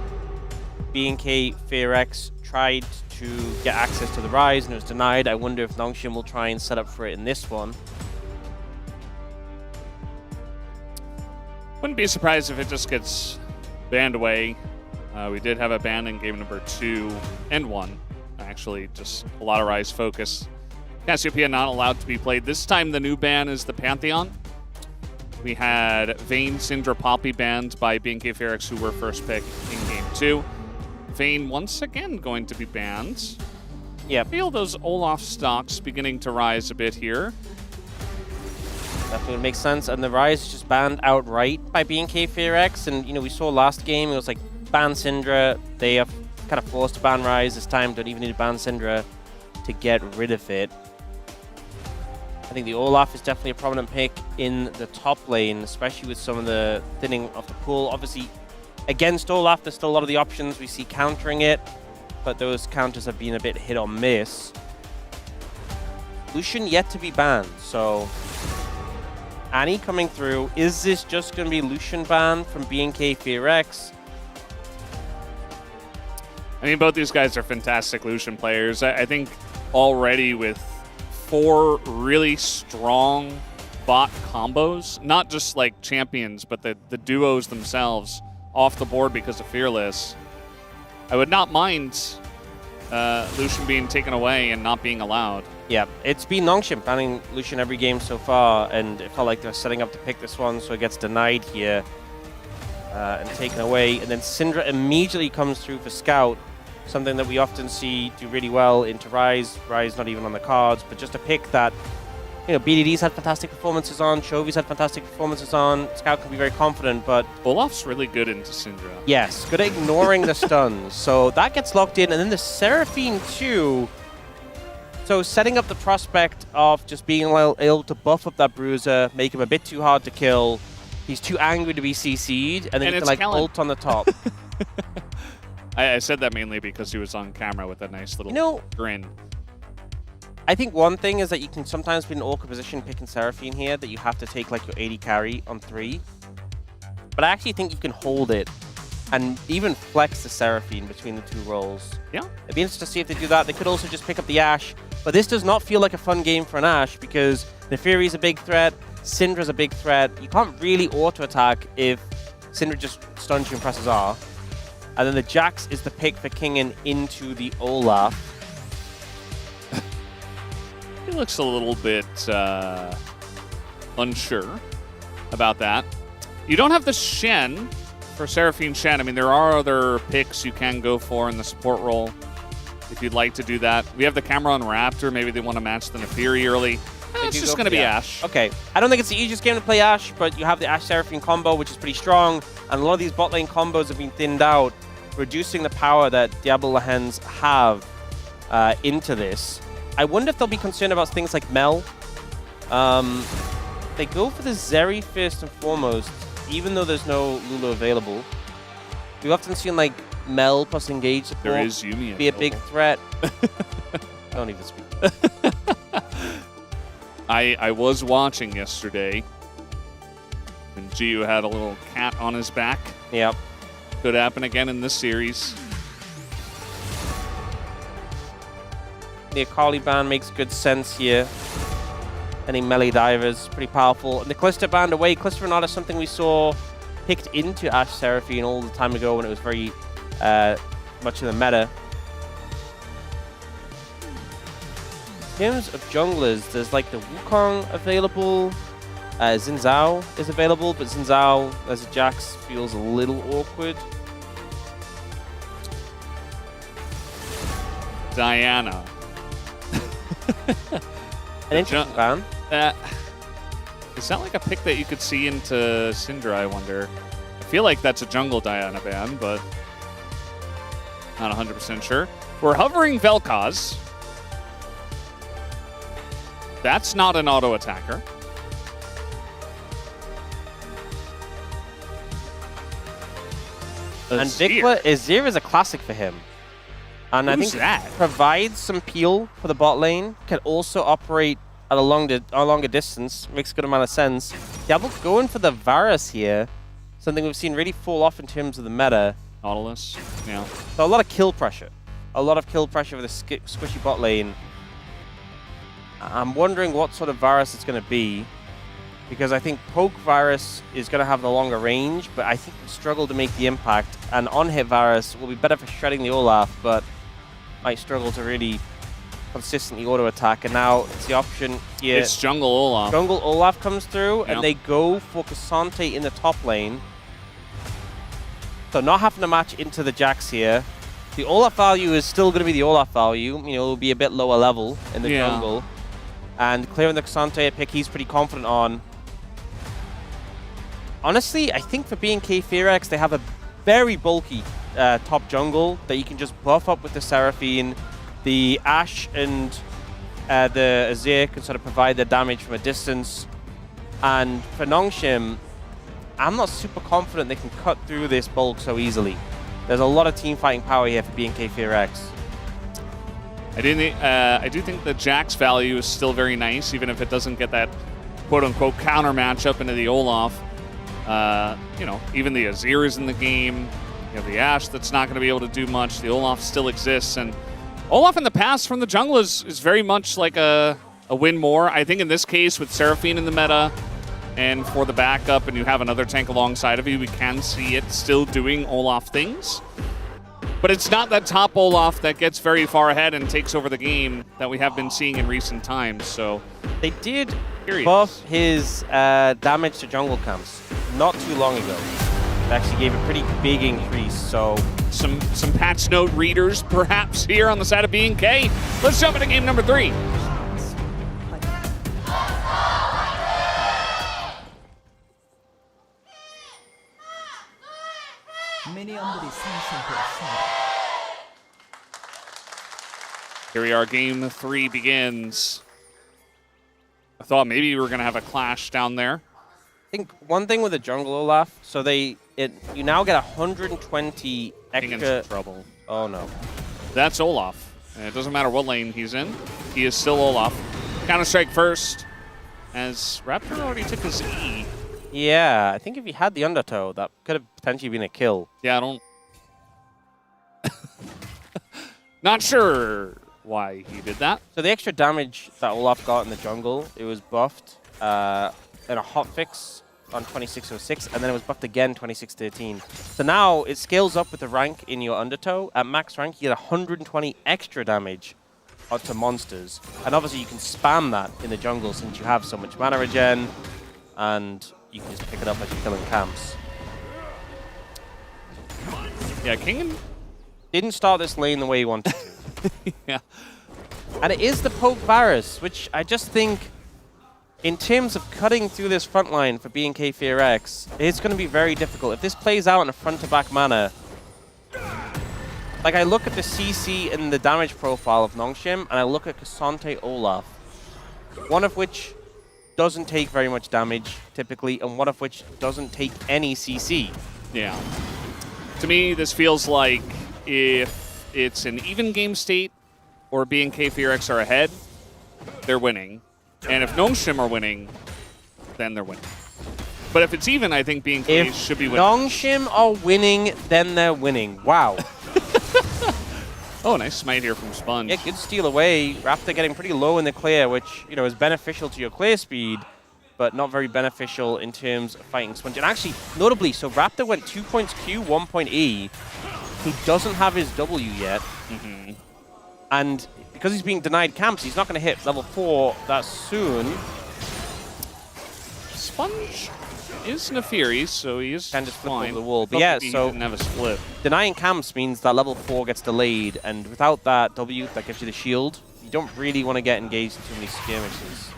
BNK FearX tried to get access to the Rise and it was denied. I wonder if Nongshim will try and set up for it in this one. Wouldn't be surprised if it just gets banned away. We did have a ban in game number 2 and 1. Actually, just a lot of Rise focus. Cassiopeia not allowed to be played. This time the new ban is the Pantheon. We had Vayne, Syndra, Poppy banned by BNK FearX, who were first pick in game 2. Vayne once again going to be banned. Yeah. I feel those Olaf stocks beginning to rise a bit here. Definitely makes sense. And the Rise is just banned outright by BNK FearX. And, you know, we saw last game, it was like ban Syndra. They are kind of forced to ban Rise this time. Don't even need to ban Syndra to get rid of it. I think the Olaf is definitely a prominent pick in the top lane, especially with some of the thinning of the pool. Obviously, against Olaf, there's still a lot of the options we see countering it, but those counters have been a bit hit or miss. Lucian yet to be banned, so Annie coming through. Is this just going to be Lucian ban from BNK FearX? I mean, both these guys are fantastic Lucian players. I think already with 4 really strong bot combos, not just like champions, but the duos themselves off the board because of Fearless, I would not mind Lucian being taken away and not being allowed. Yeah, it's been Nongshim banning Lucian every game so far, and it felt like they're setting up to pick this one, so it gets denied here and taken away. And then Syndra immediately comes through for Scout, something that we often see do really well into Rise. Rise not even on the cards, but just a pick that, you know, BDD's had fantastic performances on, Chovy's had fantastic performances on, Scout can be very confident, but Olaf's really good into Syndra. Yes, good at ignoring the stuns. So that gets locked in, and then the Seraphine too. So setting up the prospect of just being able to buff up that Bruiser, make him a bit too hard to kill. He's too angry to be CC'd, and then you can like ult on the top. I said that mainly because he was on camera with a nice little grin. I think one thing is that you can sometimes be in an awkward position picking Seraphine here, that you have to take like your 80 carry on 3. But I actually think you can hold it and even flex the Seraphine between the 2 roles. Yeah. It'd be interesting to see if they do that. They could also just pick up the Ashe. But this does not feel like a fun game for an Ashe because Neferi's a big threat, Syndra's a big threat. You can't really auto-attack if Syndra just stuns you and presses R. And then the Jax is the pick for Kingen into the Olaf. He looks a little bit unsure about that. You don't have the Shen for Seraphine Shen. I mean, there are other picks you can go for in the support role if you'd like to do that. We have the Cameron Raptor. Maybe they want to match the Neferi early. It's just going to be Ashe. Okay. I don't think it's the easiest game to play Ashe, but you have the Ashe-Seraphine combo, which is pretty strong. And a lot of these bot lane combos have been thinned out, reducing the power that Diablo Lahens have into this. I wonder if they'll be concerned about things like Mel. They go for the Zeri first and foremost, even though there's no Lulu available. We've often seen like Mel plus Engage support There is Yumi be a big threat. Don't even speak. I was watching yesterday when Jiu had a little cat on his back. Yep. Could happen again in this series. The Akali ban makes good sense here. Any melee divers, pretty powerful. And the Callisto banned away. Callisto Renata is something we saw picked into Ashe Seraphine all the time ago when it was very much in the meta. In terms of junglers, there's like the Wukong available. Xin Zhao is available, but Xin Zhao as a Jax feels a little awkward. Diana. An interesting ban. Is that like a pick that you could see into Syndra, I wonder? I feel like that's a jungle Diana ban, but not 100% sure. We're hovering Vel'Koz. That's not an auto attacker. And Vikla Azir is a classic for him. And I think that provides some peel for the bot lane, can also operate at a longer distance, makes a good amount of sense. Diablo going for the Varus here, something we've seen really fall off in terms of the meta. Nautilus, yeah. So a lot of kill pressure. A lot of kill pressure with the squishy bot lane. I'm wondering what sort of Varus it's going to be, because I think Poke Varus is going to have the longer range, but I think we'll struggle to make the impact. And on-hit Varus will be better for shredding the Olaf, but might struggle to really consistently auto-attack. And now it's the option here. It's Jungle Olaf. Jungle Olaf comes through, Yep. and they go for Cassante in the top lane. So not having to match into the Jax here. The Olaf value is still going to be the Olaf value. You know, it'll be a bit lower level in the jungle. And clearing the Cassante pick, he's pretty confident on. Honestly, I think for BNK Fearex, they have a very bulky top jungle that you can just buff up with the Seraphine. The Ashe and the Azir can sort of provide the damage from a distance. And for Nongshim, I'm not super confident they can cut through this bulk so easily. There's a lot of team fighting power here for BNK Fearex. I do think the Jax value is still very nice, even if it doesn't get that quote-unquote counter matchup into the Olaf. You know, even the Azir is in the game. You have the Ashe that's not going to be able to do much. The Olaf still exists, and Olaf in the past from the jungle is very much like a win more. I think in this case with Seraphine in the meta and for the backup, and you have another tank alongside of you, we can see it still doing Olaf things. But it's not that top Olaf that gets very far ahead and takes over the game that we have been seeing in recent times. So they did buff his damage to jungle camps not too long ago. It actually gave a pretty big increase. So some patch note readers perhaps here on the side of BNK. Let's jump into game number 3. 미니언들이 생성되었습니다. Here we are, game 3 begins. I thought maybe we were going to have a clash down there. I think one thing with the jungle Olaf, so you now get 120 extra. King in trouble. Oh no. That's Olaf. And it doesn't matter what lane he's in. He is still Olaf. Counter-strike first, as Raptor already took his E. Yeah, I think if he had the undertow, that could have potentially been a kill. Yeah, I don't... Not sure why he did that. So the extra damage that Olaf got in the jungle, it was buffed in a hotfix on 2606, and then it was buffed again 2613. So now it scales up with the rank in your undertow. At max rank, you get 120 extra damage to monsters. And obviously you can spam that in the jungle since you have so much mana regen, and you can just pick it up as you're killing camps. Yeah, King didn't start this lane the way he wanted to. Yeah. And it is the Poke Varus, which I just think, in terms of cutting through this front line for BNK Fearex, it's going to be very difficult. If this plays out in a front-to-back manner, like I look at the CC and the damage profile of Nongshim, and I look at Cassante Olaf, one of which doesn't take very much damage, typically, and one of which doesn't take any CC. Yeah. To me, this feels like if it's an even game state or BNK Fearex are ahead, they're winning. And if Nongshim are winning, then they're winning. But if it's even, I think BNK should be winning. Nongshim are winning, then they're winning. Wow. Oh, nice smite here from Sponge. Yeah, good steal away. Raptor getting pretty low in the clear, which, you know, is beneficial to your clear speed, but not very beneficial in terms of fighting Sponge. And actually, notably, so Raptor went 2 points Q, 1 point E. He doesn't have his W yet. Mm-hmm. And because he's being denied camps, he's not going to hit level 4 that soon. Sponge is Nefiri, so he is Can just flip fine. over the wall. But Thought yeah, maybe he so didn't have a split. denying camps means that level 4 gets delayed, and without that W that gives you the shield, you don't really want to get engaged in too many skirmishes.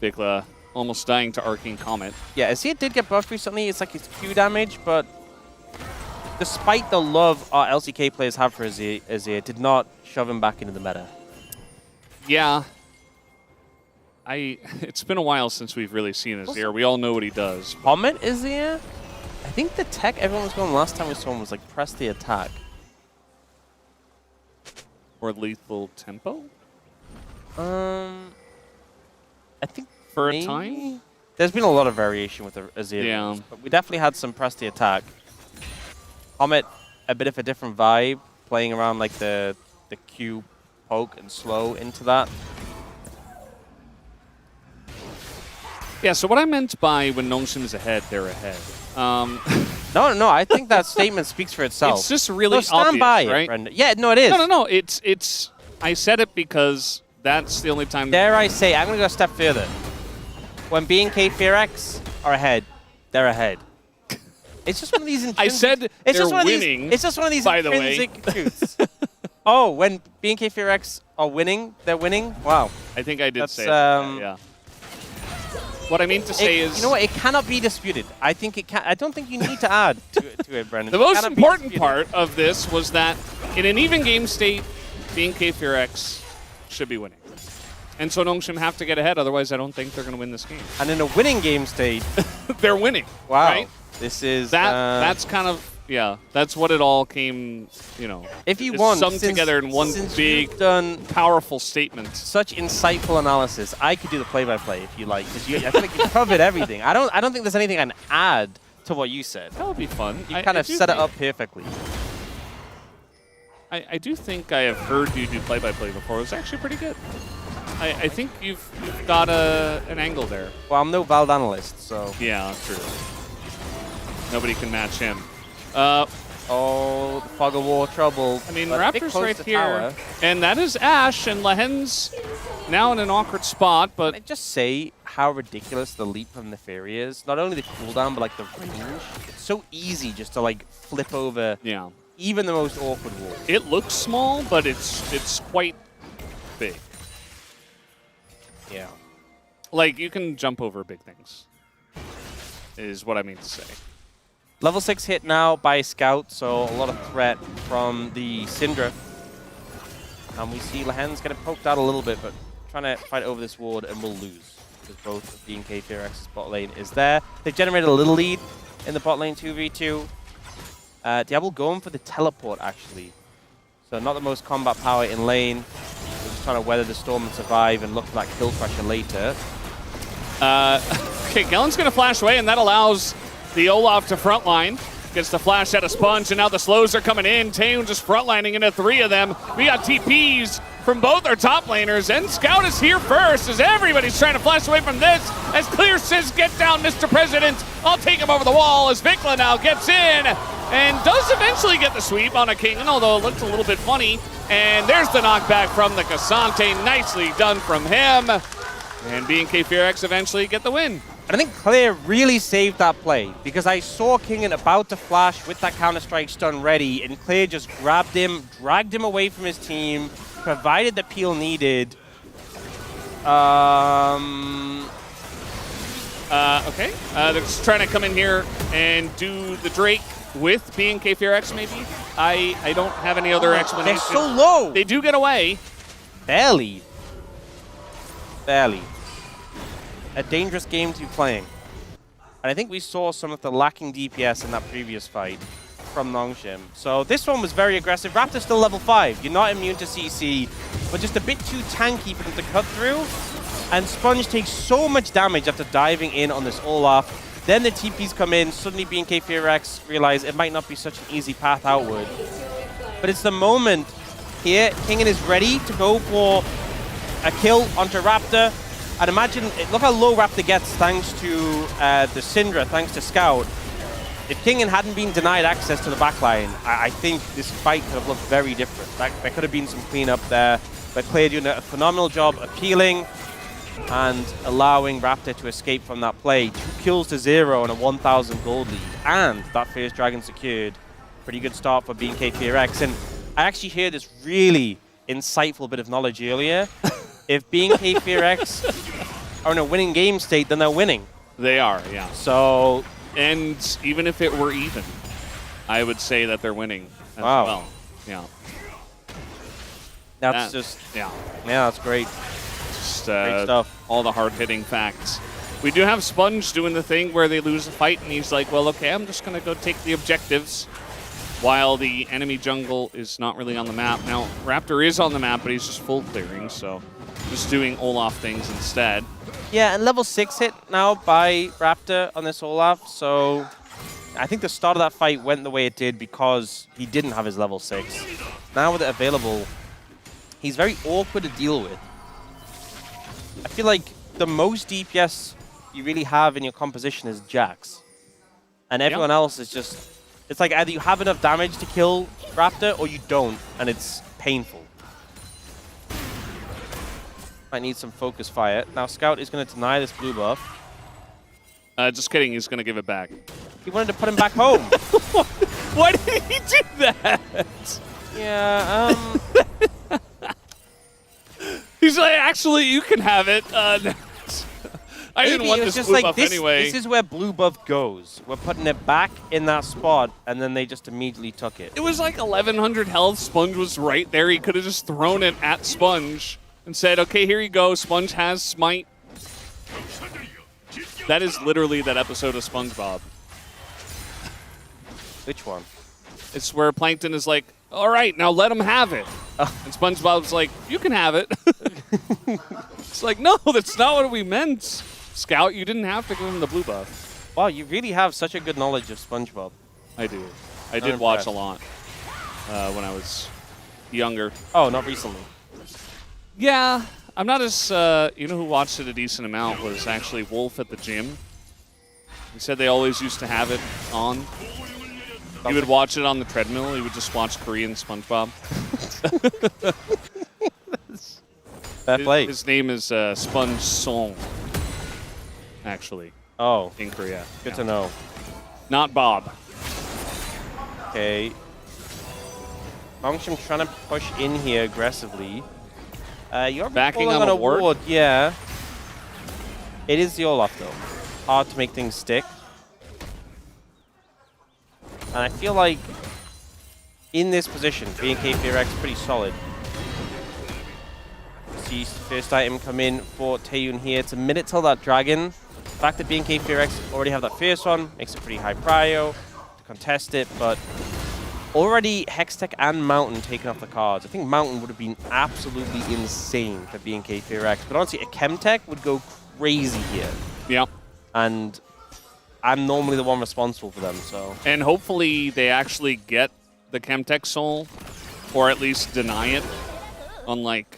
Bigla almost dying to Arcane Comet. Yeah, Azir did get buffed recently. It's like his Q damage, but despite the love our LCK players have for Azir did not shove him back into the meta. Yeah. It's been a while since we've really seen Azir. We all know what he does. Comet Azir? I think the tech everyone was going last time we saw him was like press the attack. Or lethal tempo? I think for maybe? a time? There's been a lot of variation with the Azir. Yeah. Moves, but we definitely had some press the attack. Comet, a bit of a different vibe, playing around like the Q poke and slow into that. Yeah, so what I meant by when Nongshim is ahead, they're ahead. No, I think that statement speaks for itself. It's just really no, stand obvious, by right? it, Brendan. Yeah, no, it is. No. It's. I said it because that's the only time. Dare I say, I'm going to go a step further. When B&K Fearx are ahead, they're ahead. It's just one of these intrinsic... I said it's they're just one winning, Of these, it's just one of these by the intrinsic truths. Oh, when B&K Fearx are winning, they're winning? Wow. I think I did say it. Yeah. What I mean to say is... You know what? It cannot be disputed. I think it can. I don't think you need to add to it, Brendan. The It most cannot be important disputed. part of this was that in an even game state, B&K Fearx should be winning. And so Nongshim have to get ahead, otherwise I don't think they're going to win this game. And in a winning game state... they're winning. Wow. Right? This is... That's kind of... Yeah, that's what it all came, you know. If you it's want, summed together in one big, powerful statement. Such insightful analysis. I could do the play-by-play if you like, because I feel like you covered everything. I don't think there's anything I can add to what you said. That would be fun. You kind of set it up perfectly. I do think I have heard you do play-by-play before. It was actually pretty good. I think you've got an angle there. Well, I'm no Vald analyst, so... Yeah, true. Nobody can match him. Oh, the fog of war trouble. I mean, But a bit Raptor's close right to here. tower. And that is Ashe, and Lehen's now in an awkward spot, but... Can I just say how ridiculous the leap from Neferi is? Not only the cooldown, but like the range. It's so easy just to like flip over even the most awkward wall. It looks small, but it's quite big. Yeah. Like, you can jump over big things, is what I mean to say. Level 6 hit now by Scout, so a lot of threat from the Syndra. And we see Lehen's getting poked out a little bit, but trying to fight over this ward and will lose. Because both of B&K Fearx's bot lane is there. They've generated a little lead in the bot lane 2v2. Diablo going for the teleport, actually. So not the most combat power in lane. They're just trying to weather the storm and survive and look for that kill pressure later. Okay, Gellen's going to flash away, and that allows the Olaf to frontline. Gets the flash out of Sponge, and now the slows are coming in. Taeyoon just frontlining into 3 of them. We got TPs from both our top laners, and Scout is here first as everybody's trying to flash away from this. As Clear says, get down, Mr. President. I'll take him over the wall as Vikla now gets in and does eventually get the sweep on a King, although it looks a little bit funny. And there's the knockback from the Cassante. Nicely done from him. And B&K Fearx eventually get the win. And I think Clear really saved that play because I saw Kingen about to flash with that Counter-Strike stun ready, and Clear just grabbed him, dragged him away from his team, provided the peel needed. Okay. They're just trying to come in here and do the Drake with B&K Fearx, maybe? I don't have any other explanation. They're so low. They do get away. Barely. Barely. A dangerous game to be playing. And I think we saw some of the lacking DPS in that previous fight from Nongshim. So this one was very aggressive. Raptor's still level 5. You're not immune to CC, but just a bit too tanky for them to cut through. And Sponge takes so much damage after diving in on this Olaf. Then the TPs come in. Suddenly B&K Fearx realize it might not be such an easy path outward. But it's the moment here. Kingen is ready to go for a kill onto Raptor. And imagine, look how low Raptor gets thanks to the Syndra, thanks to Scout. If Kingen hadn't been denied access to the backline, I think this fight could have looked very different. There could have been some cleanup there. But Clear doing a phenomenal job appealing. and allowing Raptor to escape from that play. 2 kills to 0 and a 1,000 gold lead. And that first dragon secured. Pretty good start for BNK FearX. And I actually heard this really insightful bit of knowledge earlier. If BNK FearX are in a winning game state, then they're winning. They are, yeah. So, and even if it were even, I would say that they're winning as well. Yeah. That's just, yeah, that's great. Just great stuff. All the hard-hitting facts. We do have Sponge doing the thing where they lose a fight, and he's like, well, okay, I'm just going to go take the objectives while the enemy jungle is not really on the map. Now, Raptor is on the map, but he's just full clearing, so just doing Olaf things instead. Yeah, and level 6 hit now by Raptor on this Olaf, so I think the start of that fight went the way it did because he didn't have his level 6. Now with it available, he's very awkward to deal with. I feel like the most DPS you really have in your composition is Jax. And everyone else is just... It's like either you have enough damage to kill Raptor or you don't, and it's painful. Might need some focus fire. Now Scout is going to deny this blue buff. Just kidding, he's going to give it back. He wanted to put him back home. Why did he do that? Yeah, He's like, actually, you can have it. I didn't want this blue buff anyway. This is where blue buff goes. We're putting it back in that spot, and then they just immediately took it. It was like 1,100 health. Sponge was right there. He could have just thrown it at Sponge and said, okay, here you go. Sponge has Smite. That is literally that episode of SpongeBob. Which one? It's where Plankton is like, all right, now let him have it. And SpongeBob's like, you can have it. It's like, no, that's not what we meant. Scout, you didn't have to give him the blue buff. Wow, you really have such a good knowledge of SpongeBob. I do. I did watch a lot when I was younger. Oh, not recently. Yeah, I'm not as, you know who watched it a decent amount was actually Wolf at the gym. He said they always used to have it on. He would watch it on the treadmill. He would just watch Korean SpongeBob. Fair play. His name is Sponge Song, actually. Oh. In Korea. Good to know. Not Bob. Okay. Nongshim trying to push in here aggressively. You're backing on a ward? ward. Yeah. It is the Olaf, though. Hard to make things stick. And I feel like in this position, BNK FearX is pretty solid. See first item come in for Taeyun here. It's a minute till that dragon. The fact that BNK FearX already have that first one makes it pretty high prio to contest it, but already Hextech and Mountain taken off the cards. I think Mountain would have been absolutely insane for BNK FearX, but honestly, a Chemtech would go crazy here. Yeah. And I'm normally the one responsible for them, so. And hopefully they actually get the Chemtech Soul, or at least deny it, unlike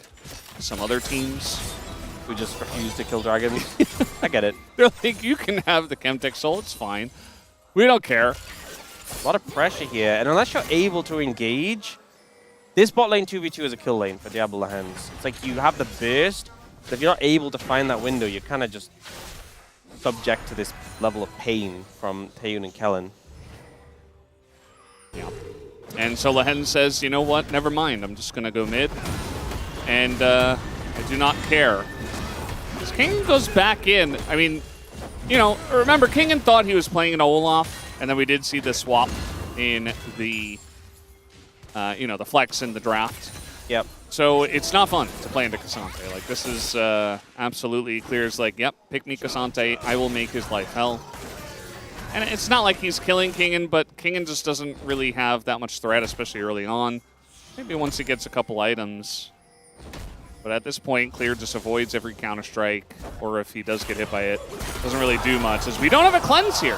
some other teams who just refuse to kill dragons. I get it. They're like, you can have the Chemtech Soul, it's fine. We don't care. A lot of pressure here, and unless you're able to engage, this bot lane 2v2 is a kill lane for Diablo Lahens. It's like you have the burst, but if you're not able to find that window, you're kind of just subject to this level of pain from Taeyun and Kellen. Yeah. And so Lahens says, you know what, never mind, I'm just going to go mid. And I do not care. As King goes back in, I mean, you know, remember, Kingen thought he was playing an Olaf, and then we did see the swap in the, you know, the flex in the draft. Yep. So it's not fun to play into Cassante. Like, this is absolutely clear as like, yep, pick me Cassante, I will make his life hell. And it's not like he's killing Kingen, but Kingen just doesn't really have that much threat, especially early on. Maybe once he gets a couple items. But at this point, Clear just avoids every counter-strike, or if he does get hit by it, doesn't really do much, as we don't have a cleanse here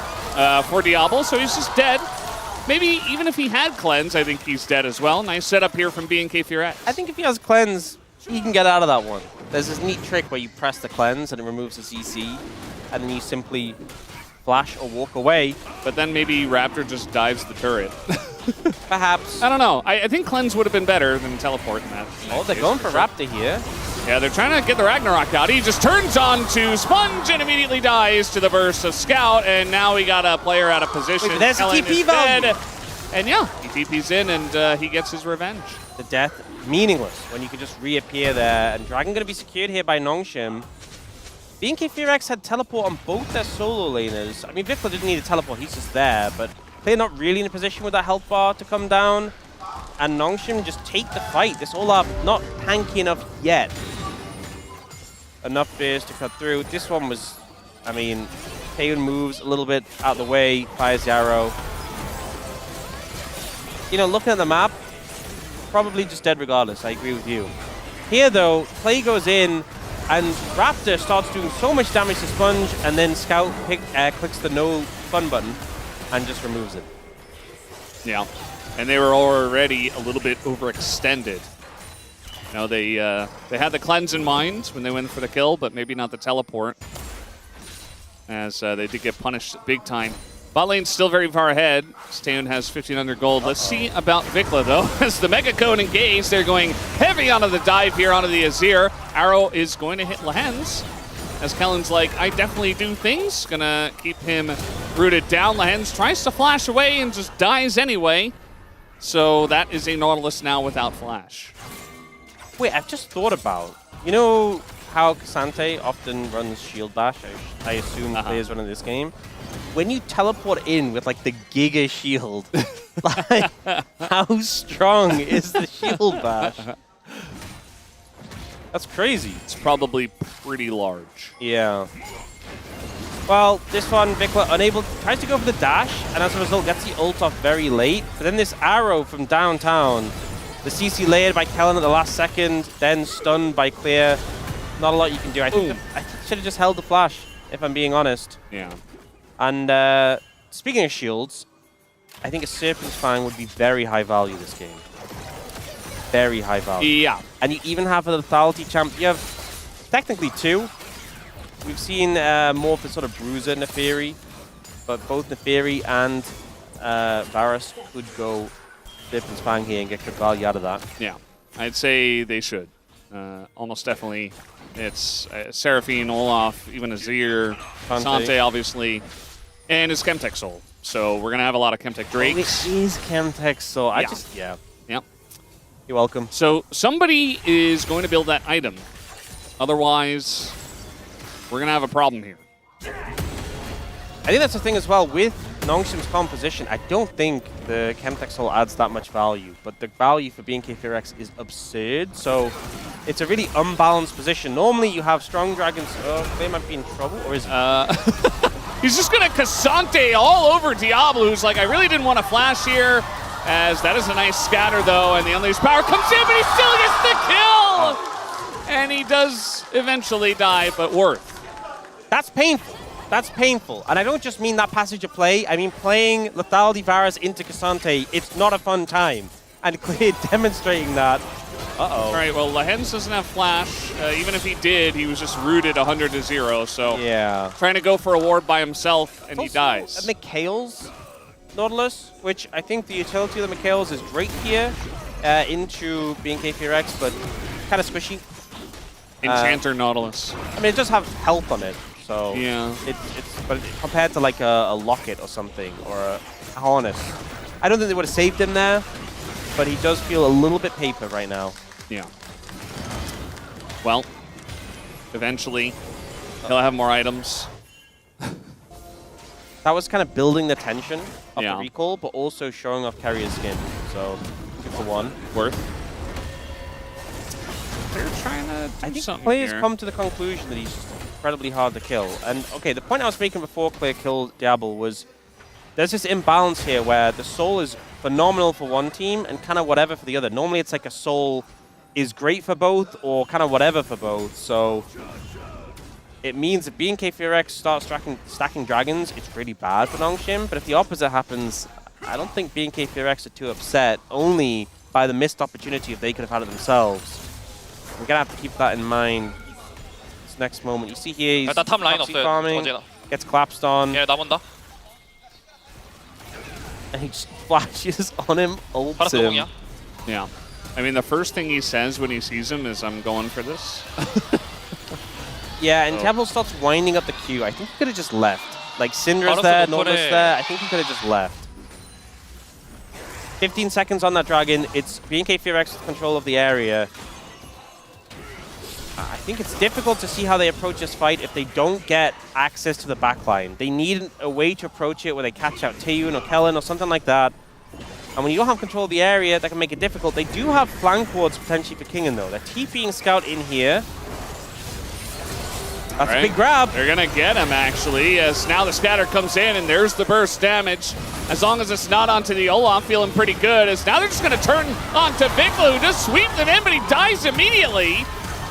for Diablo, so he's just dead. Maybe even if he had cleanse, I think he's dead as well. Nice setup here from BNK FearX. I think if he has cleanse, he can get out of that one. There's this neat trick where you press the cleanse and it removes the CC, and then you simply flash or walk away. But then maybe Raptor just dives the turret. Perhaps. I don't know. I think cleanse would have been better than teleport in that. Oh, they're going for Raptor here. Yeah, they're trying to get the Ragnarok out. He just turns on to Sponge and immediately dies to the burst of Scout, and now we got a player out of position. Wait, there's a Ellen TP is value. dead. And yeah, he TP's in and he gets his revenge. The death, meaningless when you can just reappear there. And Dragon going to be secured here by Nongshim. BNK Fearex had teleport on both their solo laners. I mean, Vikla didn't need a teleport, he's just there, but they're not really in a position with that health bar to come down. And Nongshim just take the fight. This Olaf not tanky enough yet. Enough fears to cut through. This one was, I mean, Taeyeon moves a little bit out of the way, fires the arrow. You know, looking at the map, probably just dead regardless. I agree with you. Here, though, play goes in, and Raptor starts doing so much damage to Sponge, and then Scout clicks the no fun button and just removes it. Yeah, and they were already a little bit overextended. You know, they had the cleanse in mind when they went for the kill, but maybe not the teleport, as they did get punished big time. Bot lane's still very far ahead. Taeyeon has 1,500 gold. Let's see about Vikla, though. As the Mega Cone engaged, they're going heavy onto the dive here onto the Azir. Arrow is going to hit Lehens. As Kellen's like, I definitely do things. Gonna keep him rooted down. Lehens tries to flash away and just dies anyway. So that is a Nautilus now without flash. Wait, I've just thought about, you know how Cassante often runs Shield Bash? I assume players running this game. When you teleport in with like the Giga Shield, like, how strong is the Shield Bash? That's crazy. It's probably pretty large. Yeah. Well, this one, Vikla unable, tries to go for the dash, and as a result gets the ult off very late. But then this arrow from downtown, the CC layered by Kellen at the last second, then stunned by Clear. Not a lot you can do. I think I should have just held the flash, if I'm being honest. Yeah. And speaking of shields, I think a Serpent's Fang would be very high value this game. Very high value. Yeah. And you even have a lethality champ. You have technically two. We've seen more for sort of Bruiser Neferi, but both Neferi and Varus could go Serpent's Fang here and get good value out of that. Yeah, I'd say they should. Almost definitely. It's Seraphine, Olaf, even Azir, Sante, obviously, and it's Chemtech Soul. So we're going to have a lot of Chemtech Drakes. It is Chemtech Soul. Yeah. You're welcome. So somebody is going to build that item. Otherwise, we're going to have a problem here. I think that's the thing as well with Nongshim's composition. I don't think the Chemtech Soul adds that much value, but the value for BNK Fearex is absurd. So it's a really unbalanced position. Normally you have strong dragons. Oh, they might be in trouble, or is He's just going to Cassante all over Diablo, who's like, I really didn't want to flash here, as that is a nice scatter, though, and the Unleashed Power comes in, but he still gets the kill! And he does eventually die, but worth. That's painful. That's painful. And I don't just mean that passage of play. I mean playing Lethality Varus into Cassante. It's not a fun time. And Clear demonstrating that. Uh-oh. All right, well, Lehens doesn't have flash. Even if he did, he was just rooted 100-0. So yeah, trying to go for a ward by himself, and he dies. Mikhail's Nautilus, which I think the utility of the Mikhail's is great here into BNK Fearex, but kind of squishy. Enchanter Nautilus. I mean, it does have health on it. So yeah, but compared to like a locket or something, or a harness, I don't think they would have saved him there. But he does feel a little bit paper right now. Yeah. Well, eventually he'll have more items. That was kind of building the tension of the recall, but also showing off Carrier's skin. So 2 for 1. Worth. They're trying to do I think something players here. come to the conclusion that he's incredibly hard to kill. And okay, the point I was making before Clear killed Diablo was there's this imbalance here where the Soul is phenomenal for one team and kind of whatever for the other. Normally it's like a Soul is great for both or kind of whatever for both. So it means that BNK Fearex starts stacking dragons, it's really bad for Nongshim. But if the opposite happens, I don't think BNK Fearex are too upset, only by the missed opportunity if they could have had it themselves. We're going to have to keep that in mind this next moment. You see here, he's proxy farming, gets collapsed on. 얘 나 본다. And he just flashes on him, ults him. Yeah. I mean, the first thing he says when he sees him is, "I'm going for this." Yeah, and Oh. Kevel starts winding up the queue. I think he could have just left. Like, Syndra's there, Nautilus there. I think he could have just left. 15 seconds on that dragon. It's BNK Fearx with control of the area. I think it's difficult to see how they approach this fight if they don't get access to the backline. They need a way to approach it where they catch out Taeyun or Kellen or something like that. And when you don't have control of the area, that can make it difficult. They do have flank wards potentially for Kingen though. They're TPing Scout in here. That's a big grab. They're going to get him, actually, as now the scatter comes in, and there's the burst damage. As long as it's not onto the Olaf, feeling pretty good, as now they're just going to turn onto Vikla, who just sweeps it in, but he dies immediately.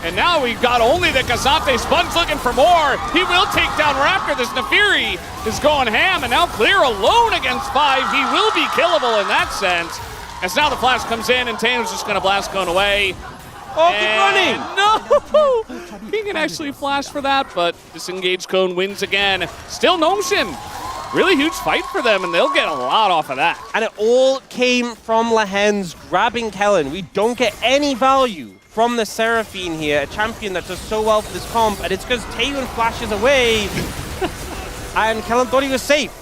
And now we've got only the Kazate Sponge looking for more. He will take down Raptor. This Nefiri is going ham, and now Clear alone against 5. He will be killable in that sense. As now the flash comes in, and Taylor's just going to blast going away. Oh, keep running! No! He can actually flash for that, but disengaged cone wins again. Still Gnomeshim. Really huge fight for them, and they'll get a lot off of that. And it all came from Lahens grabbing Kellen. We don't get any value from the Seraphine here, a champion that does so well for this comp, and it's because Taeyun flashes away, and Kellen thought he was safe.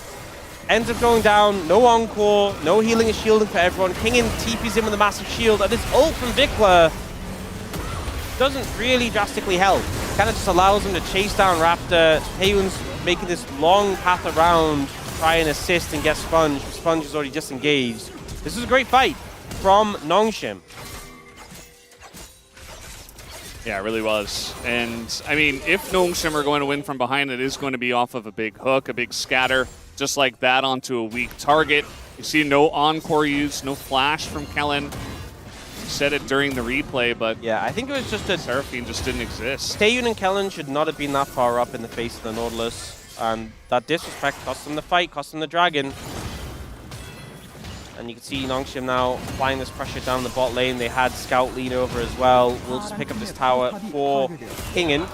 Ends up going down, no encore, no healing and shielding for everyone. Kingen TPs in with a massive shield, and this ult from Vikla doesn't really drastically help. Kind of just allows him to chase down Raptor. Taeyun's making this long path around to try and assist and get Sponge. Sponge is already disengaged. This is a great fight from Nongshim. Yeah, it really was. And, I mean, if Nongshim are going to win from behind, it is going to be off of a big hook, a big scatter, just like that onto a weak target. You see no encore use, no flash from Kellen. Said it during the replay, but yeah, I think it was just a Seraphine just didn't exist. Taeyun and Kellen should not have been that far up in the face of the Nautilus, and that disrespect cost them the fight, cost them the dragon. And you can see Nongshim now applying this pressure down the bot lane. They had Scout lead over as well. We'll just pick up this tower for Kingen.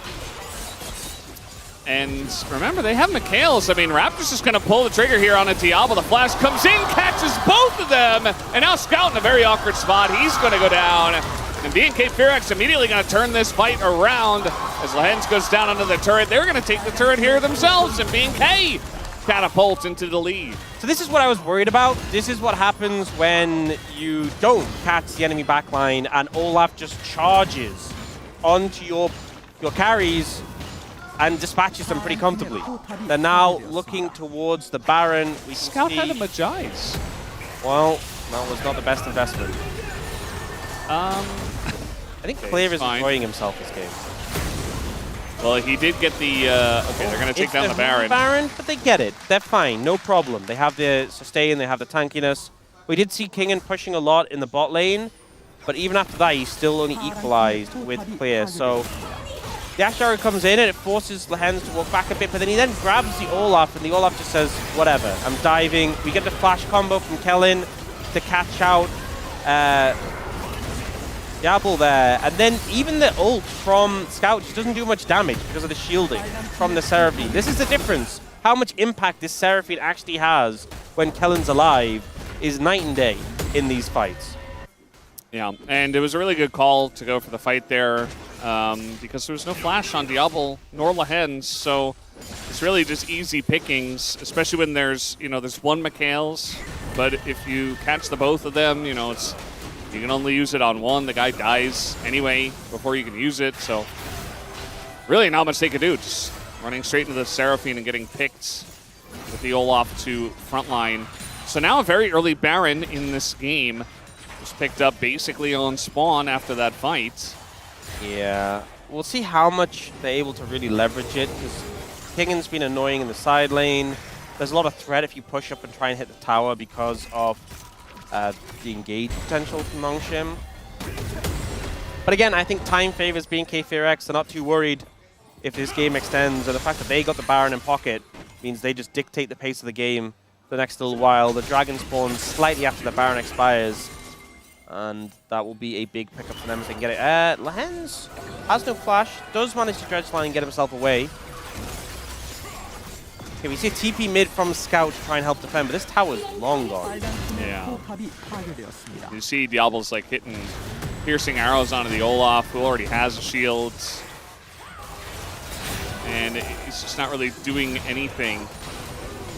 And remember, they have Mikhails. I mean, Raptor's just going to pull the trigger here on a Diablo. The flash comes in, catches both of them. And now Scout in a very awkward spot. He's going to go down. And BNK Fearx immediately going to turn this fight around as Lahens goes down under the turret. They're going to take the turret here themselves, and BNK catapult into the lead. So this is what I was worried about. This is what happens when you don't catch the enemy backline and Olaf just charges onto your carries and dispatches them pretty comfortably. They're now looking towards the Baron. Scout had a Magi's. Well, that was not the best investment. I think Clear is enjoying himself this game. Well, he did get the... okay, they're going to take down the Baron. But they get it. They're fine. No problem. They have the sustain. They have the tankiness. We did see Kingen pushing a lot in the bot lane, but even after that, he's still only equalized with Clear. So the Ash Arrow comes in, and it forces Lahens to walk back a bit, but then he then grabs the Olaf, and the Olaf just says, whatever, I'm diving. We get the flash combo from Kellen to catch out Diablo there, and then even the ult from Scout just doesn't do much damage because of the shielding from the Seraphine. This is the difference. How much impact this Seraphine actually has when Kellen's alive is night and day in these fights. Yeah, and it was a really good call to go for the fight there because there was no flash on Diablo nor Lahens, so it's really just easy pickings, especially when there's, there's one Mikhails, but if you catch the both of them, it's you can only use it on one. The guy dies anyway before you can use it, so really not much they could do. Just running straight into the Seraphine and getting picked with the Olaf to frontline. So now a very early Baron in this game. Just picked up basically on spawn after that fight. Yeah, we'll see how much they're able to really leverage it, because Kingen's been annoying in the side lane. There's a lot of threat if you push up and try and hit the tower because of the engage potential from Nongshim. But again, I think time favors BNK Fearx. They're not too worried if this game extends, and the fact that they got the Baron in pocket means they just dictate the pace of the game for the next little while. The Dragon spawns slightly after the Baron expires, and that will be a big pickup for them if they can get it. Lahens has no flash, does manage to dredge line and get himself away. Okay, we see a TP mid from Scout to try and help defend, but this tower's long gone. Yeah. You see Diablo's like hitting piercing arrows onto the Olaf, who already has a shield. And he's just not really doing anything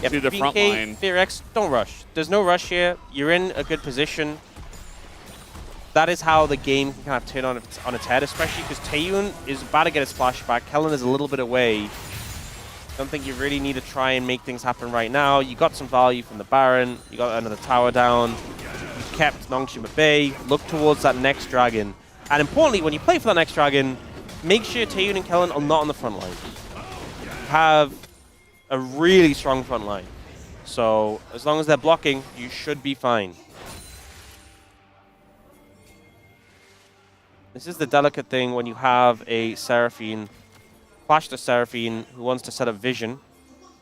to the front line. BFX, don't rush. There's no rush here. You're in a good position. That is how the game can kind of turn on its head, especially because Taeyun is about to get his flash back. Kellen is a little bit away. Don't think you really need to try and make things happen right now. You got some value from the Baron. You got another tower down. You kept Nongshim at bay. Look towards that next dragon. And importantly, when you play for that next dragon, make sure Taeyun and Kellen are not on the front line. You have a really strong front line. So as long as they're blocking, you should be fine. This is the delicate thing when you have a Seraphine, Flash the Seraphine, who wants to set up vision.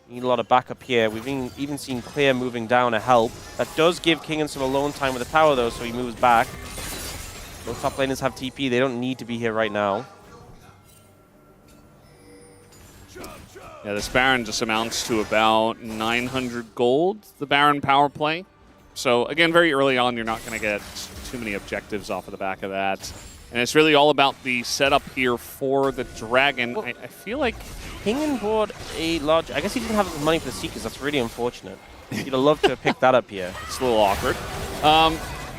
You need a lot of backup here. We've even seen Clear moving down to help. That does give Kingen some alone time with the tower, though, so he moves back. Both top laners have TP. They don't need to be here right now. Yeah, this Baron just amounts to about 900 gold, the Baron power play. So, again, very early on, you're not going to get too many objectives off of the back of that. And it's really all about the setup here for the Dragon. Well, I feel like Kingen bought a large... I guess he didn't have the money for the Seekers. That's really unfortunate. You'd have loved to have picked that up here. It's a little awkward. A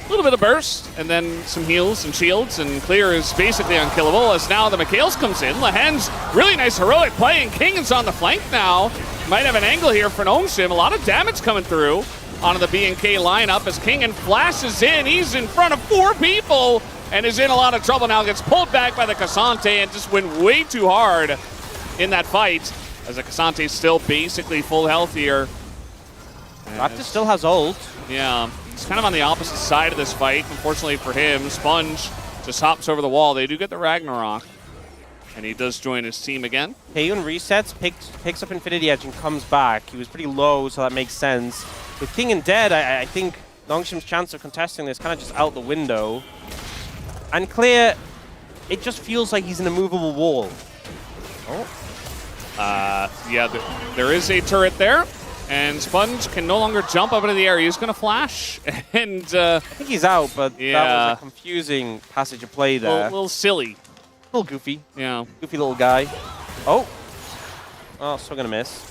little bit of burst, and then some heals and shields, and Clear is basically unkillable as now the Mikhails comes in. Lahen's really nice heroic play, and Kingen's on the flank now. Might have an angle here for Nongshim. A lot of damage coming through onto the B&K lineup as Kingen flashes in. He's in front of 4 people and is in a lot of trouble now. Gets pulled back by the Cassante and just went way too hard in that fight as the Cassante's still basically full health here. Raptor still has ult. Yeah, he's kind of on the opposite side of this fight. Unfortunately for him, Sponge just hops over the wall. They do get the Ragnarok, and he does join his team again. Taeyun resets, picks up Infinity Edge, and comes back. He was pretty low, so that makes sense. With Kingen dead, I think Nongshim's chance of contesting this kind of just out the window. And Clear, it just feels like he's an immovable wall. Yeah, there is a turret there. And Sponge can no longer jump up into the air. He's going to flash. And I think he's out, but yeah, that was a confusing passage of play there. A little silly. A little goofy. Yeah. Goofy little guy. Oh, still going to miss.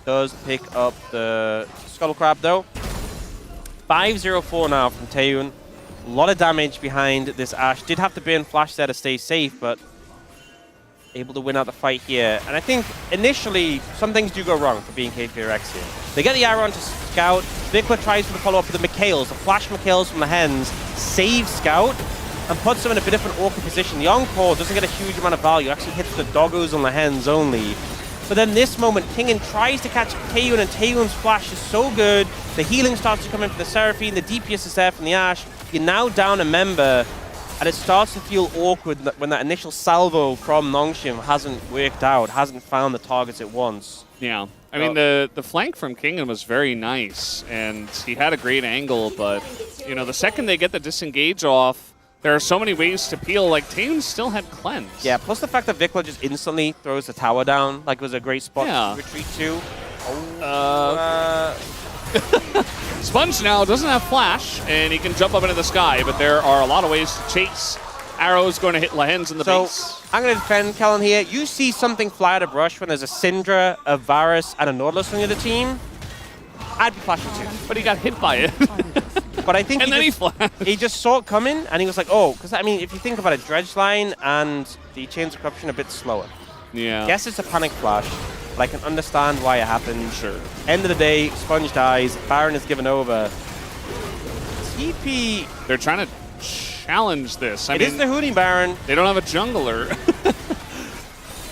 Does pick up the Scuttle Crab, though. 5-0-4 now from Taeyun. A lot of damage behind this Ashe. Did have to burn Flash there to stay safe, but able to win out the fight here. And I think initially some things do go wrong for B&K PRX here. They get the arrow onto Scout. Vikla tries for the follow-up with the Mikhails. The Flash Mikhails from the Hens saves Scout and puts them in a bit of an awkward position. The Encore doesn't get a huge amount of value. Actually hits the Doggos on the Hens only. But then this moment, Kingen tries to catch Taeyun, and Taeyun's flash is so good. The healing starts to come in for the Seraphine. The DPS is there from the Ashe. You're now down a member, and it starts to feel awkward when that initial salvo from Nongshim hasn't worked out, hasn't found the targets it wants. Yeah. I mean, the flank from Kingen was very nice, and he had a great angle, but, you know, the second they get the disengage off, there are so many ways to peel. Like, Taeyun still had cleanse. Yeah, plus the fact that Vikla just instantly throws the tower down, like it was a great spot to retreat to. Sponge now doesn't have flash, and he can jump up into the sky, but there are a lot of ways to chase. Arrow's going to hit Lahen's in the base. I'm going to defend Kellen here. You see something fly out of brush when there's a Syndra, a Varus, and a Nautilus on the other team, I'd be flashing too. But he got hit by it. But I think he just saw it coming, and he was like, oh, because I mean, if you think about it, Dredge Line and the Chains of Corruption are a bit slower. Yeah. Yes, it's a panic flash, but I can understand why it happened. Sure. End of the day, Sponge dies, Baron is given over. TP... They're trying to challenge this. It is the Hootie Baron. They don't have a jungler.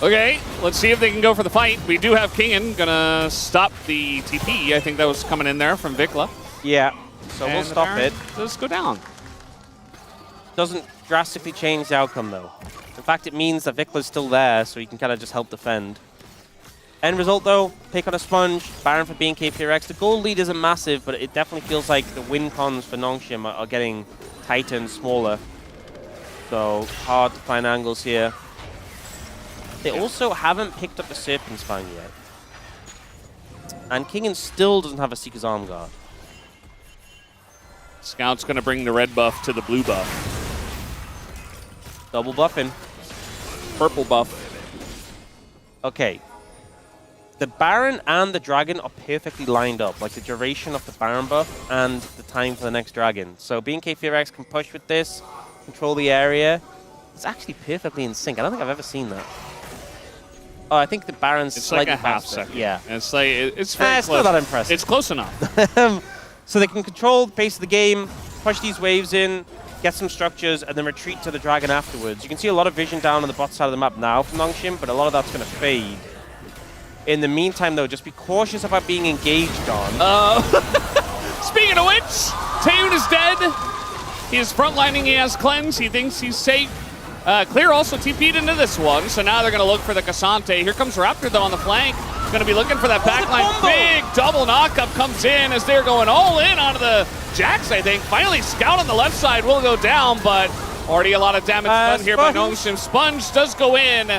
Okay, let's see if they can go for the fight. We do have Kingen gonna stop the TP. I think that was coming in there from Vikla. Yeah, so we'll stop it. Let's go down. Doesn't drastically change the outcome, though. In fact, it means that Vikla's still there, so he can kind of just help defend. End result, though, pick on a Sponge, Baron for B&K PRX. The gold lead isn't massive, but it definitely feels like the win cons for Nongshim are getting tighter and smaller. So, hard to find angles here. They also haven't picked up the Serpent's Fang yet. And Kingen still doesn't have a Seeker's Arm Guard. Scout's going to bring the red buff to the blue buff. Double buffing. Purple buff. Okay. The Baron and the Dragon are perfectly lined up, like the duration of the Baron buff and the time for the next Dragon. So BNK Fear can push with this, control the area. It's actually perfectly in sync. I don't think I've ever seen that. Oh, I think the Baron's It's slightly like a half faster. second. Yeah. It's like, it's very It's close. not that impressive. It's close enough. So they can control the pace of the game, push these waves in, get some structures, and then retreat to the Dragon afterwards. You can see a lot of vision down on the bot side of the map now from Nongshim, but a lot of that's going to fade. In the meantime, though, just be cautious about being engaged on. Speaking of which, Taeyoon is dead. He is frontlining, he has cleanse, he thinks he's safe. Clear also TP'd into this one, so now they're going to look for the Cassante. Here comes Raptor, though, on the flank. Going to be looking for that backline. Big double knockup comes in as they're going all in onto the Jax, I think. Finally, Scout on the left side will go down, but already a lot of damage done here by Nongshim. Sponge does go in,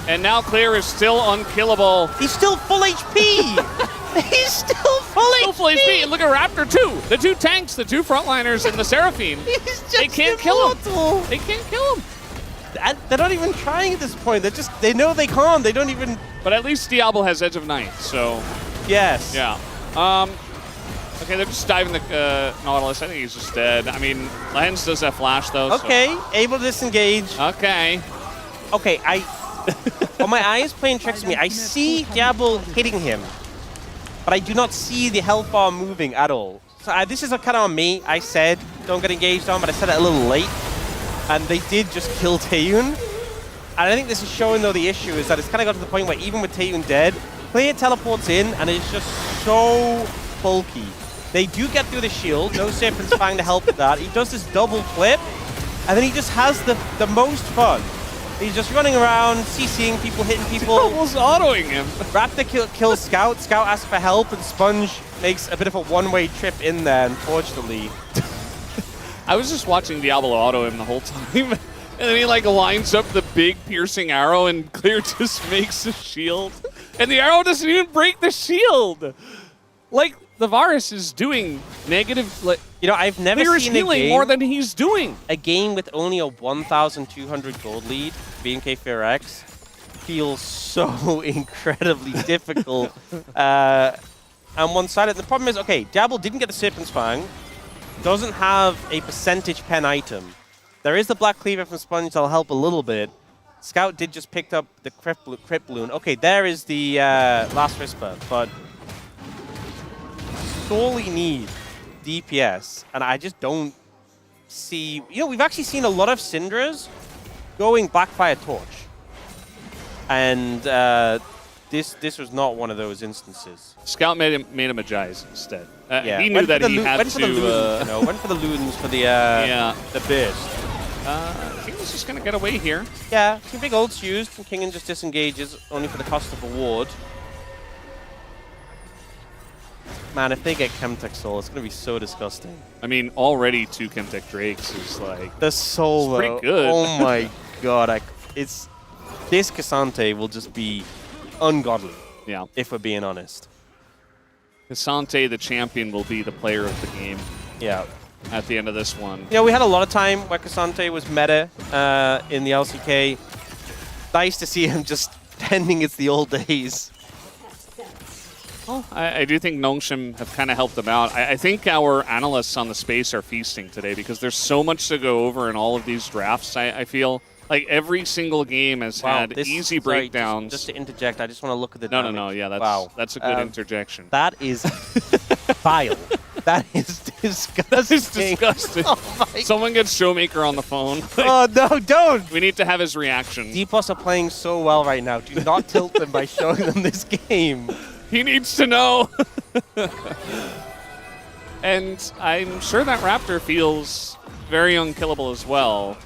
and now Clear is still unkillable. He's still full HP! He's still full HP! And look at Raptor, too. The two tanks, the two frontliners, and the Seraphine. They can't kill him. They can't kill him. They're not even trying at this point. They know they can't. They don't even. But at least Diablo has Edge of Night, so. Yes. Yeah. Okay, they're just diving the Nautilus. I think he's just dead. I mean, Lens does have flash, though. Okay, so. able to disengage. Okay. Okay, well, my eye is playing tricks on me. I see Diablo hitting him, but I do not see the health bar moving at all. So this is kind of on me. I said don't get engaged on, but I said it a little late. And they did just kill Taeyoon. And I think this is showing, though, the issue is that it's kind of got to the point where even with Taeyoon dead, player teleports in, and it's just so bulky. They do get through the shield. No Serpent's Fang to help with that. He does this double flip, and then he just has the most fun. He's just running around, CCing people, hitting people. Almost autoing him. Raptor kills Scout. Scout asks for help, and Sponge makes a bit of a one-way trip in there, unfortunately. I was just watching Diablo auto him the whole time, and then he like lines up the big piercing arrow, and Clear just makes the shield, and the arrow doesn't even break the shield. Like the Varus is doing negative. Like, you know, I've never Clear is seen healing more than he's doing. A game with only a 1,200 gold lead, BNK Fear X, feels so incredibly difficult. And one-sided. The problem is, okay, Diablo didn't get the Serpent's Fang. Doesn't have a percentage pen item. There is the Black Cleaver from Sponge that'll help a little bit. Scout did just pick up the Crypt Balloon. Okay, there is the Last Whisper, but sorely need DPS, and I just don't see. You know, we've actually seen a lot of Syndras going Blackfire Torch, and this was not one of those instances. Scout made him a Jais instead. Yeah. He knew that he had went to. For the Ludens, went for the Ludens for the burst. He was just gonna get away here. Yeah, two big ults used, and Kingen just disengages only for the cost of a ward. Man, if they get Chemtech Soul, it's gonna be so disgusting. I mean, already 2 Chemtech Drakes is like the Soul, pretty good. Oh my god, this Cassante will just be ungodly. Yeah, if we're being honest. Cassante, the champion, will be the player of the game. Yeah. At the end of this one. You know, we had a lot of time where Cassante was meta in the LCK. Nice to see him just pretending it's the old days. Well, I do think Nongshim have kind of helped them out. I think our analysts on the space are feasting today because there's so much to go over in all of these drafts, I feel. Like, every single game has had easy breakdowns. Just to interject, I just want to look at the No, damage. no, yeah, that's a good interjection. That is vile. That is disgusting. That is disgusting. Oh Someone gets Showmaker on the phone. Oh, no, don't. We need to have his reaction. DPOS are playing so well right now. Do not tilt them by showing them this game. He needs to know. And I'm sure that Raptor feels very unkillable as well.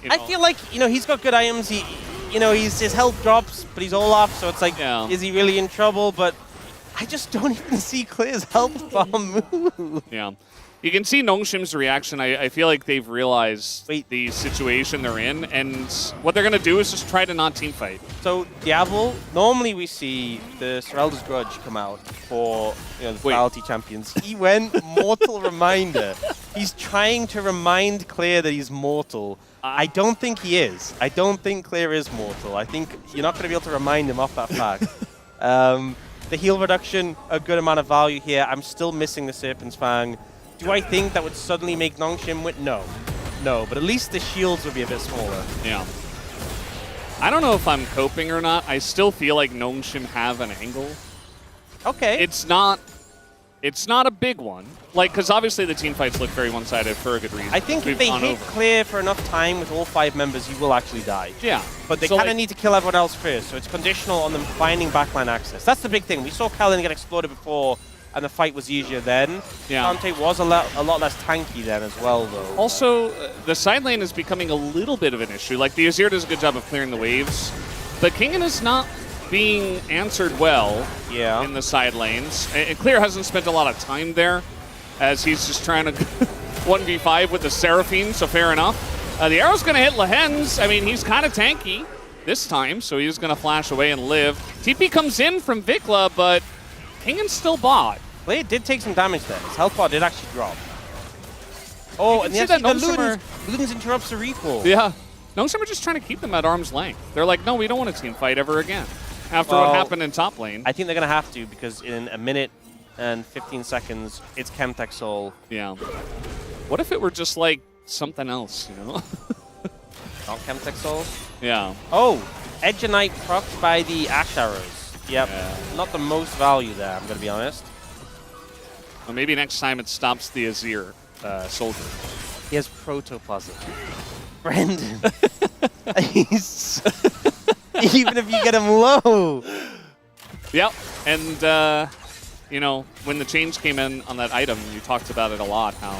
You know. I feel like, he's got good items. His health drops, but he's Olaf, so it's like, is he really in trouble? But I just don't even see Clear's health bomb move. Yeah. You can see Nongshim's reaction. I feel like they've realized the situation they're in, and what they're going to do is just try to not team fight. So, Diablo, normally we see the Serelda's Grudge come out for the Fatality Champions. He went Mortal Reminder. He's trying to remind Clear that he's mortal. I don't think he is. I don't think Clear is mortal. I think you're not going to be able to remind him off that fact. The heal reduction, a good amount of value here. I'm still missing the Serpent's Fang. Do I think that would suddenly make Nongshim win? No. No, but at least the shields would be a bit smaller. Yeah. I don't know if I'm coping or not. I still feel like Nongshim have an angle. Okay. It's not a big one. Like, because obviously the team fights look very one-sided for a good reason. I think if they hit Clear for enough time with all 5 members, you will actually die. Yeah. But they kind of need to kill everyone else first, so it's conditional on them finding backline access. That's the big thing. We saw Kellen get exploded before, and the fight was easier then. Yeah. Dante was a lot less tanky then as well, though. Also, the side lane is becoming a little bit of an issue. Like, the Azir does a good job of clearing the waves, but Kingen is not being answered well in the side lanes. And Clear hasn't spent a lot of time there, as he's just trying to 1v5 with the Seraphine, so fair enough. The arrow's going to hit Lehens. I mean, he's kind of tanky this time, so he's going to flash away and live. TP comes in from Vikla, but Kingen's still bot. Clear did take some damage there. His health bar did actually drop. Oh, and the Ludens interrupts the recall. Yeah. Nongshim are just trying to keep them at arm's length. They're like, no, we don't want to team fight ever again. After what happened in top lane. I think they're going to have to, because in a minute and 15 seconds, it's Chemtech Soul. Yeah. What if it were just like something else, you know? Not Chemtech Soul? Yeah. Oh, Edge of Night procced by the Ash Arrows. Yep. Yeah. Not the most value there, I'm going to be honest. Well, maybe next time it stops the Azir soldier. He has Protoplasm. Brendan. He's... Even if you get him low. Yep. And, you know, when the change came in on that item, you talked about it a lot, how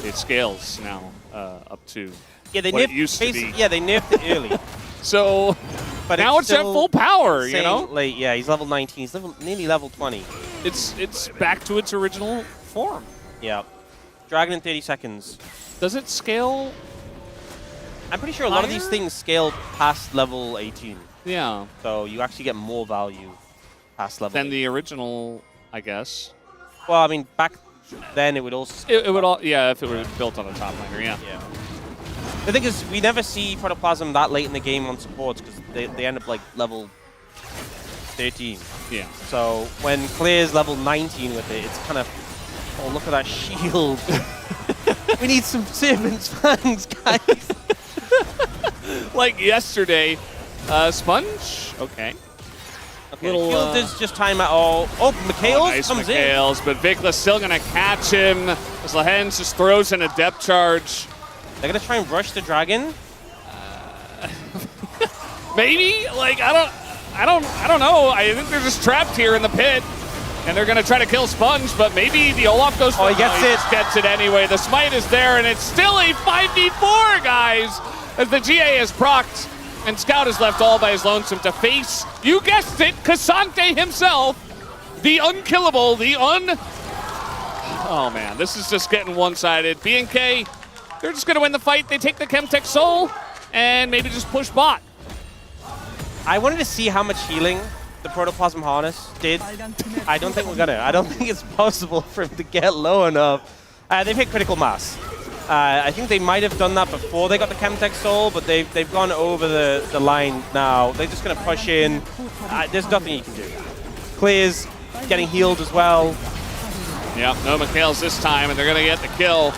it scales now up to what it used to be. Yeah, they nerfed it early. So, but now it's at full power, you know? Late, yeah, he's level 19. He's nearly level 20. It's back to its original form. Yeah. Dragon in 30 seconds. Does it scale? I'm pretty sure a lot of these things scale past level 18. Yeah. So you actually get more value past level than the original, I guess. Well, I mean, back then it would also... It would all, yeah, if it were built on a top laner, yeah. The thing is, we never see Protoplasm that late in the game on supports, because they end up like level 13. Yeah. So when Clear's level 19 with it, it's kind of, oh, look at that shield. We need some Serpent's Fangs, guys. Like yesterday, Sponge, okay. Little, does just time out. Oh, Mikhails nice comes Mikhails, but Vikla's still going to catch him as Lehens just throws in a depth charge. They're going to try and rush the dragon? Maybe? Like, I don't know. I think they're just trapped here in the pit. And they're going to try to kill Sponge, but maybe the Olaf goes for he gets it. Just gets it anyway. The smite is there, and it's still a 5v4, guys, as the GA is procced, and Scout is left all by his lonesome to face, you guessed it, Cassante himself, the unkillable, Oh, man, this is just getting one-sided. BNK, they're just going to win the fight. They take the Chemtech Soul, and maybe just push bot. I wanted to see how much healing the Protoplasm Harness did. I don't think we're gonna. I don't think it's possible for him to get low enough. They've hit critical mass. I think they might have done that before they got the Chemtech Soul, but they've gone over the line now. They're just gonna push in. There's nothing you can do. Clear's getting healed as well. Yeah, no Mikhails this time, and they're gonna get the kill.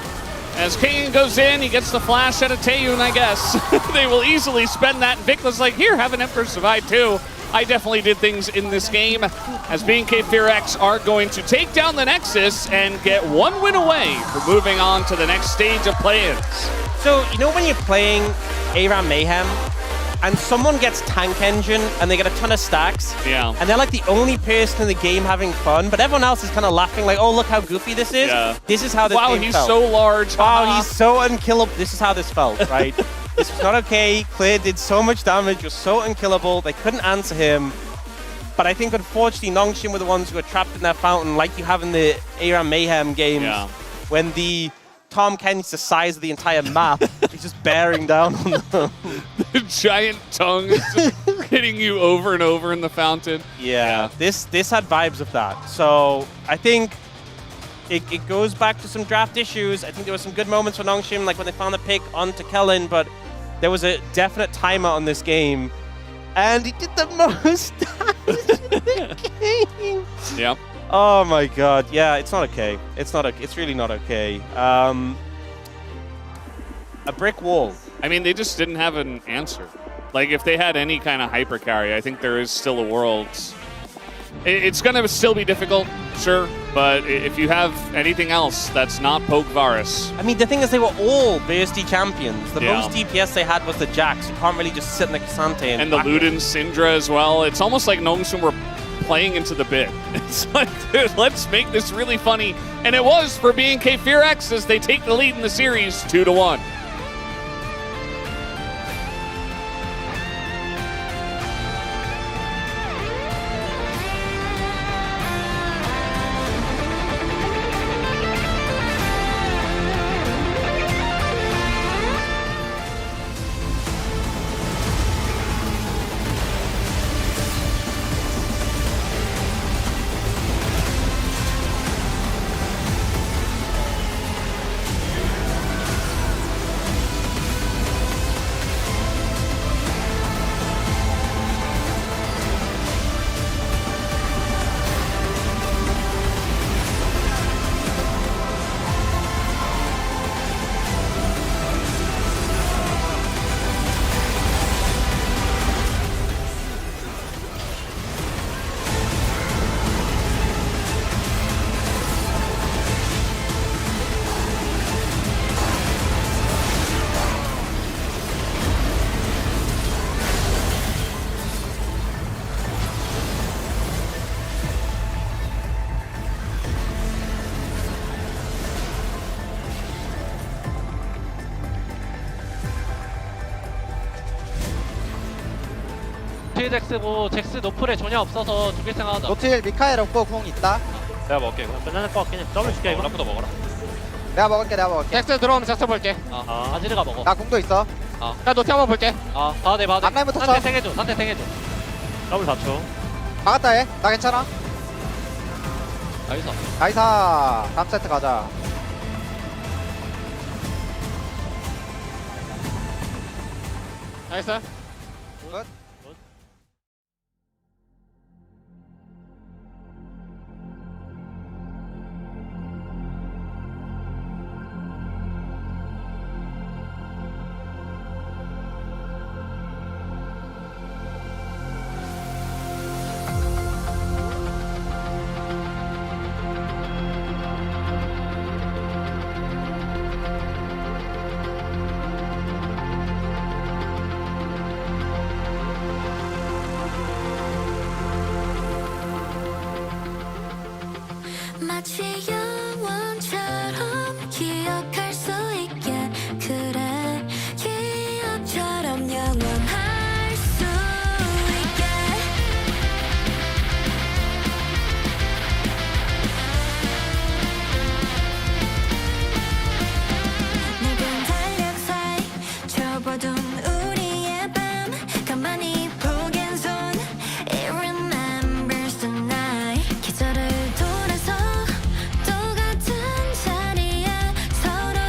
As King goes in, he gets the flash out of Taeyun, I guess. They will easily spend that, and Vikla's like, here, have an Emperor's Divide too. I definitely did things in this game, as BNK FearX are going to take down the Nexus and get one win away for moving on to the next stage of play-ins. So, you know when you're playing ARAM Mayhem, and someone gets Tank Engine, and they get a ton of stacks, yeah, and they're like the only person in the game having fun, but everyone else is kind of laughing like, oh, look how goofy this is. Yeah. This is how this game he's felt. so large. Wow, he's so unkillable. This is how this felt, right? This was not okay. Clear did so much damage, was so unkillable. They couldn't answer him. But I think unfortunately Nongshim were the ones who were trapped in their fountain, like you have in the ARAM Mayhem games, when the Tom Kenny's the size of the entire map. He's just bearing down on them. The giant tongue is just hitting you over and over in the fountain. Yeah, this had vibes of that. So I think it goes back to some draft issues. I think there were some good moments for Nongshim, like when they found the pick onto Kellen, but there was a definite timer on this game. And he did the most damage in the game. Yeah. Oh my god, yeah, it's not okay. It's really not okay. A brick wall. I mean, they just didn't have an answer. Like, if they had any kind of hyper carry, I think there is still a world. It's going to still be difficult, sure, but if you have anything else that's not Poke Varus. I mean, the thing is, they were all BSD champions. The most DPS they had was the Jax. You can't really just sit in the Kasante and the Luden Syndra as well. It's almost like Nongshim were playing into the bit. It's like, dude, let's make this really funny. And it was for B&K FearX as they take the lead in the series 2-1. 노틸 잭스고 잭스 노플에 전혀 없어서 죽일 생각하자. 노틸 미카엘 없고 궁 있다. 내가 먹을게. 이거 끝나는 것 같긴 해. 더블 줄게 이거. 라프도 먹어라. 내가 먹을게. 잭스 들어오면 잭스 볼게. 아지르가 먹어. 나 궁도 있어. 나 노틸 한번 볼게. 봐도 돼. 앞라인부터 쳐. 상대 탱해줘. 상대 탱해줘. 더블 4초. 막았다 해. 나 괜찮아. 나이스. 나이사. 다음 세트 가자. 나이스. 굿. 마치 영원처럼 기억할 수 있게 그래 기억처럼 영원할 수 있게 낡은 달력 사이 접어둔 우리의 밤 가만히 보긴 손 It remembers the night 계절을 돌아서 똑같은 자리에 서로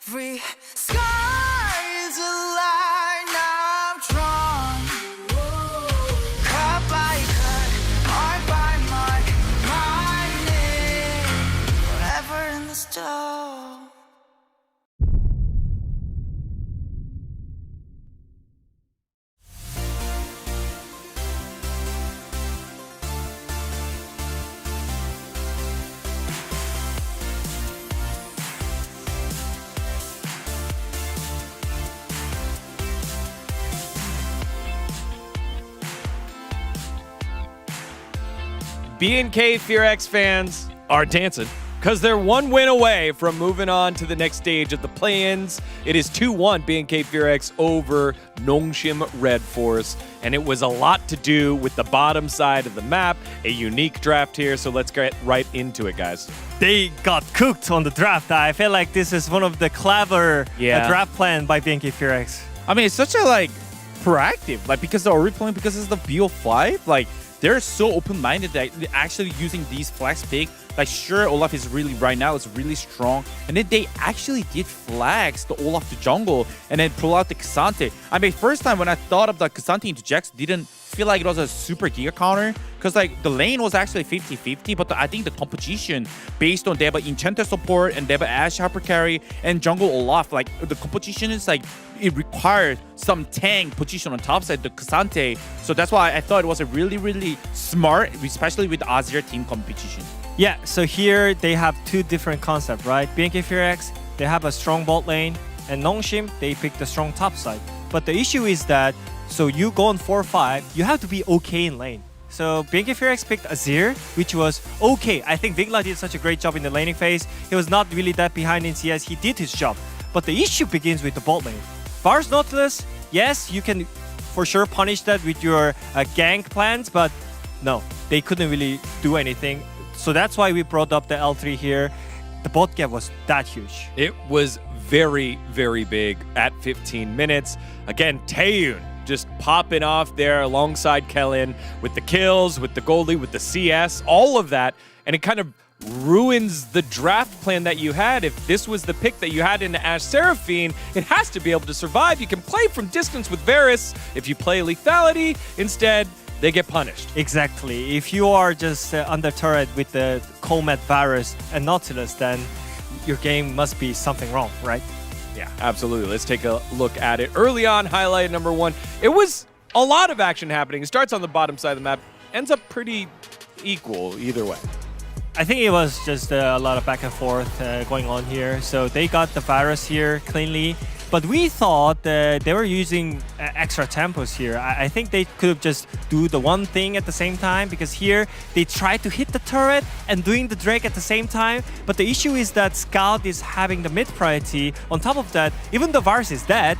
Every sky is a line I've drawn. Cut by cut, mark by mark, my name forever in the stone. B&K FearX fans are dancing because they're one win away from moving on to the next stage of the play-ins. It is 2-1 B&K FearX over Nongshim Red Force, and it was a lot to do with the bottom side of the map, a unique draft here, so let's get right into it, guys. They got cooked on the draft. I feel like this is one of the clever draft plan by B&K FearX. I mean, it's such a proactive, because they're already playing because it's the BO5, they're so open-minded that they're actually using these flags pick. Sure, Olaf is really, right now, is really strong. And then they actually did flags the Olaf to jungle and then pull out the K'Sante. I mean, first time when I thought of the K'Sante into Jax, didn't feel like it was a super giga counter. Because the lane was actually 50-50, but I think the composition based on they have an Enchanter support and they have an Ashe Hyper Carry and jungle Olaf, the composition is it requires some tank position on top side, the K'Sante. So that's why I thought it was a really, really smart, especially with Azir team competition. Yeah, so here they have two different concepts, right? B&K FearX, they have a strong bot lane, and Nongshim, they pick the strong top side. But the issue is that, so you go on 4-5, you have to be okay in lane. So B&K FearX picked Azir, which was okay. I think Vigla did such a great job in the laning phase. He was not really that behind in CS. He did his job. But the issue begins with the bot lane. Varus Nautilus, yes, you can for sure punish that with your gank plans, but no, they couldn't really do anything. So that's why we brought up the L3 here. The bot gap was that huge. It was very, very big at 15 minutes. Again, Taeyun just popping off there alongside Kellen with the kills, with the gold lead, with the CS, all of that. And it kind of ruins the draft plan that you had. If this was the pick that you had in Ashe Seraphine, it has to be able to survive. You can play from distance with Varus. If you play lethality, instead, they get punished. Exactly. If you are just under turret with the Comet, Varus, and Nautilus, then your game must be something wrong, right? Yeah, absolutely. Let's take a look at it. Early on, highlight number one. It was a lot of action happening. It starts on the bottom side of the map, ends up pretty equal either way. I think it was just a lot of back and forth going on here. So they got the Varus here cleanly. But we thought they were using extra tempos here. I think they could have just do the one thing at the same time, because here they tried to hit the turret and doing the Drake at the same time. But the issue is that Scout is having the mid priority. On top of that, even though Varus is dead,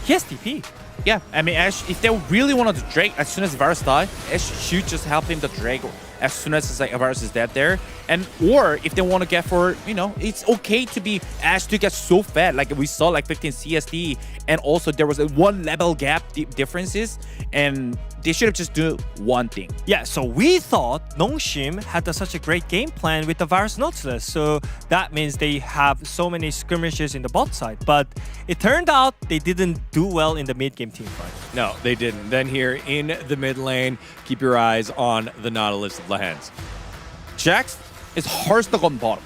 he has TP. Yeah, I mean, Ashe, if they really wanted to Drake, as soon as Varus died, Ashe should just help him to Drake as soon as Varus is dead there. And or if they want to get for, it's okay to be Ashe to get so fat. Like we saw 15 CSD, and also there was a 1 level gap differences, and they should have just do one thing. Yeah, so we thought Nongshim had such a great game plan with the Varus Nautilus. So that means they have so many skirmishes in the bot side. But it turned out they didn't do well in the mid-game team fight. No, they didn't. Then here in the mid lane, keep your eyes on the Nautilus of Lehans. Jax is hard stuck on bottom.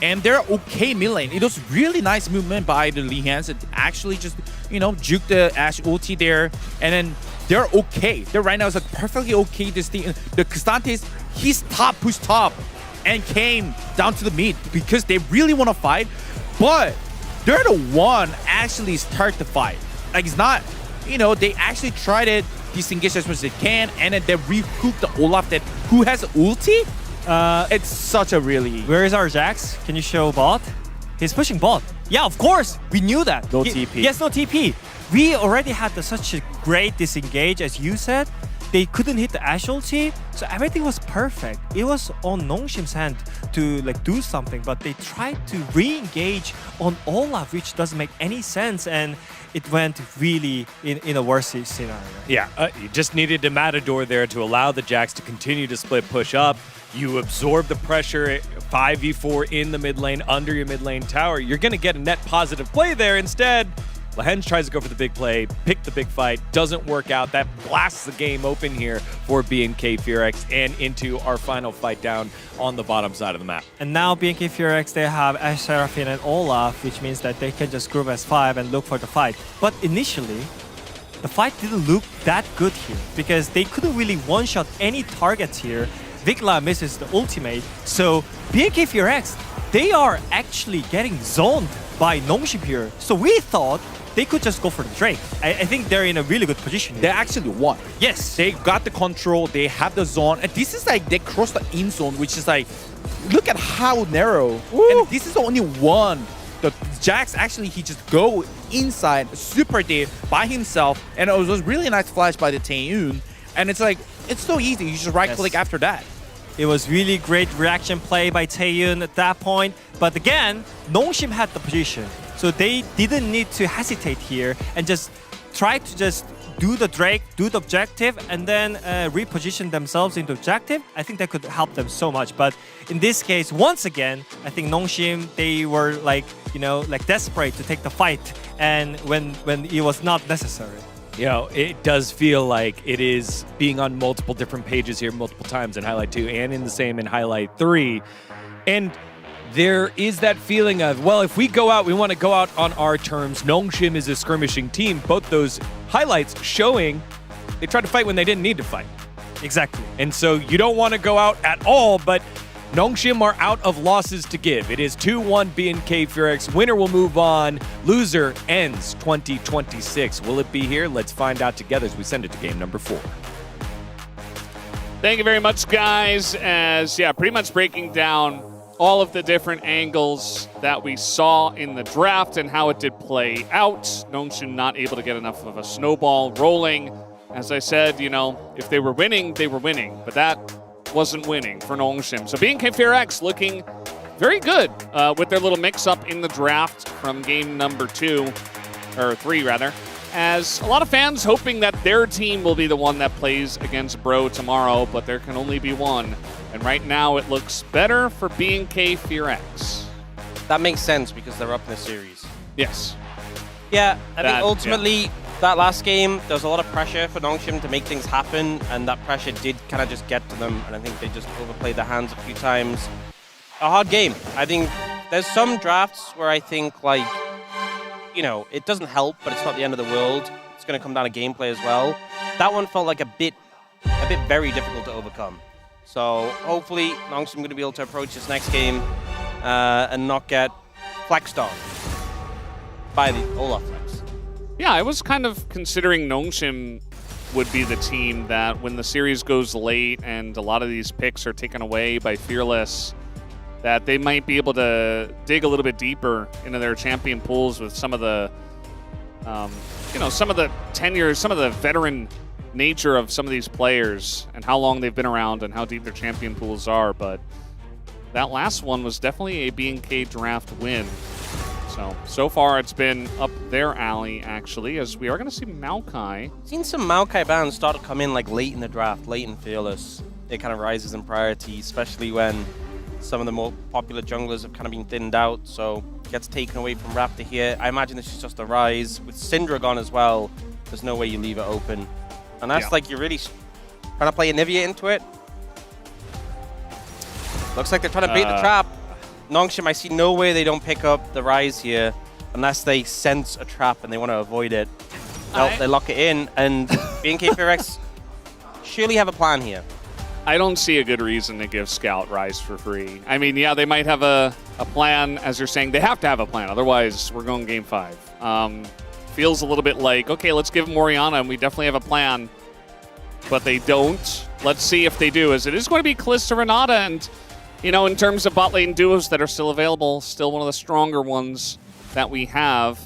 And they're okay mid lane. It was really nice movement by the Lehans. It actually just, juke the Ashe ulti there. And then they're okay. They're right now is perfectly okay. This thing, the K'Sante's, he's top, push top, and came down to the mid because they really want to fight. But they're the one actually start the fight. It's not, they actually try to disengage as much as they can, and then they recoup the Olaf who has ulti. It's such a really... Where is our Jax? Can you show bot? He's pushing bot. Yeah, of course. We knew that. No TP. Yes, no TP. We already had such a great disengage, as you said. They couldn't hit the Ashe ulti, so everything was perfect. It was on Nongshim's hand to do something, but they tried to re-engage on Olaf, which doesn't make any sense, and it went really in a worse scenario. Yeah, you just needed the Matador there to allow the Jax to continue to split push up. you absorb the pressure 5v4 in the mid lane, under your mid lane tower, you're going to get a net positive play there. Instead, Lahenge tries to go for the big play, pick the big fight, doesn't work out. That blasts the game open here for BNK Furex and into our final fight down on the bottom side of the map. And now BNK Furex, they have Ash Seraphine and Olaf, which means that they can just group as 5 and look for the fight. But initially, the fight didn't look that good here because they couldn't really one-shot any targets here. Vikla misses the ultimate, so BNK Furex, they are actually getting zoned by Nongshim here. So we thought they could just go for the Drake. I think they're in a really good position here. They actually won. Yes. They got the control, they have the zone, and this is like, they cross the in zone, which is like, look at how narrow. Woo. And this is only one. The Jax actually, he just go inside, super deep by himself, and it was really nice flash by the Taeyun. And it's like, it's so easy, you just right click after that. It was really great reaction play by Taeyun at that point. But again, Nongshim had the position. So they didn't need to hesitate here and just try to just do the Drake, do the objective, and then reposition themselves into objective. I think that could help them so much. But in this case, once again, I think Nongshim, they were like, you know, like desperate to take the fight, and when it was not necessary. You know, it does feel like it is being on multiple different pages here multiple times in Highlight 2 and in the same in Highlight 3. And there is that feeling of, well, if we go out, we want to go out on our terms. Nongshim is a skirmishing team. Both those highlights showing they tried to fight when they didn't need to fight. Exactly. And so you don't want to go out at all, but Nongshim are out of losses to give. It is 2-1 BNK Furex. Winner will move on. Loser ends 2026. Will it be here? Let's find out together as we send it to game number 4. Thank you very much, guys. As, yeah, pretty much breaking down all of the different angles that we saw in the draft and how it did play out. Nongshim not able to get enough of a snowball rolling. As I said, you know, if they were winning, they were winning. But that wasn't winning for Nongshim. So BNK Furex looking very good with their little mix-up in the draft from game number 2, or 3 rather, as a lot of fans hoping that their team will be the one that plays against Bro tomorrow, but there can only be one. And right now it looks better for BNK Furex. That makes sense because they're up in the series. Yes. Yeah, I think ultimately that last game, there was a lot of pressure for Nongshim to make things happen, and that pressure did kind of just get to them, and I think they just overplayed their hands a few times. A hard game. I think there's some drafts where I think, like, you know, it doesn't help, but it's not the end of the world. It's going to come down to gameplay as well. That one felt like a bit very difficult to overcome. So hopefully Nongshim going to be able to approach this next game and not get flexed on by the Olaf flex. Yeah, I was kind of considering Nongshim would be the team that when the series goes late and a lot of these picks are taken away by Fearless, that they might be able to dig a little bit deeper into their champion pools with some of the, you know, some of the tenure, some of the veteran nature of some of these players and how long they've been around and how deep their champion pools are. But that last one was definitely a BNK draft win. So far it's been up their alley, actually, as we are going to see Maokai. Seen some Maokai bans start to come in like late in the draft, late in Fearless. It kind of rises in priority, especially when some of the more popular junglers have kind of been thinned out, so gets taken away from Raptor here. I imagine this is just a rise. With Syndra gone as well, there's no way you leave it open. And that's like you're really trying to play Anivia into it. Looks like they're trying to bait the trap. Nongshim, I see no way they don't pick up the rise here unless they sense a trap and they want to avoid it. They lock it in, and BNK Furex surely have a plan here. I don't see a good reason to give Scout Rise for free. I mean, yeah, they might have a plan, as you're saying. They have to have a plan, otherwise we're going game 5. Feels a little bit like, okay, let's give them Orianna, and we definitely have a plan. But they don't. Let's see if they do, as it is going to be Kalista Renata, and, you know, in terms of bot lane duos that are still available, still one of the stronger ones that we have.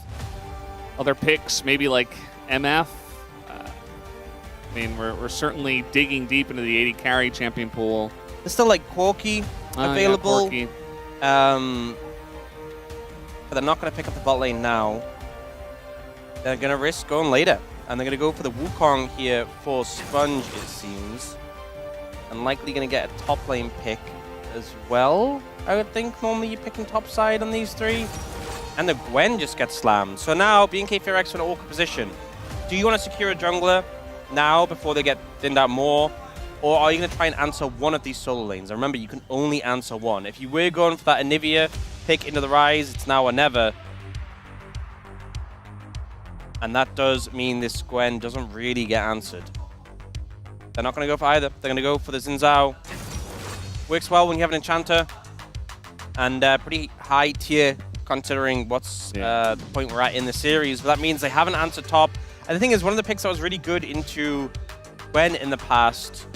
Other picks, maybe like MF. I mean, we're certainly digging deep into the AD carry champion pool. There's still like Corki available. Yeah, Corki. But they're not going to pick up the bot lane now. They're going to risk going later. And they're going to go for the Wukong here for Sponge, it seems. and likely going to get a top lane pick as well. I would think normally you're picking top side on these three. And the Gwen just gets slammed. So now BNK Fear-X in an awkward position. Do you want to secure a jungler now before they get thinned out more? Or are you going to try and answer one of these solo lanes? And remember, you can only answer one. If you were going for that Anivia pick into the Rise, it's now or never. And that does mean this Gwen doesn't really get answered. They're not going to go for either. They're going to go for the Xin Zhao. Works well when you have an Enchanter. And pretty high tier considering what's the point we're at in the series. But that means they haven't answered top. And the thing is, one of the picks that was really good into Gwen in the past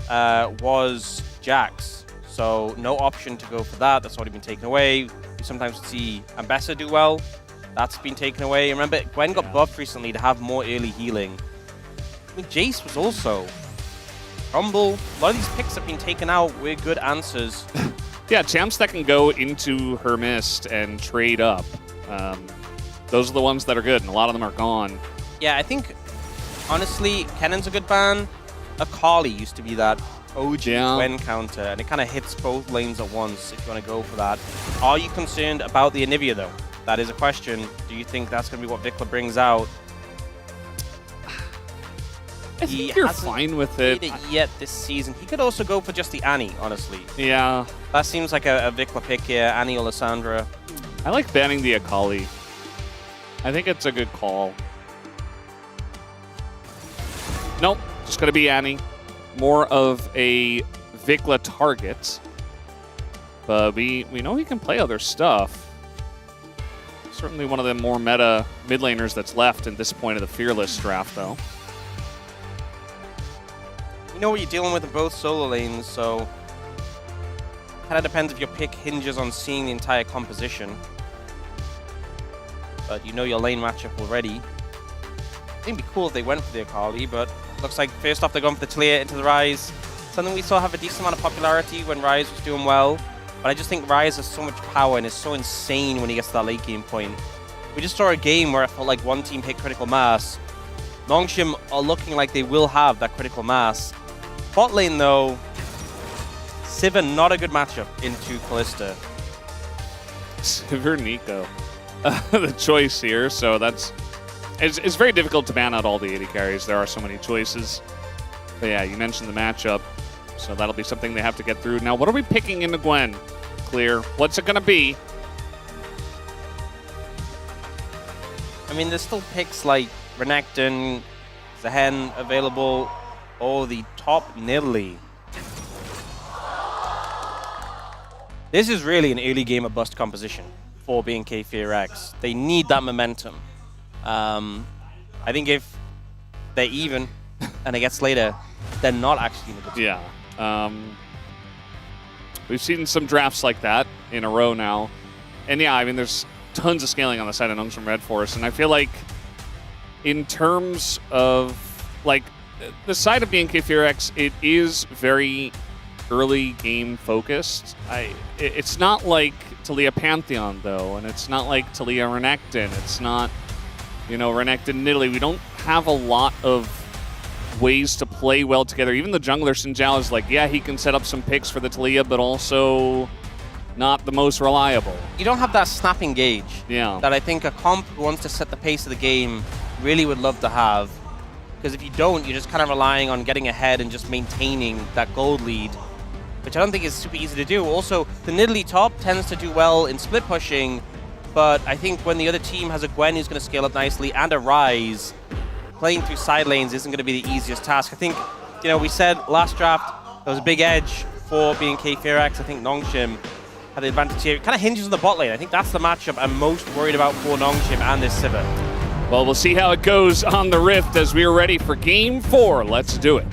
was Jax. So no option to go for that. That's already been taken away. You sometimes see Ambessa do well. That's been taken away. Remember, Gwen got buffed recently to have more early healing. I mean, Jace was also. Rumble. A lot of these picks have been taken out with good answers. Yeah, champs that can go into her mist and trade up. Those are the ones that are good, and a lot of them are gone. Yeah, I think, honestly, Kennen's a good ban. Akali used to be that OG Gwen counter, and it kind of hits both lanes at once if you want to go for that. Are you concerned about the Anivia, though? That is a question. Do you think that's going to be what Vikla brings out? I think you're fine with it. Yet this season. He could also go for just the Annie, honestly. Yeah. That seems like a Vikla pick here, Annie or Lissandra. I like banning the Akali. I think it's a good call. Nope, just going to be Annie. More of a Vikla target. But we know he can play other stuff. Certainly one of the more meta mid laners that's left at this point of the Fearless draft, though. You know what you're dealing with in both solo lanes, so kind of depends if your pick hinges on seeing the entire composition. But you know your lane matchup already. I think it'd be cool if they went for the Akali, but looks like first off they're going for the Talia into the Rise. Something we saw have a decent amount of popularity when Rise was doing well. But I just think Rise has so much power and is so insane when he gets to that late game point. We just saw a game where it felt like one team hit critical mass. Nongshim are looking like they will have that critical mass. Bot lane though, Sivir not a good matchup into Kalista. Sivir Nico, the choice here. So it's very difficult to ban out all the AD carries. There are so many choices. But yeah, you mentioned the matchup, so that'll be something they have to get through. Now, what are we picking into Gwen? Clear. What's it gonna be? I mean, there's still picks like Renekton, Zehen available, or the top Nidalee. This is really an early game of bust composition for BNK Fear-X. They need that momentum. I think if they're even and it gets later, they're not actually in a good spot. Yeah. We've seen some drafts like that in a row now. And yeah, I mean, there's tons of scaling on the side of Nongshim Red Forest. And I feel like in terms of, like, the side of BNK Fear-X, it is very early game focused. It's not like Talia Pantheon, though, and it's not like Talia Renekton. It's not, you know, Renekton Nidalee. We don't have a lot of ways to play well together. Even the jungler Xin Zhao is like, yeah, he can set up some picks for the Talia, but also not the most reliable. You don't have that snapping gauge that I think a comp who wants to set the pace of the game really would love to have. Because if you don't, you're just kind of relying on getting ahead and just maintaining that gold lead, which I don't think is super easy to do. Also, the Nidalee top tends to do well in split pushing, but I think when the other team has a Gwen who's going to scale up nicely and a Rise, playing through side lanes isn't going to be the easiest task. I think, you know, we said last draft there was a big edge for BNK Fear-X. I think Nongshim had the advantage here. It kind of hinges on the bot lane. I think that's the matchup I'm most worried about for Nongshim and this Sivir. Well, we'll see how it goes on the Rift as we are ready for Game 4. Let's do it.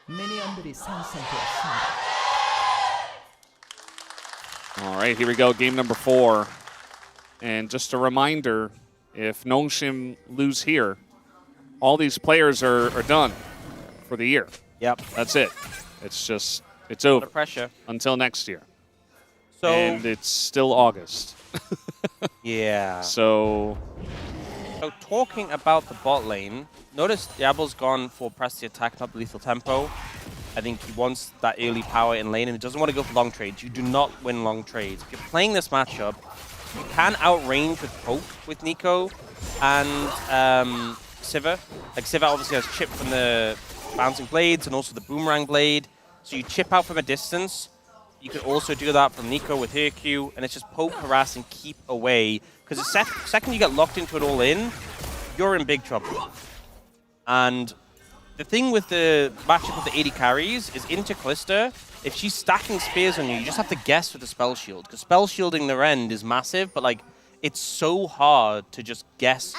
미니언들이 생성되었습니다. All right, here we go, game number 4. And just a reminder, if Nongshim lose here, all these players are done for the year. Yep. That's it. It's just, it's over. Pressure. Until next year. and it's still August. Yeah. So talking about the bot lane, notice Diablo's gone for press the attack, not the lethal tempo. I think he wants that early power in lane and he doesn't want to go for long trades. You do not win long trades. If you're playing this matchup, you can outrange with poke with Nico and Sivir. Like Sivir obviously has chip from the bouncing blades and also the boomerang blade. So you chip out from a distance. You can also do that from Nico with her Q, and it's just poke, harass, and keep away. Because the second you get locked into it all in, you're in big trouble. And the thing with the matchup with the 80 carries is into Kalista, if she's stacking spears on you, you just have to guess with the spell shield. Because spell shielding their end is massive, but like it's so hard to just guess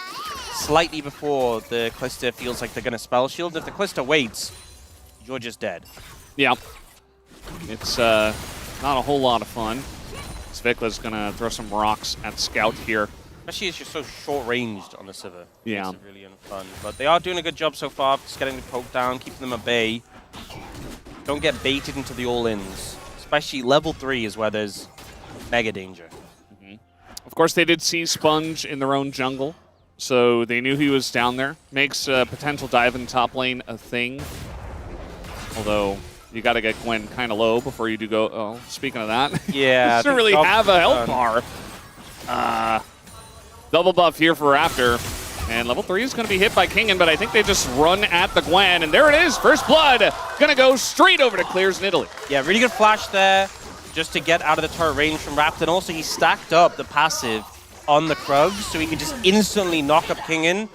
slightly before the Kalista feels like they're going to spell shield. If the Kalista waits, you're just dead. Yeah. It's not a whole lot of fun. Svikla's going to throw some rocks at Scout here. Especially as you're so short-ranged on the Sivir. Yeah. It's really fun. But they are doing a good job so far, just getting the poke down, keeping them at bay. Don't get baited into the all-ins. Especially level 3 is where there's mega danger. Of course, they did see Sponge in their own jungle, so they knew he was down there. Makes a potential dive in top lane a thing. Although, you got to get Gwen kind of low before you do go. Oh, speaking of that, yeah, doesn't really have a health bar. Double buff here for Raptor. And level 3 is going to be hit by Kingen, but I think they just run at the Gwen. And there it is, first blood. Going to go straight over to Clears Nidalee. Yeah, really good flash there just to get out of the turret range from Raptor. And also he stacked up the passive on the Krugs so he could just instantly knock up Kingen.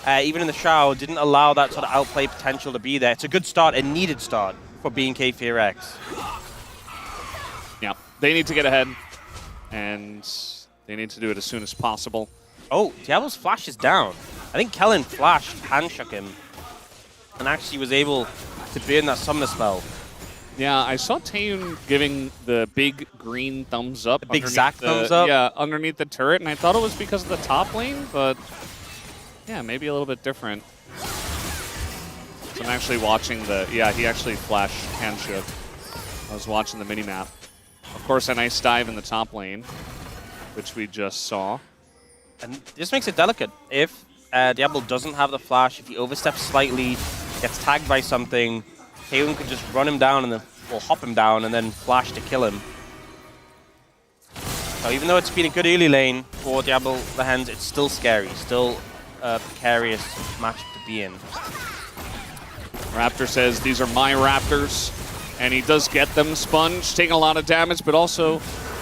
Even in the shower, didn't allow that sort of outplay potential to be there. It's a good start, a needed start for BNK FearX. Yeah, they need to get ahead. And they need to do it as soon as possible. Oh, Diablo's flash is down. I think Kellen flashed, hand-shook him, and actually was able to burn that summoner spell. Yeah, I saw Taeyun giving the big green thumbs up. The big Zac thumbs up? Yeah, underneath the turret, and I thought it was because of the top lane, but yeah, maybe a little bit different. So I'm actually watching the, yeah, he actually flashed hand-shook. I was watching the mini-map. Of course, a nice dive in the top lane, which we just saw. And this makes it delicate. If Diablo doesn't have the flash, if he oversteps slightly, gets tagged by something, Taeyun could just run him down and then, or hop him down and then flash to kill him. So even though it's been a good early lane for Diablo the Hens, it's still scary, still a precarious matchup to be in. Raptor says, these are my Raptors. And he does get them. Sponge taking a lot of damage, but also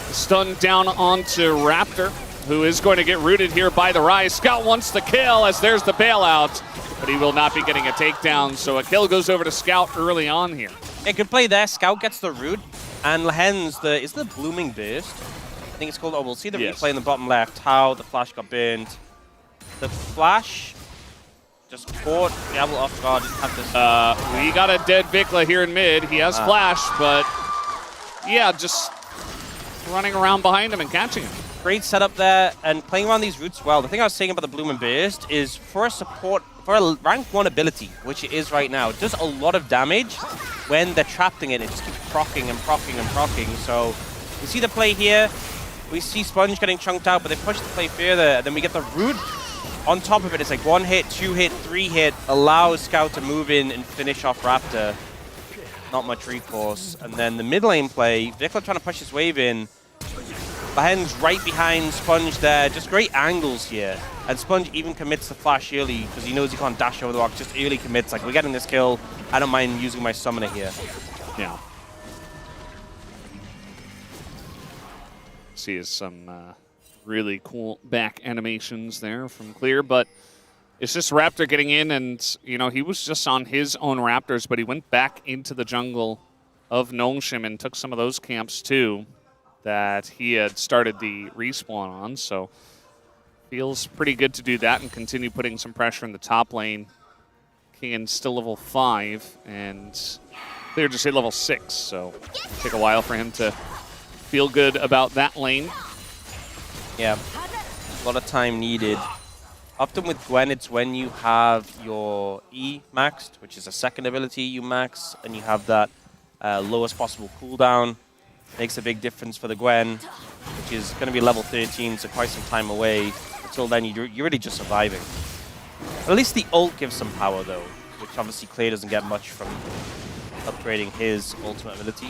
stunned down onto Raptor, who is going to get rooted here by the Rise. Scout wants the kill as there's the bailout, but he will not be getting a takedown, so a kill goes over to Scout early on here. Yeah, good play there. Scout gets the root, and Lehen's is the Blooming Burst? I think it's called. Oh, we'll see the replay in the bottom left, how the flash got burned. The flash just caught Diablo off guard. Have this. We got a dead Vikla here in mid. He has flash, but yeah, just running around behind him and catching him. Great setup there, and playing around these roots well. The thing I was saying about the Bloom and Burst is for a support, for a rank 1 ability, which it is right now, it does a lot of damage when they're trapped in it. It just keeps proccing and proccing and proccing. So you see the play here. We see Sponge getting chunked out, but they push the play further. Then we get the root on top of it. It's like 1 hit, 2 hit, 3 hit, allows Scout to move in and finish off Raptor. Not much recourse. And then the mid lane play, Vikla trying to push his wave in. Bahen's right behind Sponge there. Just great angles here. And Sponge even commits the flash early because he knows he can't dash over the rock. Just early commits. Like, we're getting this kill. I don't mind using my summoner here. Yeah. See some really cool back animations there from Clear, but it's just Raptor getting in, and you know, he was just on his own Raptors, but he went back into the jungle of Nongshim and took some of those camps too that he had started the respawn on, so feels pretty good to do that and continue putting some pressure in the top lane. Kingen's still level 5, and Clear just hit level 6, so it'll take a while for him to feel good about that lane. Yeah, a lot of time needed. Often with Gwen, it's when you have your E maxed, which is a second ability you max, and you have that lowest possible cooldown. makes a big difference for the Gwen, which is going to be level 13, so quite some time away. Until then, you're really just surviving. But at least the ult gives some power, though, which obviously Clear doesn't get much from upgrading his ultimate ability.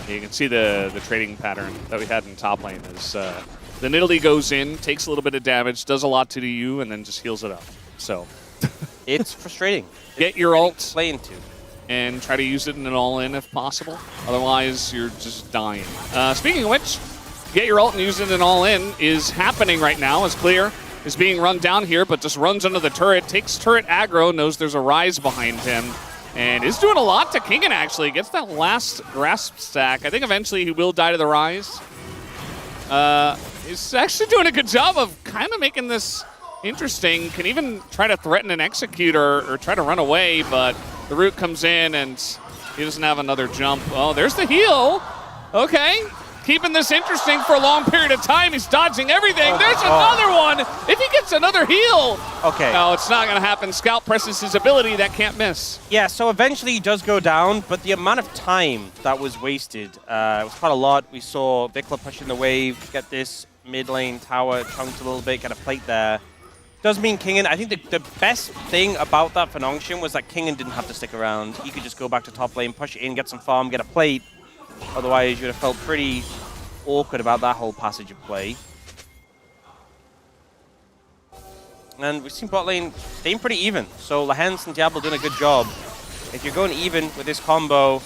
You can see the trading pattern that we had in top lane is the Nidalee goes in, takes a little bit of damage, does a lot to you, and then just heals it up. So it's frustrating. Get your ult, play into, and try to use it in an all-in if possible. Otherwise, you're just dying. Speaking of which, get your ult and use it in an all-in is happening right now as Clear is being run down here, but just runs under the turret, takes turret aggro, knows there's a Rise behind him, and is doing a lot to Kingen, actually. Gets that last grasp stack. I think eventually he will die to the Rise. He's actually doing a good job of kind of making this interesting. Can even try to threaten an execute or try to run away, but the root comes in and he doesn't have another jump. Oh, there's the heal. Okay. Keeping this interesting for a long period of time. He's dodging everything. There's another one. If he gets another heal. Okay. No, it's not going to happen. Scout presses his ability. That can't miss. Yeah, so eventually he does go down, but the amount of time that was wasted was quite a lot. We saw Vikla pushing the wave, get this mid lane tower chunked a little bit, get a plate there. Does mean Kingen. I think the best thing about that for Nongshim was that Kingen didn't have to stick around. He could just go back to top lane, push it in, get some farm, get a plate. Otherwise, you would have felt pretty awkward about that whole passage of play. And we've seen bot lane staying pretty even. So Lahens and Diablo doing a good job. If you're going even with this combo,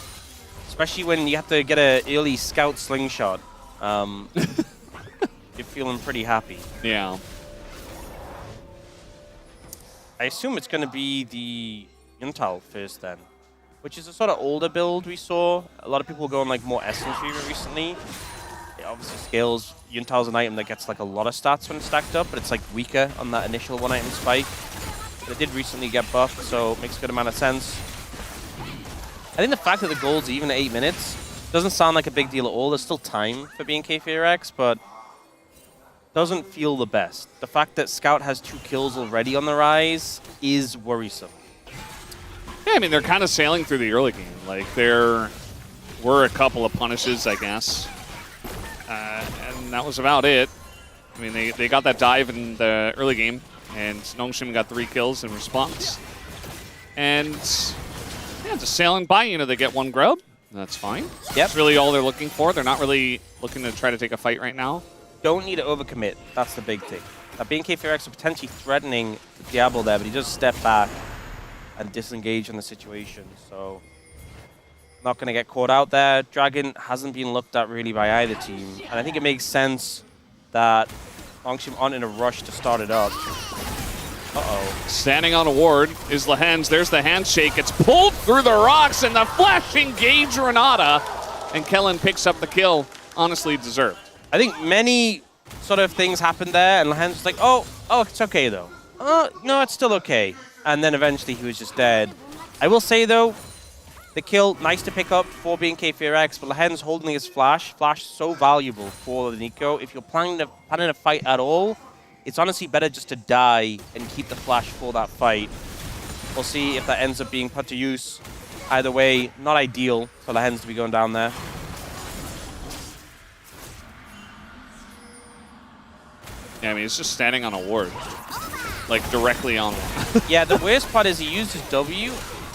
especially when you have to get an early scout slingshot, you're feeling pretty happy. Yeah. I assume it's going to be the Yuntal first then, which is a sort of older build we saw. A lot of people going like more Essence Reaver recently. It obviously scales. Yuntal's an item that gets like a lot of stats when it's stacked up, but it's like weaker on that initial one item spike. But it did recently get buffed, so it makes a good amount of sense. I think the fact that the gold's even at 8 minutes doesn't sound like a big deal at all. There's still time for BNK FearX, but doesn't feel the best. The fact that Scout has 2 kills already on the Rise is worrisome. Yeah, I mean, they're kind of sailing through the early game. Like, there were a couple of punishes, I guess. And that was about it. I mean, they got that dive in the early game, and Nongshim got 3 kills in response. And, yeah, just sailing by. You know, they get 1 grub. That's fine. Yep. That's really all they're looking for. They're not really looking to try to take a fight right now. Don't need to overcommit. That's the big thing. BNK FearX are potentially threatening Diablo there, but he does step back and disengage in the situation. So, not going to get caught out there. Dragon hasn't been looked at really by either team. And I think it makes sense that Nongshim aren't in a rush to start it up. Uh-oh. Standing on a ward is Lahens. There's the handshake. It's pulled through the rocks, and the flashing Gage Renata. And Kellen picks up the kill. Honestly deserved. I think many sort of things happened there, and Lahens was like, oh, it's okay, though. No, it's still okay. And then eventually he was just dead. I will say, though, the kill, nice to pick up for BNK FearX, but Lahens holding his flash. Flash so valuable for the Nico. If you're planning to fight at all, it's honestly better just to die and keep the flash for that fight. We'll see if that ends up being put to use. Either way, not ideal for Lahens to be going down there. Yeah, I mean, it's just standing on a ward. Like, directly on one. Yeah, the worst part is he used his W,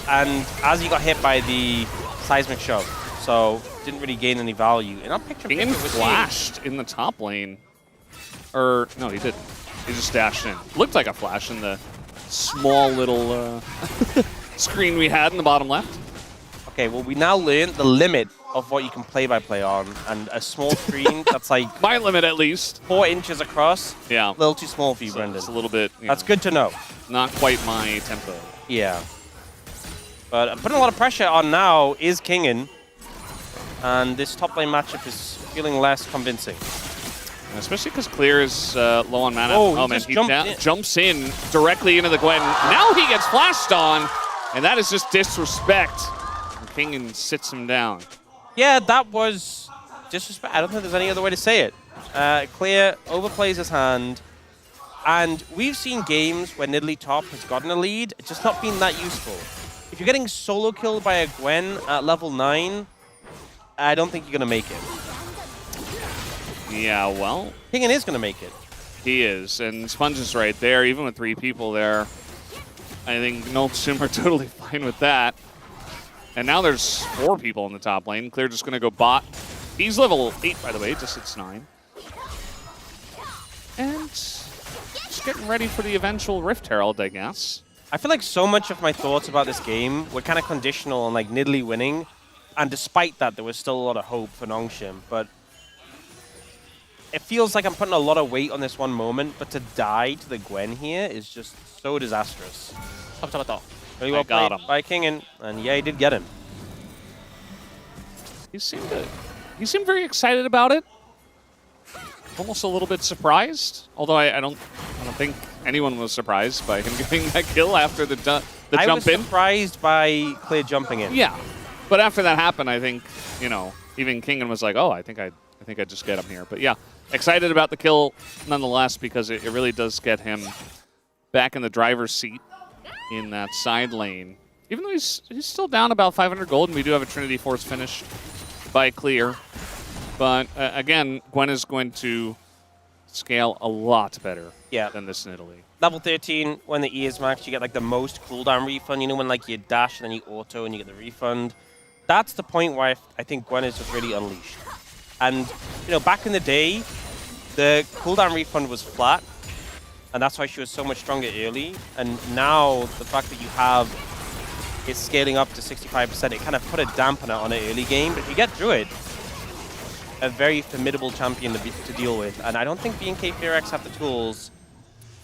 and as he got hit by the seismic shove, so didn't really gain any value. And I'll picture Kingen flashed in the top lane. Or, no, he didn't. He just dashed in. Looked like a flash in the small little screen we had in the bottom left. Okay, well, we now learned the limit of what you can play-by-play on, and a small screen that's like... My limit, at least. 4 inches across. Yeah. A little too small for you, Brendan. It's a little bit... That's good to know. Not quite my tempo. Yeah. But putting a lot of pressure on now is Kingen, and this top lane matchup is feeling less convincing. Especially because Clear is low on mana. Oh, man, he jumps in directly into the Gwen. Now he gets flashed on, and that is just disrespect. And Kingen sits him down. Yeah, that was disrespect. I don't think there's any other way to say it. Clear overplays his hand, and we've seen games where Nidalee top has gotten a lead. It's just not been that useful. If you're getting solo killed by a Gwen at level 9, I don't think you're going to make it. Yeah, well... Kingen is going to make it. He is, and Sponge is right there, even with 3 people there. I think Nongshim are totally fine with that. And now there's 4 people in the top lane. Clear just going to go bot. He's level 8, by the way, just hits 9. And just getting ready for the eventual Rift Herald, I guess. I feel like so much of my thoughts about this game were kind of conditional on like Nidalee winning. And despite that, there was still a lot of hope for Nongshim. But it feels like I'm putting a lot of weight on this one moment. But to die to the Gwen here is just so disastrous. Really well got played him. by Kingen. And yeah, he did get him. He seemed very excited about it. Almost a little bit surprised. Although I don't think anyone was surprised by him getting that kill after the jump in. I was surprised by Clear jumping in. Yeah, but after that happened, I think, you know, even Kingen was like, oh, I think I just get him here. But yeah, excited about the kill nonetheless because it really does get him back in the driver's seat in that side lane. Even though he's still down about 500 gold, and we do have a Trinity Force finish by Clear. But again, Gwen is going to scale a lot better than this Nidalee. Level 13, when the E is maxed, you get like the most cooldown refund. You know, when like you dash and then you auto and you get the refund. That's the point where I think Gwen is just really unleashed. And, you know, back in the day, the cooldown refund was flat. And that's why she was so much stronger early. And now, the fact that you have it scaling up to 65%, it kind of put a dampener on an early game. But if you get through it, a very formidable champion to deal with. And I don't think BNK Fearx have the tools.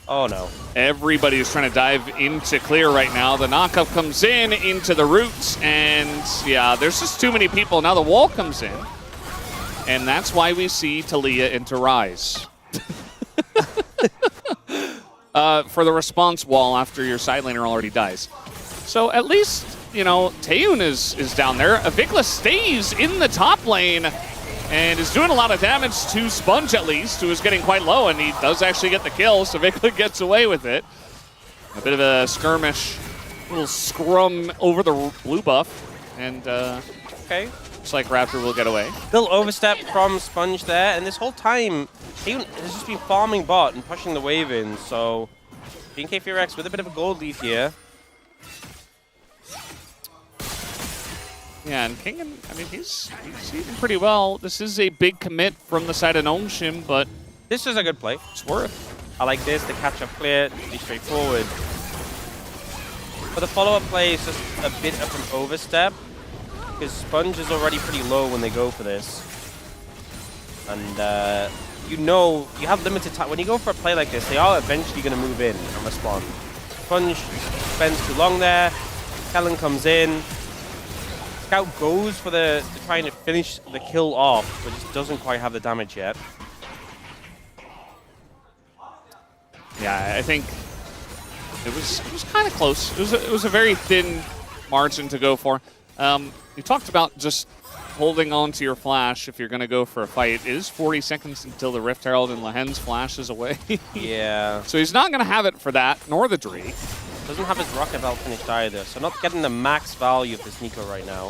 Oh, no. Everybody is trying to dive into Clear right now. The knockup comes in into the roots, and yeah, there's just too many people. Now the wall comes in, and that's why we see Talia into Rise. For the response wall after your side laner already dies. So at least, you know, Taeyun is down there. Avicla stays in the top lane and is doing a lot of damage to Sponge, at least, who is getting quite low, and he does actually get the kill, so Avicla gets away with it. A bit of a skirmish, little scrum over the blue buff, and okay, looks like Raptor will get away. Little overstep from Sponge there, and this whole time, he has just been farming bot and pushing the wave in, so BNK Fearx with a bit of a gold leaf here. Yeah, and Kingen, I mean, he's eating pretty well. This is a big commit from the side of Nongshim, but this is a good play. It's worth. I like this. The catch-up clear, pretty straightforward. But the follow-up play is just a bit of an overstep, because Sponge is already pretty low when they go for this. And you know, you have limited time. When you go for a play like this, they are eventually going to move in and respond. Sponge spends too long there. Kellen comes in. Scout goes for trying to finish the kill off, but just doesn't quite have the damage yet. Yeah, I think it was kind of close. It was a very thin margin to go for. You talked about just holding on to your flash if you're going to go for a fight. It is 40 seconds until the Rift Herald and Lehen's flash is away. Yeah. So he's not going to have it for that, nor the Drake. Doesn't have his Rocket Belt finished either, so not getting the max value of this Nico right now.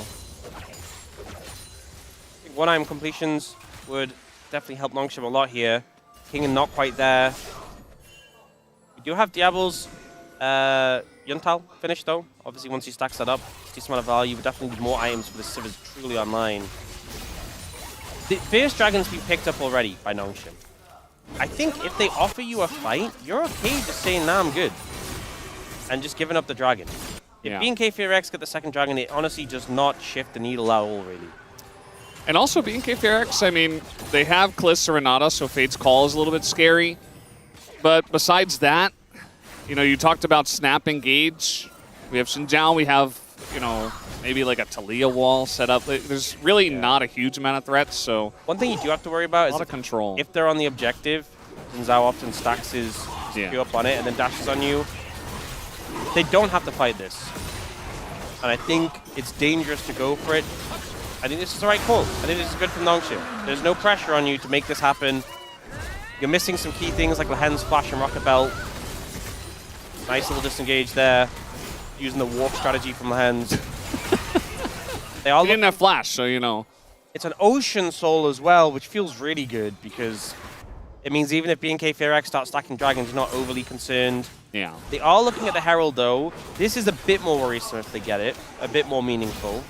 One-item completions would definitely help Nongshim a lot here. Kingen not quite there. We do have Diablo's Yuntal finished though. Obviously once he stacks that up, decent amount of value. We definitely need more items for the Civers truly online. The Fierce Dragon's been picked up already by Nongshim. I think if they offer you a fight, you're okay just saying, nah, I'm good. And just giving up the dragon. If BNK Fearx get the second dragon, it honestly does not shift the needle at all, really. And also BNK Fearx, I mean, they have Kaliss or Renata, so Fate's Call is a little bit scary. But besides that, you know, you talked about Snap Engage. We have Xinjiao, we have, you know, maybe like a Talia wall set up. There's really not a huge amount of threats, so... One thing you do have to worry about is of control. If they're on the objective, Xinjiao often stacks his Q up on it and then dashes on you. They don't have to fight this. And I think it's dangerous to go for it. I think this is the right call. I think this is good from Nongshim. There's no pressure on you to make this happen. You're missing some key things like Lehen's Flash and Rocket Belt. Nice little disengage there. Using the warp strategy from Lehen's. They didn't have Flash, so, you know. It's an Ocean Soul as well, which feels really good because it means even if BNK Fear start stacking dragons, you're not overly concerned. Yeah. They are looking at the Herald though. This is a bit more worrisome if they get it, a bit more meaningful.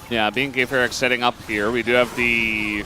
Yeah, BNK Fear setting up here. We do have the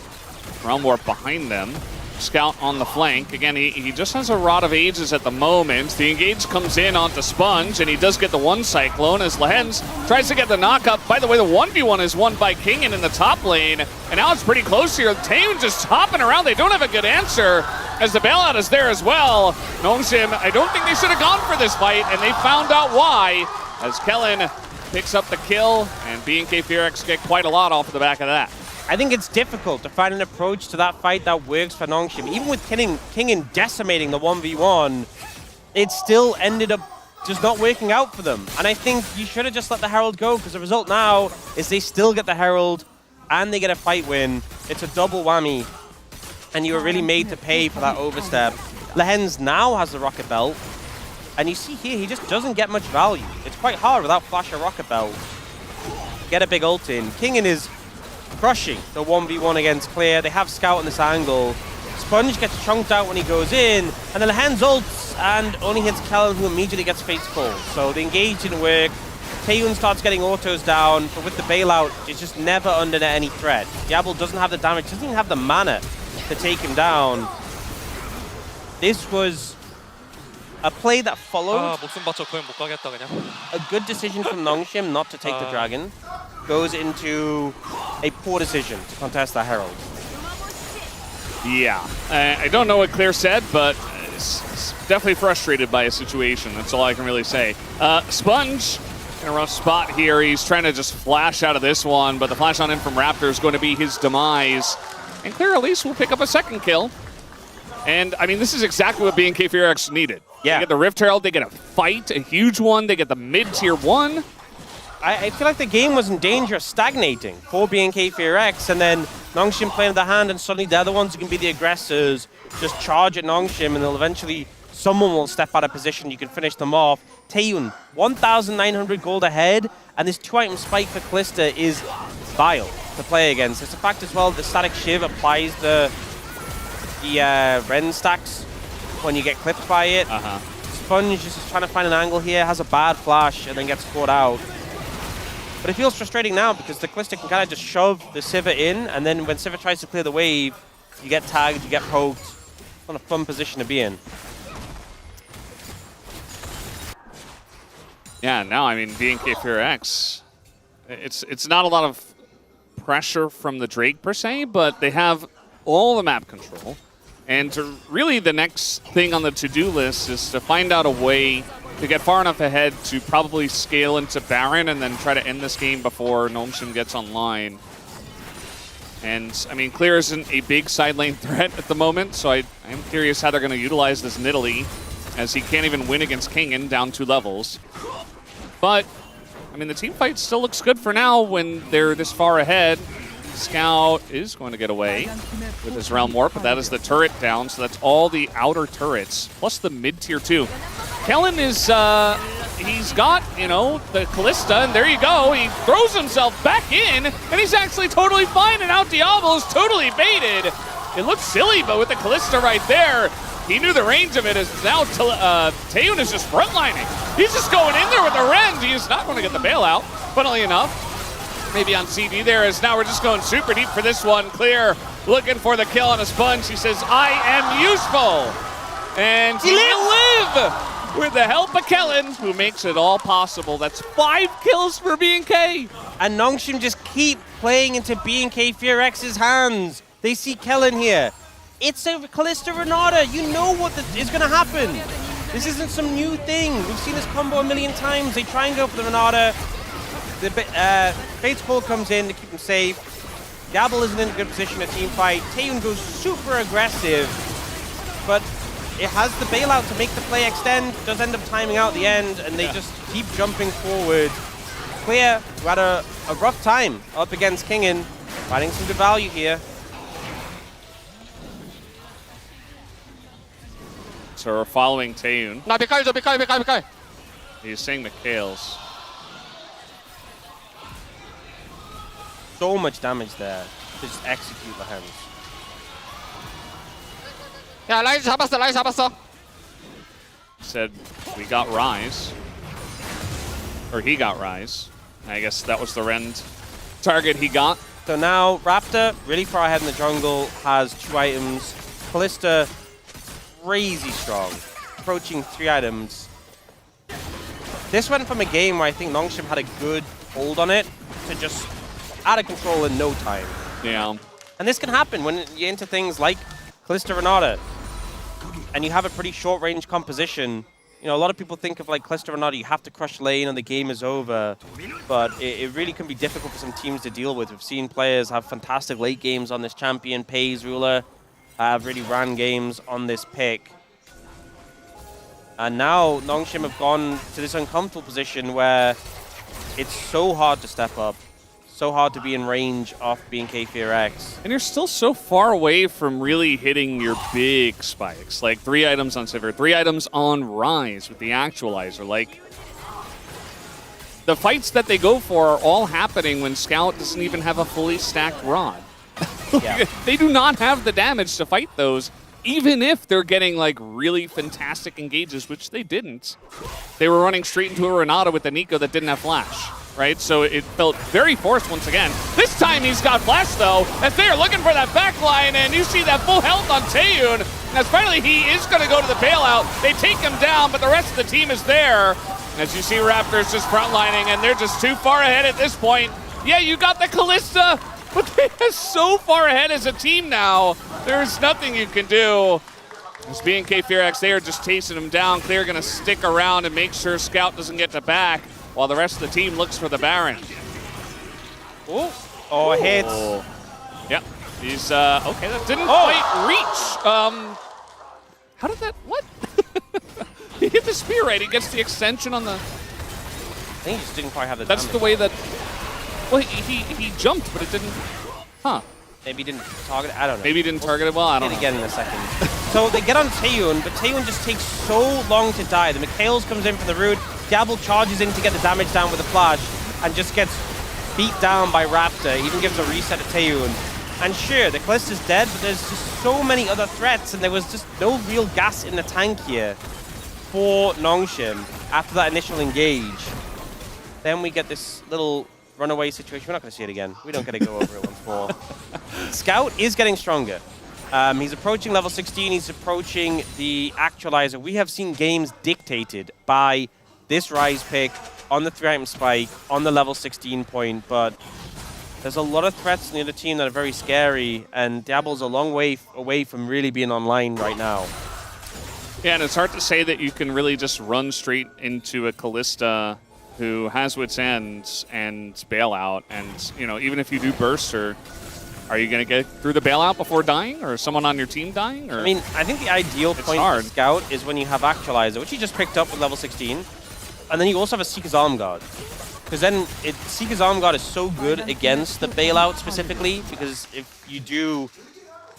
Realm Warp behind them. Scout on the flank. Again, he just has a Rod of Ages at the moment. The engage comes in onto Sponge, and he does get the one Cyclone as Lehens tries to get the knockup. By the way, the 1v1 is won by Kingen in the top lane, and now it's pretty close here. Taeun just hopping around. They don't have a good answer as the bailout is there as well. Nongshim, I don't think they should have gone for this fight, and they found out why as Kellen picks up the kill, and BNK Fearx get quite a lot off of the back of that. I think it's difficult to find an approach to that fight that works for Nongshim. Even with Kingen decimating the 1v1, it still ended up just not working out for them. And I think you should have just let the Herald go, because the result now is they still get the Herald and they get a fight win. It's a double whammy, and you were really made to pay for that overstep. Lehens now has the Rocket Belt, and you see here, he just doesn't get much value. It's quite hard without Flash or Rocket Belt. Get a big ult in. Kingen is crushing the 1v1 against Clear. They have Scout on this angle. Sponge gets chunked out when he goes in, and then Lehens ults and only hits Kellen, who immediately gets Fate's Call. So the engage didn't work. Taeun starts getting autos down, but with the bailout, it's just never under any threat. Diablo doesn't have the damage, doesn't even have the mana to take him down. This was a play that followed. A good decision from Nongshim not to take the dragon. Goes into a poor decision to contest the Herald. Yeah, I don't know what Clear said, but it's definitely frustrated by a situation. That's all I can really say. Sponge in a rough spot here. He's trying to just flash out of this one, but the flash on him from Raptor is going to be his demise. And Clear at least will pick up a second kill. And I mean, this is exactly what BNK Fearx needed. Yeah. They get the Rift Herald, they get a fight, a huge one, they get the mid-tier 1. I feel like the game was in danger of stagnating for BNK Fearx, and then Nongshim playing the hand, and suddenly they're the ones who can be the aggressors. Just charge at Nongshim, and they'll eventually, someone will step out of position, you can finish them off. Taeun, 1,900 gold ahead, and this 2-item spike for Kalista is vile to play against. It's a fact as well, the Static Shiv applies the Ren stacks when you get clipped by it. Sponge is just trying to find an angle here, has a bad flash, and then gets caught out. But it feels frustrating now because the Kalista can kind of just shove the Sivir in, and then when Sivir tries to clear the wave, you get tagged, you get poked. It's not a fun position to be in. Yeah, now, I mean, BNK Fearx, it's not a lot of pressure from the Drake per se, but they have all the map control. And really the next thing on the to-do list is to find out a way to get far enough ahead to probably scale into Baron and then try to end this game before Nongshim gets online. And, I mean, Clear isn't a big side lane threat at the moment, so I am curious how they're going to utilize this Nidalee, as he can't even win against Kingen down 2 levels. But, I mean, the team fight still looks good for now when they're this far ahead. Scout is going to get away with his Realm Warp, but that is the turret down, so that's all the outer turrets, plus the mid-tier 2. Kellen is, he's got, you know, the Kalista, and there you go. He throws himself back in, and he's actually totally fine, and out Diablo is totally baited. It looks silly, but with the Kalista right there, he knew the range of it. Is now Taeun is just frontlining. He's just going in there with the Rend. He is not going to get the bailout, funnily enough. Maybe on CD there, as now we're just going super deep for this one. Clear looking for the kill on a Sponge. He says, I am useful. And he will live with the help of Kellen, who makes it all possible. That's 5 kills for BNK. And Nongshim just keep playing into BNK Fearx's hands. They see Kellen here. It's a Kalista Renata. You know what is going to happen. This isn't some new thing. We've seen this combo a million times. They try and go for the Renata. The Fate's Call comes in to keep him safe. Diablo isn't in a good position in a team fight. Taeun goes super aggressive, but it has the bailout to make the play extend. It does end up timing out the end, and they just keep jumping forward. Clear, who had a rough time up against Kingen, finding some good value here. So we're following Taeun. He's saying McHale's. So much damage there. to just execute the hands. 야 라이즈 잡았어 라이즈 잡았어. Said we got Rise. Or he got Rise. I guess that was the rend target he got. So now Raptor, really far ahead in the jungle, has 2 items. Kalista, crazy strong, approaching 3 items. This went from a game where I think Nongshim had a good hold on it to just out of control in no time. Yeah. And this can happen when you're into things like Kalista Renata, and you have a pretty short-range composition. You know, a lot of people think of like Kalista Renata, you have to crush lane and the game is over. But it really can be difficult for some teams to deal with. We've seen players have fantastic late games on this champion. Pays, Ruler have really ran games on this pick. And now Nongshim have gone to this uncomfortable position where it's so hard to step up, so hard to be in range of BNK Fear X. And you're still so far away from really hitting your big spikes. Like 3 items on Sivir, 3 items on Rise with the Actualizer. Like, the fights that they go for are all happening when Scout doesn't even have a fully stacked rod. Yeah. They do not have the damage to fight those, even if they're getting like really fantastic engages, which they didn't. They were running straight into a Renata with a Nico that didn't have flash, right? So it felt very forced once again. This time he's got flash though, as they are looking for that backline, and you see that full health on Taeyun. As finally he is going to go to the bailout. They take him down, but the rest of the team is there. As you see Raptors just frontlining, and they're just too far ahead at this point. Yeah, you got the Kalista, but they're so far ahead as a team now. There's nothing you can do. As BNK Fear X, they are just chasing him down. They're going to stick around and make sure Scout doesn't get the back, while the rest of the team looks for the Baron. Oh, it hits. Yeah, he's, okay, that didn't quite reach. How did that, what? He hit the spear right, he gets the extension on the... I think he just didn't quite have the That's damage. the way that, well, he jumped, but it didn't, huh. Maybe he didn't target it, I don't know. Maybe he didn't target it well, I don't know. Again in a second. So they get on Taeyun, but Taeyun just takes so long to die. The Mikhails comes in for the root, Diablo charges in to get the damage down with a flash, and just gets beat down by Raptor, even gives a reset to Taeyun. And sure, the Kalista's dead, but there's just so many other threats, and there was just no real gas in the tank here for Nongshim after that initial engage. Then we get this little runaway situation. We're not going to see it again. We don't get to go over it once more. Scout is getting stronger. He's approaching level 16. He's approaching the Actualizer. We have seen games dictated by this Rise pick on the 3-item spike, on the level 16 point, but there's a lot of threats in the other team that are very scary, and Diablo's a long way away from really being online right now. Yeah, and it's hard to say that you can really just run straight into a Kalista who has Wit's End and bail out, and you know, even if you do burst, or are you going to get through the bailout before dying, or someone on your team dying? Or? I mean, I think the ideal point for Scout is when you have Actualizer, which he just picked up with level 16, and then you also have a Seeker's Arm Guard. Because then Seeker's Arm Guard is so good against the bailout specifically, because if you do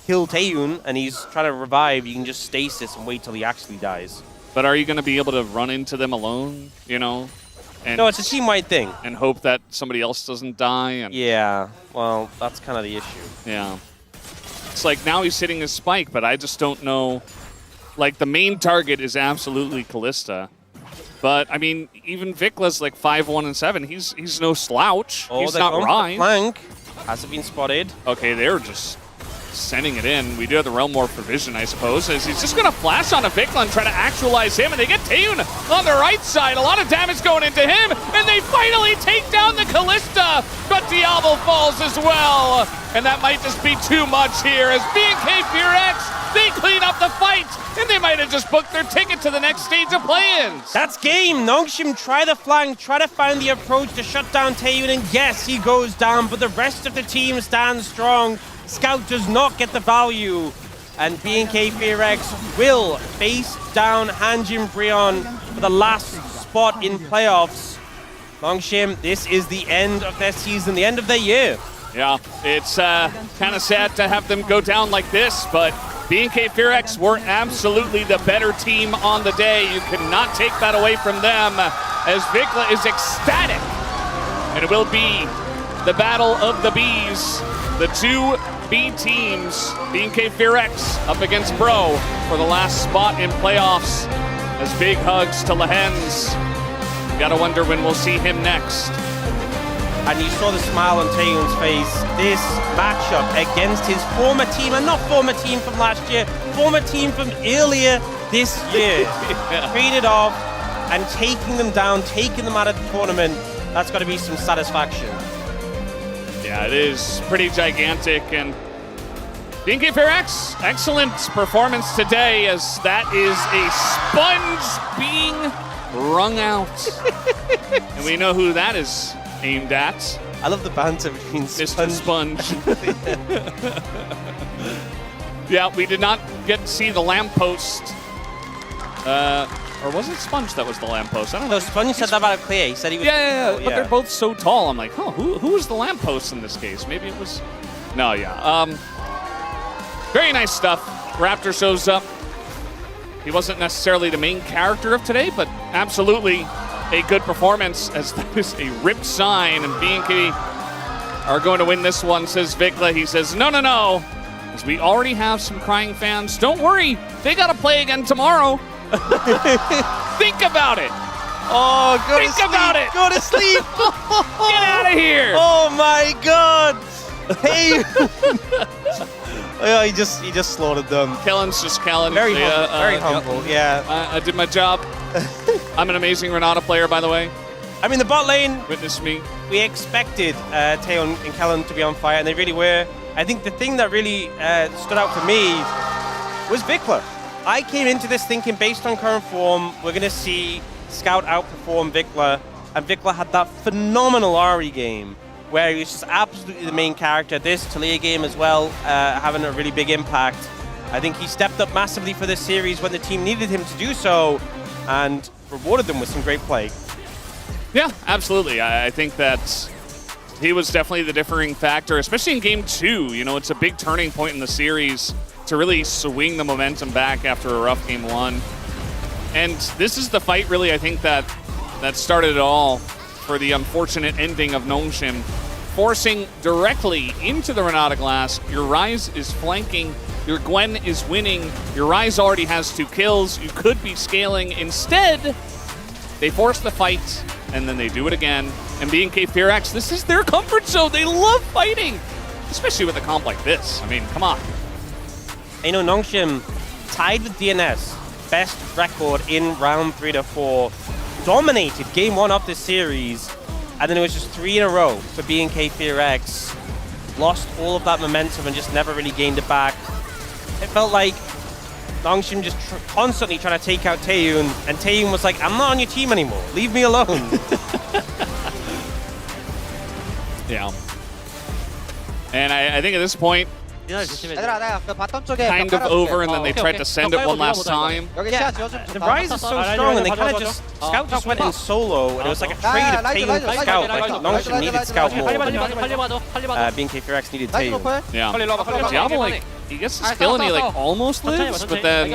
kill Taeyun and he's trying to revive, you can just stasis and wait till he actually dies. But are you going to be able to run into them alone, you know? And, no, it's a team-wide thing. And hope that somebody else doesn't die? And yeah, well, that's kind of the issue. Yeah. It's like now he's hitting his spike, but I just don't know. Like, the main target is absolutely Kalista. But, I mean, even Vikla's like 5-1-7. He's no slouch. Oh, he's not Ryan. Flank. Hasn't been spotted. Okay, they're just sending it in. We do have the Realm War provision, I suppose, as he's just going to flash on a Vikla and try to actualize him, and they get Taeyun on the right side. A lot of damage going into him, and they finally take down the Kalista, but Diablo falls as well. And that might just be too much here, as BNK Fear X, they clean up the fight, and they might have just booked their ticket to the next stage of play-ins. That's game. Nongshim try the flank, try to find the approach to shut down Taeyun, and yes, he goes down, but the rest of the team stands strong. Scout does not get the value, and BNK Fear X will face down Hanjin Breon for the last spot in playoffs. Nongshim, this is the end of their season, the end of their year. Yeah, it's kind of sad to have them go down like this, but BNK Fear X were absolutely the better team on the day. You cannot take that away from them, as Vikla is ecstatic. And it will be the battle of the Bs. The two B teams, BNK FearX up against Bro for the last spot in playoffs. As big hugs to Lehens. Gotta wonder when we'll see him next. And you saw the smile on Taeyun's face. This matchup against his former team, and not former team from last year, former team from earlier this year. Traded off and taking them down, taking them out of the tournament. That's got to be some satisfaction. Yeah, it is pretty gigantic. And BNK FearX, excellent performance today, as that is a sponge being wrung out. And we know who that is aimed at. I love the banter between Mr. Sponge. Yeah, we did not get to see the lamppost. Or was it Sponge that was the lamppost? I don't know. No, Sponge said that about Clear. He said he was. Yeah, but they're both so tall. I'm like, who was the lamppost in this case? Maybe it was. No, yeah. Very nice stuff. Raptor shows up. He wasn't necessarily the main character of today, but absolutely a good performance, as that is a ripped sign, and BNK are going to win this one, says Vikla. He says, no, as we already have some crying fans. Don't worry, they got to play again tomorrow. Think about it. Oh, Think about it. Go to sleep. Get out of here. Oh my God. Hey. Oh, he just slaughtered them. Kellen's just Kellen. Very humble. Very humble. Yeah. I did my job. I'm an amazing Renata player, by the way. I mean, the bot lane. Witness me. We expected Taeyeon and Kellen to be on fire, and they really were. I think the thing that really stood out for me was Vikla. I came into this thinking, based on current form, we're going to see Scout outperform Vikla, and Vikla had that phenomenal Ari game where he was just absolutely the main character. This Talia game as well, having a really big impact. I think he stepped up massively for this series when the team needed him to do so, and rewarded them with some great play. Yeah, absolutely. I think that he was definitely the differing factor, especially in Game 2. You know, it's a big turning point in the series to really swing the momentum back after a rough Game 1. And this is the fight, really, I think, that started it all for the unfortunate ending of Nongshim. Forcing directly into the Renata Glass. Your Ryze is flanking. Your Gwen is winning. Your Ryze already has 2 kills. You could be scaling. Instead, they force the fight, and then they do it again. And BNK FearX, this is their comfort zone. They love fighting, especially with a comp like this. I mean, come on. You know, Nongshim tied with DNS, best record in round 3 to 4, dominated Game 1 of this series, and then it was just 3 in a row for BNK FearX. Lost all of that momentum and just never really gained it back. It felt like Nongshim just constantly trying to take out Taeyun, and Taeyun was like, I'm not on your team anymore, leave me alone. Yeah. And I think at this point, kind of over, and then they tried to send it one last time. Yeah, the Ryze is so strong, and they kind of just, Scout just went in solo, and it was like a trade of Taeyun for Scout. Like, Nongshim needed Scout more. BNK FearX needed Taeyun. Yeah. Diablo, like, he gets his kill and he like almost lives, but then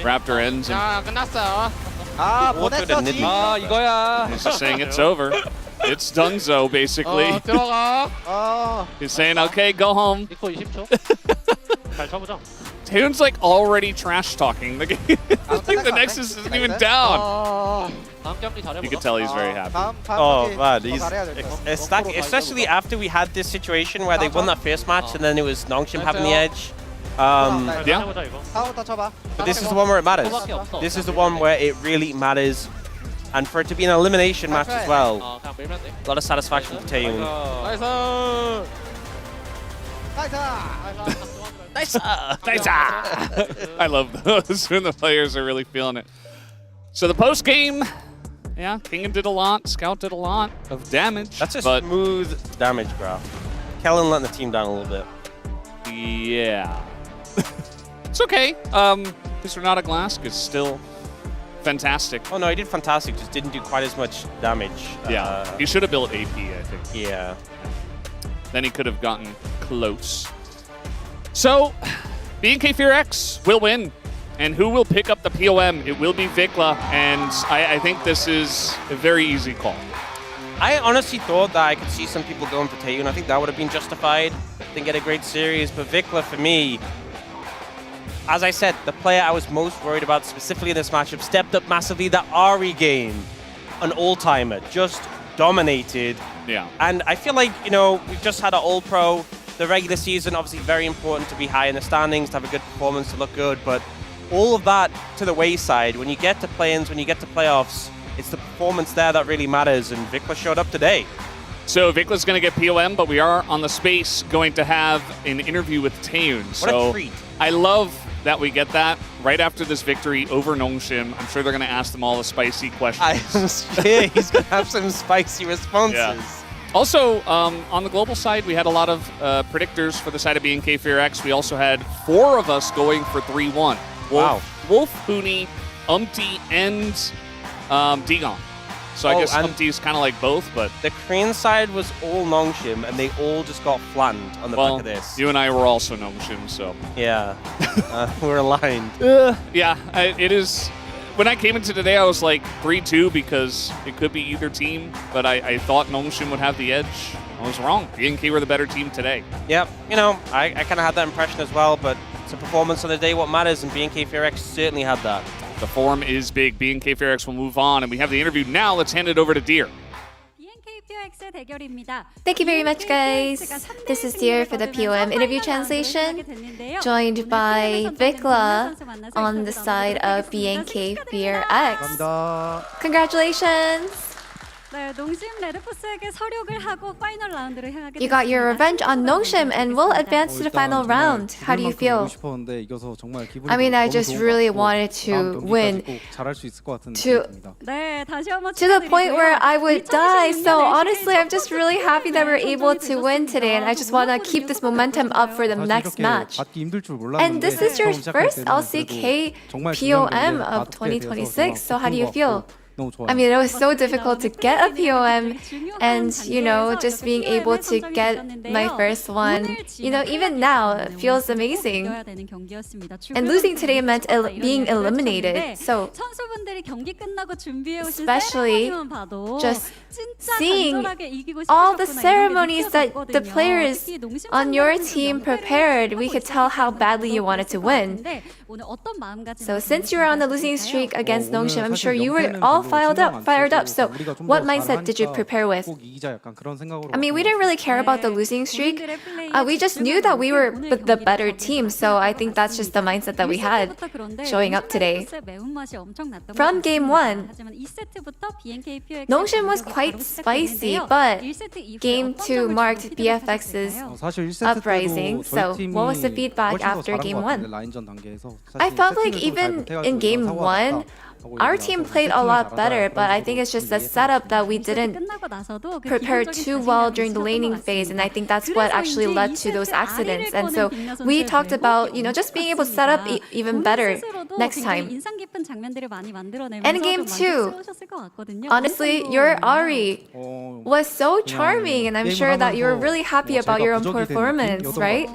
Raptor ends and he's just saying it's over. It's donezo, basically. He's saying, okay, go home. Taeyun's like already trash talking the game. Like the Nexus isn't even down. You can tell he's very happy. Oh man, he's ecstatic, especially after we had this situation where they won that first match and then it was Nongshim having the edge. Yeah. But this is the one where it matters. This is the one where it really matters. And for it to be an elimination match as well, a lot of satisfaction for Taeyun. Nice. I love those when the players are really feeling it. So the post game, yeah, Kingen did a lot, Scout did a lot of damage. That's a smooth damage graph. Kellen letting the team down a little bit. Yeah. It's okay. This Renata Glass is still fantastic. Oh no, he did fantastic, just didn't do quite as much damage. Yeah, he should have built AP, I think. Yeah. Then he could have gotten close. So, BNK FearX will win. And who will pick up the POM? It will be Vikla, and I think this is a very easy call. I honestly thought that I could see some people going for Taeyun. I think that would have been justified. Didn't get a great series, but Vikla for me, as I said, the player I was most worried about specifically in this matchup stepped up massively. The Ari game, an all-timer, just dominated. Yeah. And I feel like, you know, we've just had an All-Pro. The regular season, obviously very important to be high in the standings, to have a good performance, to look good, but all of that to the wayside. When you get to play-ins, when you get to playoffs, it's the performance there that really matters, and Vikla showed up today. So Vikla's going to get POM, but we are on the space going to have an interview with Taeyun. What a treat. I love that we get that right after this victory over Nongshim. I'm sure they're going to ask them all the spicy questions. Yeah, he's going to have some spicy responses. Yeah. Also, on the global side, we had a lot of predictors for the side of BNK FearX. We also had 4 of us going for 3-1. Wolf, Huni, Umpty, and Digon. So I guess Umpty is kind of like both, but... The Korean side was all Nongshim, and they all just got flattened on the back of this. You and I were also Nongshim, so... Yeah, we're aligned. Yeah, it is... When I came into today, I was like 3-2 because it could be either team, but I thought Nongshim would have the edge. I was wrong. BNK were the better team today. Yep, you know, I kind of had that impression as well, but it's a performance on the day what matters, and BNK FearX certainly had that. The form is big. BNK FearX will move on, and we have the interview now. Let's hand it over to Deer. Thank you very much, guys. This is Deer for the POM interview translation, joined by Vikla on the side of BNK FearX. Congratulations! You got your revenge on Nongshim and will advance to the final round. How do you feel? I mean, I just really wanted to win to the point where I would die. So honestly, I'm just really happy that we're able to win today, and I just want to keep this momentum up for the next match. And this is your first LCK POM of 2026, so how do you feel? I mean, it was so difficult to get a POM, and, you know, just being able to get my first one, you know, even now, it feels amazing. And losing today meant being eliminated, so especially just seeing all the ceremonies that the players on your team prepared, we could tell how badly you wanted to win. So since you were on the losing streak against Nongshim, I'm sure you were all fired up. So what mindset did you prepare with? I mean, we didn't really care about the losing streak. We just knew that we were the better team. So I think that's just the mindset that we had showing up today. From game 1, Nongshim was quite spicy, but game 2 marked BFX's uprising. So what was the feedback after game 1? I felt like even in game 1, our team played a lot better, but I think it's just the setup that we didn't prepare too well during the laning phase, and I think that's what actually led to those accidents. And so we talked about, you know, just being able to set up even better next time. And in game 2, honestly, your Ari was so charming, and I'm sure that you were really happy about your own performance, right?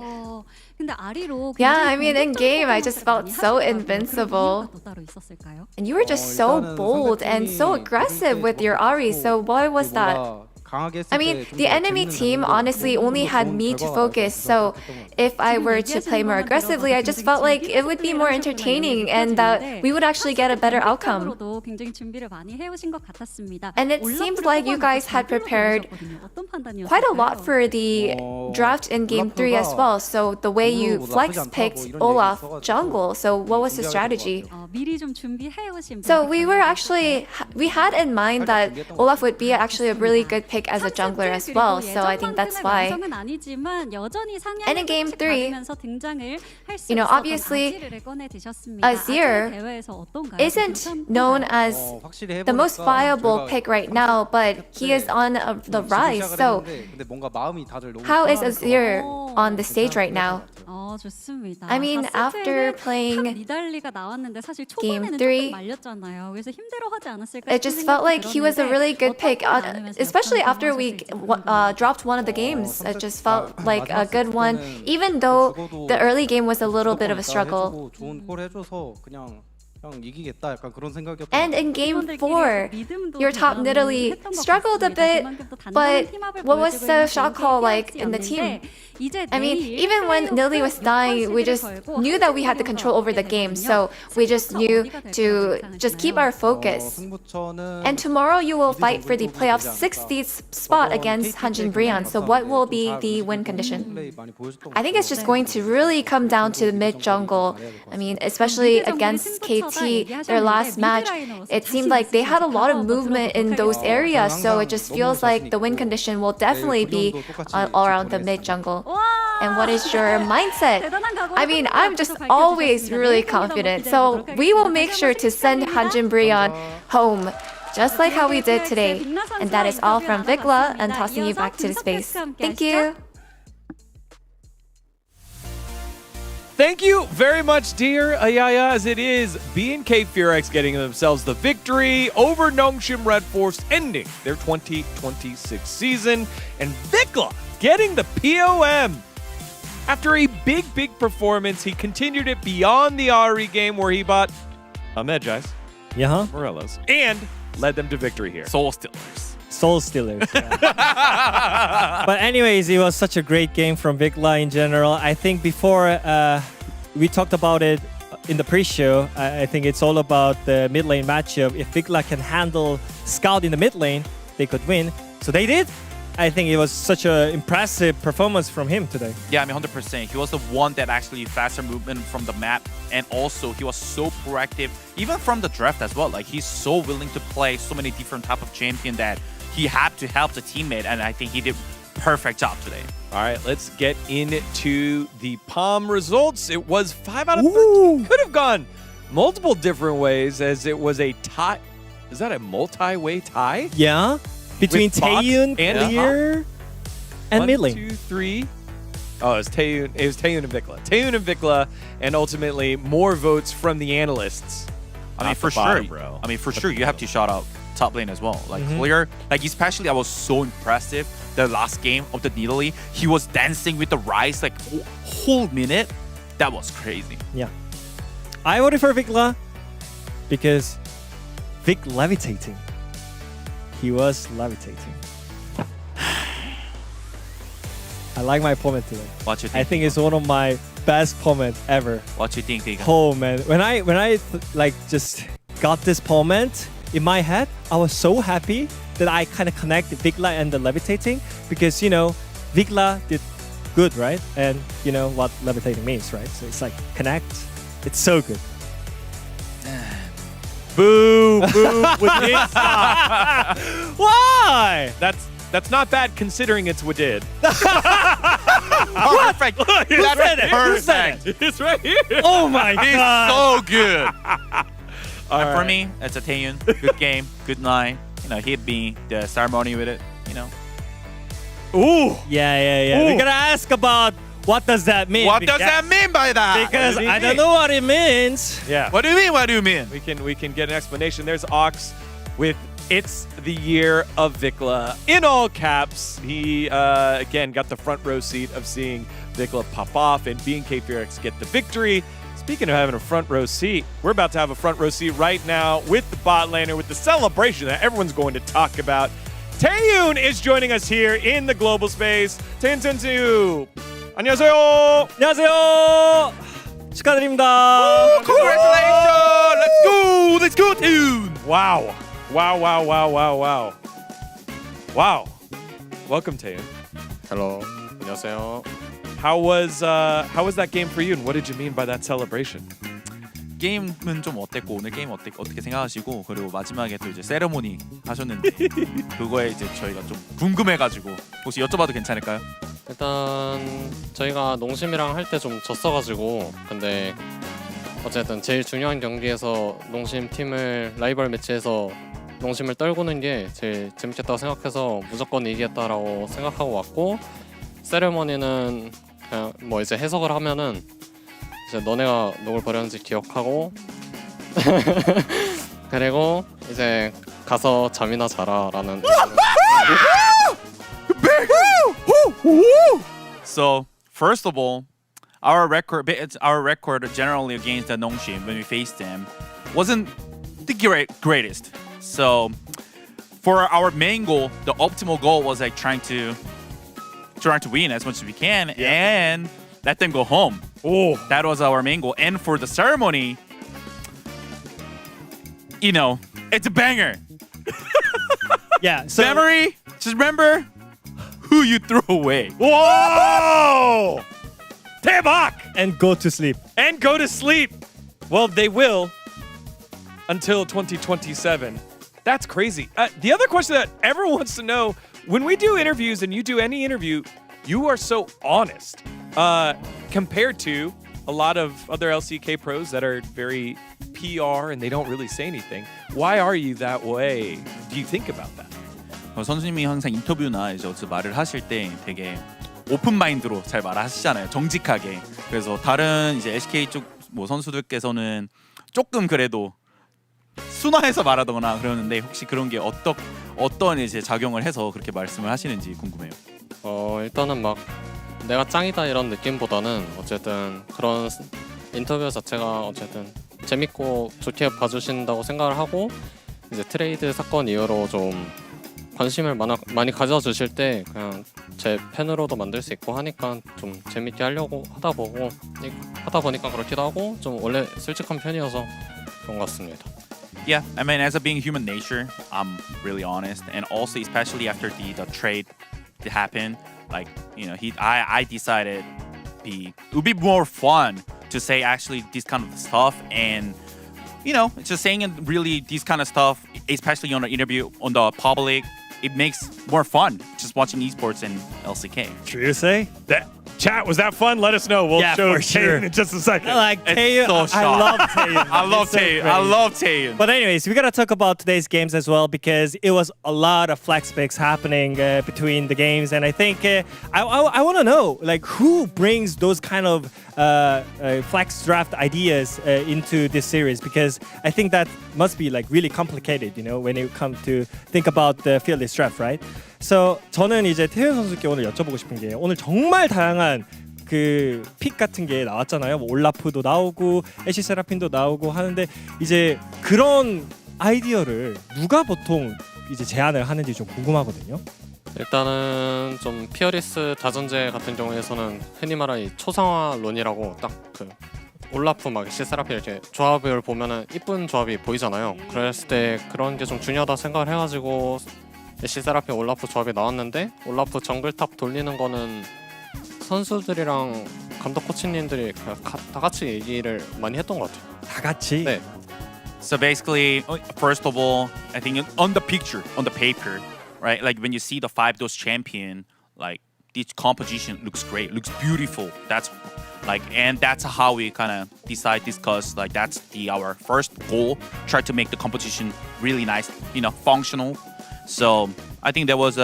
Yeah, I mean, in game, I just felt so invincible. And you were just so bold and so aggressive with your Ari, so why was that? I mean, the enemy team honestly only had me to focus, so if I were to play more aggressively, I just felt like it would be more entertaining and that we would actually get a better outcome. And it seems like you guys had prepared quite a lot for the draft in Game 3 as well, so the way you flex picked Olaf jungle, so what was the strategy? So we had in mind that Olaf would be actually a really good pick as a jungler as well, so I think that's why. And in game 3, you know, obviously Azir isn't known as the most viable pick right now, but he is on the rise, so how is Azir on the stage right now? I mean, after playing game 3, it just felt like he was a really good pick, especially after we dropped one of the games. It just felt like a good one, even though the early game was a little bit of a struggle. And in game 4, your top Nidalee struggled a bit, but what was the shot call like in the team? I mean, even when Nidalee was dying, we just knew that we had the control over the game, so we just knew to just keep our focus. And tomorrow you will fight for the playoff 60th spot against Hanjin Brian, so what will be the win condition? I think it's just going to really come down to mid-jungle. I mean, especially against KT, their last match, it seemed like they had a lot of movement in those areas, so it just feels like the win condition will definitely be all around the mid-jungle. And what is your mindset? I mean, I'm just always really confident, so we will make sure to send Hanjin Brian home, just like how we did today. And that is all from Vikla, and tossing you back to the space. Thank you! Thank you very much, dear Ayaya, as it is B&K Furex getting themselves the victory over Nongshim Red Force, ending their 2026 season, and Vikla getting the POM. After a big performance, he continued it beyond the Ari game where he bought Medjais, Morellos, and led them to victory here. Soul Stealers. Soul Stealers. Yeah. But anyways, it was such a great game from Vikla in general. I think before we talked about it in the pre-show, I think it's all about the mid lane matchup. If Vikla can handle Scout in the mid lane, they could win. So they did. I think it was such an impressive performance from him today. Yeah, I mean 100%. He was the one that actually faster movement from the map, and also he was so proactive, even from the draft as well. Like he's so willing to play so many different type of champion that he had to help the teammate, and I think he did perfect job today. All right, let's get into the POM results. It was 5 out of 13. Could have gone multiple different ways, as it was a tie. Is that a multi-way tie? Yeah. Between Taeyun, Clear, and mid lane. 1, 2, 3. Oh, it was Taeyun and Vikla. Taeyun and Vikla, and ultimately more votes from the analysts. I mean, for sure, bro. I mean, for sure, you have to shout out top lane as well. Like Clear, like especially, I was so impressive. The last game of the Nidalee, he was dancing with the Ryze like whole minute. That was crazy. Yeah, I voted for Vikla because Vic levitating. He was levitating. I like my opponent today. What you think? I think it's one of my best opponents ever. What you think, Vika? Oh man, when I like just got this opponent in my head, I was so happy that I kind of connected Vikla and the levitating, because you know Vikla did good, right? And you know what levitating means, right? So it's like connect. It's so good. Boo! Wadid, stop. Why? That's not bad considering it's Wadid. Perfect. That's perfect. It's right here. Oh my god. He's so good. And for me, it's a Taeyun. Good game, good line. You know, hit me the ceremony with it. You know. Ooh. Yeah. Ooh. We're gonna ask about what does that mean. What does that mean by that? Because I don't know what it means. Yeah. What do you mean? What do you mean? We can get an explanation. There's Ox with "It's the Year of Vikla" in all caps. He again got the front row seat of seeing Vikla pop off and B&K Furex get the victory. Speaking of having a front row seat, we're about to have a front row seat right now with the bot laner, with the celebration that everyone's going to talk about. Taeyun is joining us here in the global space. Taeyun Sensu. 안녕하세요. 안녕하세요. 축하드립니다. Congratulations! Let's go, Taeyun! Wow. Welcome, Taeyun. Hello. 안녕하세요. How was that game for you, and what did you mean by that celebration? 게임은 좀 어땠고 오늘 게임 어떻게 생각하시고, 그리고 마지막에 또 이제 세레모니 하셨는데 그거에 이제 저희가 좀 궁금해가지고 혹시 여쭤봐도 괜찮을까요? 일단 저희가 농심이랑 할 때 좀 졌어가지고, 근데 어쨌든 제일 중요한 경기에서 농심 팀을 라이벌 매치에서 농심을 떨구는 게 제일 재밌겠다고 생각해서 무조건 이기겠다라고 생각하고 왔고, 세레머니는 그냥 뭐 이제 해석을 하면은 이제 너네가 누굴 버렸는지 기억하고 그리고 이제 가서 잠이나 자라라는. So first of all, our record generally against the Nongshim when we faced them wasn't the greatest. So for our main goal, the optimal goal was like trying to win as much as we can and let them go home. Oh, that was our main goal. And for the ceremony, you know, it's a banger. Yeah. So memory. Just remember who you threw away. whoa! 대박! and go to sleep. And go to sleep. Well, they will until 2027. That's crazy. The other question that everyone wants to know, when we do interviews and you do any interview, you are so honest compared to a lot of other LCK pros that are very PR and they don't really say anything. Why are you that way? Do you think about that? 선수님이 항상 인터뷰나 이제 어디서 말을 하실 때 되게 오픈 마인드로 잘 말하시잖아요. 정직하게. 그래서 다른 이제 LCK 쪽 뭐 선수들께서는 조금 그래도 순화해서 말하거나 그러는데 혹시 그런 게 어떤 이제 작용을 해서 그렇게 말씀을 하시는지 궁금해요. 일단은 막 내가 짱이다 이런 느낌보다는 어쨌든 그런 인터뷰 자체가 어쨌든 재밌고 좋게 봐주신다고 생각을 하고 이제 트레이드 사건 이후로 좀 관심을 많이 가져주실 때 그냥 제 팬으로도 만들 수 있고 하니까 좀 재밌게 하려고 하다 보니까 그렇기도 하고 좀 원래 솔직한 편이어서 그런 것 같습니다. Yeah, I mean, as a being human nature, I'm really honest, and also especially after the trade happened, like you know, I decided it would be more fun to say actually this kind of stuff, and you know, just saying really this kind of stuff, especially on an interview on the public, it makes more fun just watching esports and LCK. True to say? That chat, was that fun? Let us know. We'll show for sure. Taeyeon in just a second. I like Taeyeon. So I love Taeyeon. I love It's so Taeyeon. great. I love Taeyeon. But anyways, we gotta talk about today's games as well because it was a lot of flex picks happening between the games, and I think I want to know like who brings those kind of flex draft ideas into this series because I think that must be like really complicated, you know, when you come to think about the fearless draft, right? So 저는 이제 태현 선수께 오늘 여쭤보고 싶은 게 오늘 정말 다양한 그 픽 같은 게 나왔잖아요. 뭐 올라프도 나오고 애쉬 세라핀도 나오고 하는데 이제 그런 아이디어를 누가 보통 이제 제안을 하는지 좀 궁금하거든요. 일단은 좀 피어리스 다전제 같은 경우에서는 흔히 말하는 이 초상화 론이라고 딱 그 올라프 막 시세라피 이렇게 조합을 보면은 이쁜 조합이 보이잖아요. 그랬을 때 그런 게 좀 중요하다 생각을 해가지고 시세라피 올라프 조합이 나왔는데 올라프 정글탑 돌리는 거는 선수들이랑 감독 코치님들이 다 같이 얘기를 많이 했던 것 같아요. 다 같이? 네. So basically, first of all, I think on the picture, on the paper, right? Like when you see the 5-dose champion, like this composition looks great, looks beautiful. That's like, and that's how we kind of discuss. Like that's our first goal. Try to make the composition really nice, you know, functional. So I think there was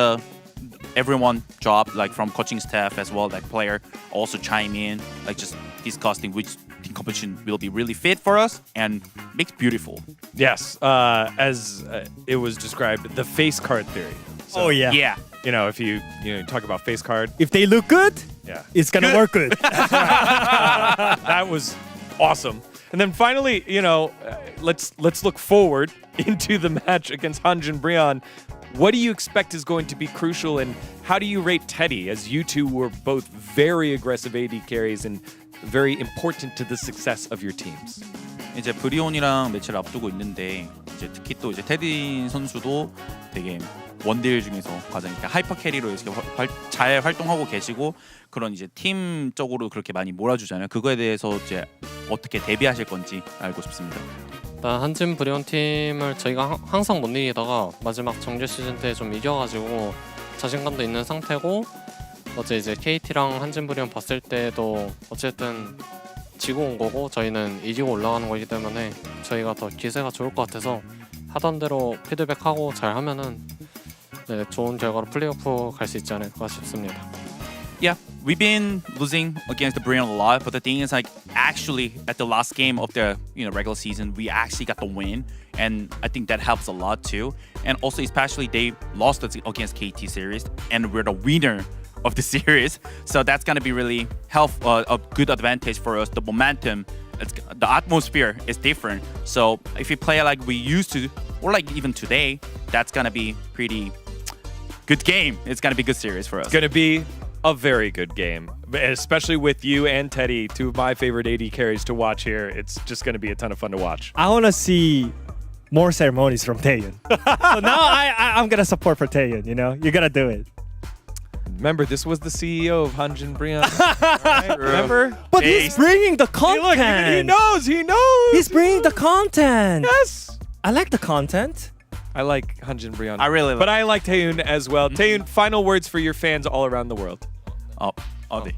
everyone job, like from coaching staff as well, like player also chime in, like just discussing which competition will be really fit for us and makes beautiful. Yes, as it was described, the face card theory. So, oh yeah. Yeah. You know, if you talk about face card, if they look good, yeah, it's gonna work good. That was awesome. And then finally, you know, let's look forward into the match against Hanjin Brion. What do you expect is going to be crucial, and how do you rate Teddy, as you two were both very aggressive AD carries and very important to the success of your teams? 이제 브리온이랑 매치를 앞두고 있는데 이제 특히 또 이제 테디 선수도 되게 원딜 중에서 가장 이렇게 하이퍼 캐리로 이렇게 잘 활동하고 계시고 그런 이제 팀적으로 그렇게 많이 몰아주잖아요. 그거에 대해서 이제 어떻게 대비하실 건지 알고 싶습니다. 일단 한진 브리온 팀을 저희가 항상 못 이기다가 마지막 정규 시즌 때 좀 이겨가지고 자신감도 있는 상태고 어제 이제 KT랑 한진 브리온 봤을 때도 어쨌든 지고 온 거고 저희는 이기고 올라가는 거기 때문에 저희가 더 기세가 좋을 것 같아서 하던 대로 피드백하고 잘 하면은 네, 좋은 결과로 플레이오프 갈 수 있지 않을까 싶습니다. Yeah, we've been losing against the Brion a lot, but the thing is, like, actually at the last game of the regular season, we actually got the win, and I think that helps a lot too. And also, especially they lost against KT series, and we're the winner of the series. So that's gonna be really a good advantage for us. The momentum, the atmosphere is different. So if we play like we used to, or like even today, that's gonna be pretty good game. It's gonna be a good series for us. It's gonna be a very good game, especially with you and Teddy, two of my favorite AD carries to watch here. It's just gonna be a ton of fun to watch. I want to see more ceremonies from Taeyun. So now I'm gonna support for Taeyun. You know, you gotta do it. Remember, this was the CEO of Hanjin Brion. Right? Remember? But he's bringing the content. Hey, look, he knows. He's bringing the content. Yes. I like the content. I like Hanjin Brion. I really like. But I like Taeyun as well. Taeyun, final words for your fans all around the world. 어디?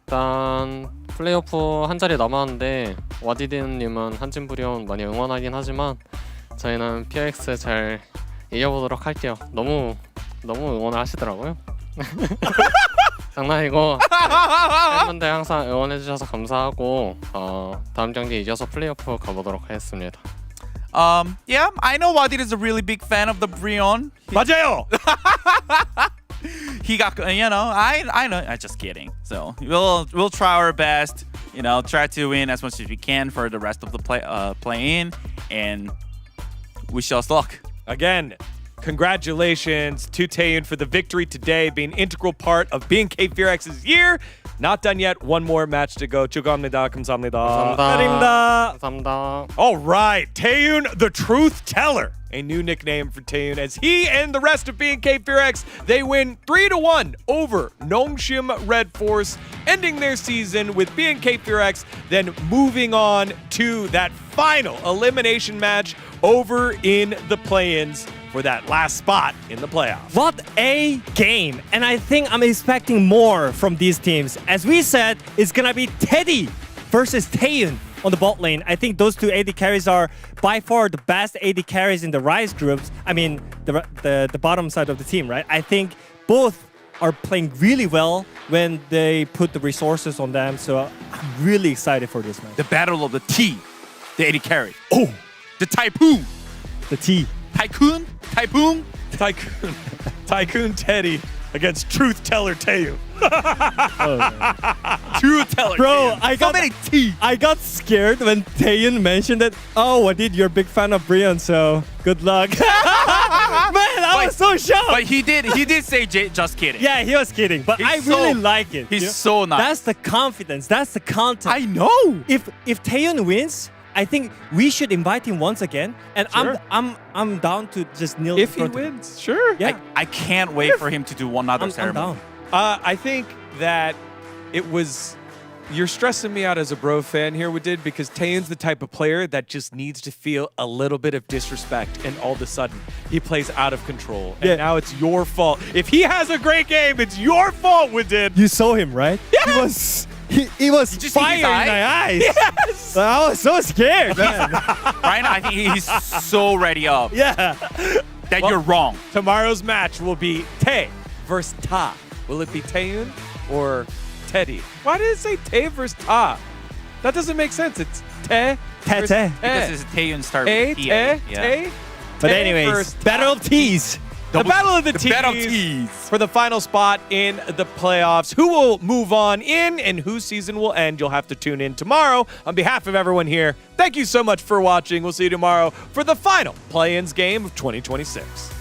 일단 플레이오프 한 자리 남았는데 와디딘님은 한진브리온 많이 응원하긴 하지만 저희는 PX 잘 이겨보도록 할게요. 너무 응원을 하시더라고요. 장난이고 팬분들 항상 응원해주셔서 감사하고 다음 경기 이겨서 플레이오프 가보도록 하겠습니다. Yeah, I know Wadid is a really big fan of the Brion. 맞아요. He got, I know. I'm just kidding. So we'll try our best. Try to win as much as we can for the rest of the play-in, and wish us luck. Again, congratulations to Taeyun for the victory today, being an integral part of BNK Fearx's year. Not done yet. One more match to go. 축하합니다. 감사합니다. 감사합니다. All right, Taeyun, the Truth Teller. A new nickname for Taeyun as he and the rest of BNK Fearx, they win 3-1 over Nongshim Red Force, ending their season with BNK Fearx, then moving on to that final elimination match over in the play-ins for that last spot in the playoffs. What a game. And I think I'm expecting more from these teams. As we said, it's gonna be Teddy versus Taeyun on the bot lane. I think those two AD carries are by far the best AD carries in the Rise groups. I mean, the bottom side of the team, right? I think both are playing really well when they put the resources on them. So I'm really excited for this match. The battle of the T, the AD carry. Oh, the Typhoon. The T. Tycoon? Tycoon Teddy against Truth Teller Taeyun. Truth Teller. Bro, Taeyun. I got scared when Taeyun mentioned that. Oh, Wadid, you're a big fan of Brion, so good luck. Man, I was so shocked. But he did say just kidding. Yeah, he was kidding, but I really like it. He's so nice. That's the confidence. That's the content. I know. If Taeyun wins, I think we should invite him once again, and Sure. I'm down to just kneel. If he in front of him. wins, sure. Yeah, I can't wait for him to do one other I'm ceremony. down. I think that it was. You're stressing me out as a bro fan here, Wadid, because Taeyun's the type of player that just needs to feel a little bit of disrespect, and all of a sudden he plays out of control. And now it's your fault. If he has a great game, it's your fault, Wadid. You saw him, right? Yes. He was Did you see fire his in eye? my eyes. Yes. I was so scared, man. Right now, I think he's so ready up Yeah. that you're wrong. Tomorrow's match will be Tae versus Ta. Will it be Taeyun or Teddy? Why did it say Tae versus Ta? That doesn't make sense. It's Tae versus Tae. Because it's Taeyun start Tae, with T. Tae, Yeah. Tae. But Tae anyways, versus battle of T's. The battle of the battle of T's T's. for the final spot in the playoffs. Who will move on in and whose season will end? You'll have to tune in tomorrow. On behalf of everyone here, thank you so much for watching. We'll see you tomorrow for the final play-ins game of 2026.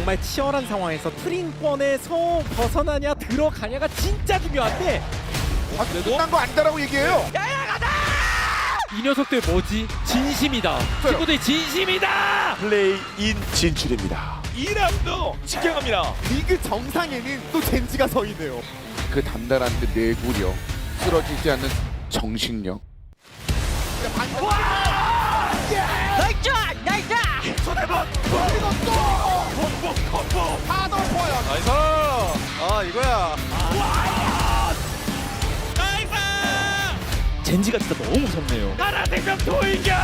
정말 치열한 상황에서 트림권에서 벗어나냐 들어가냐가 진짜 중요한데 끝난 거 아니다라고 얘기해요. 이 녀석들 뭐지? 진심이다. 친구들 진심이다. 플레이인 진출입니다. 2라운드 지켜갑니다. 리그 정상에는 또 젠지가 서 있네요. 그 단단한 그 내구력, 쓰러지지 않는 정신력. 나이스. 아 이거야. 젠지가 진짜 너무 무섭네요. 하나 생명 돌격!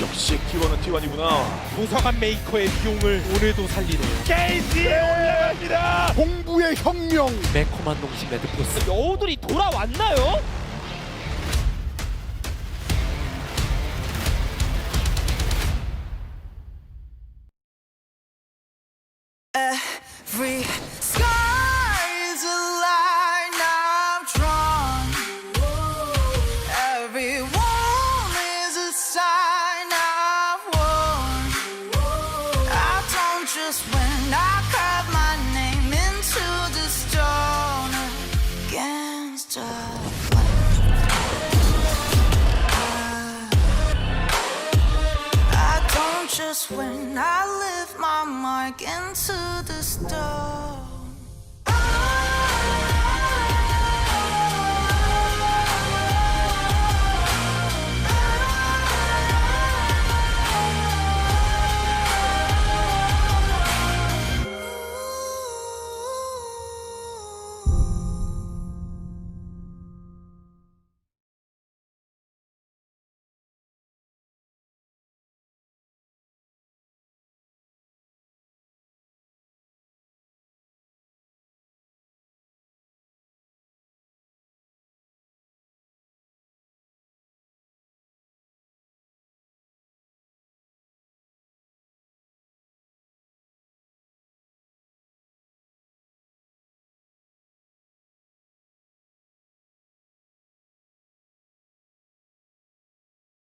역시 T1은 T1이구나. 도서관 메이커의 비용을 오늘도 살리네요. 게이지에 올라갑니다. 공부의 혁명. 매콤한 농심 레드포스. 여우들이 돌아왔나요? Every sky is a line I've drawn. Every wall is a sign I've worn. I don't just win, I carve my name into the stone against a I don't just win, I live my mark into the stone.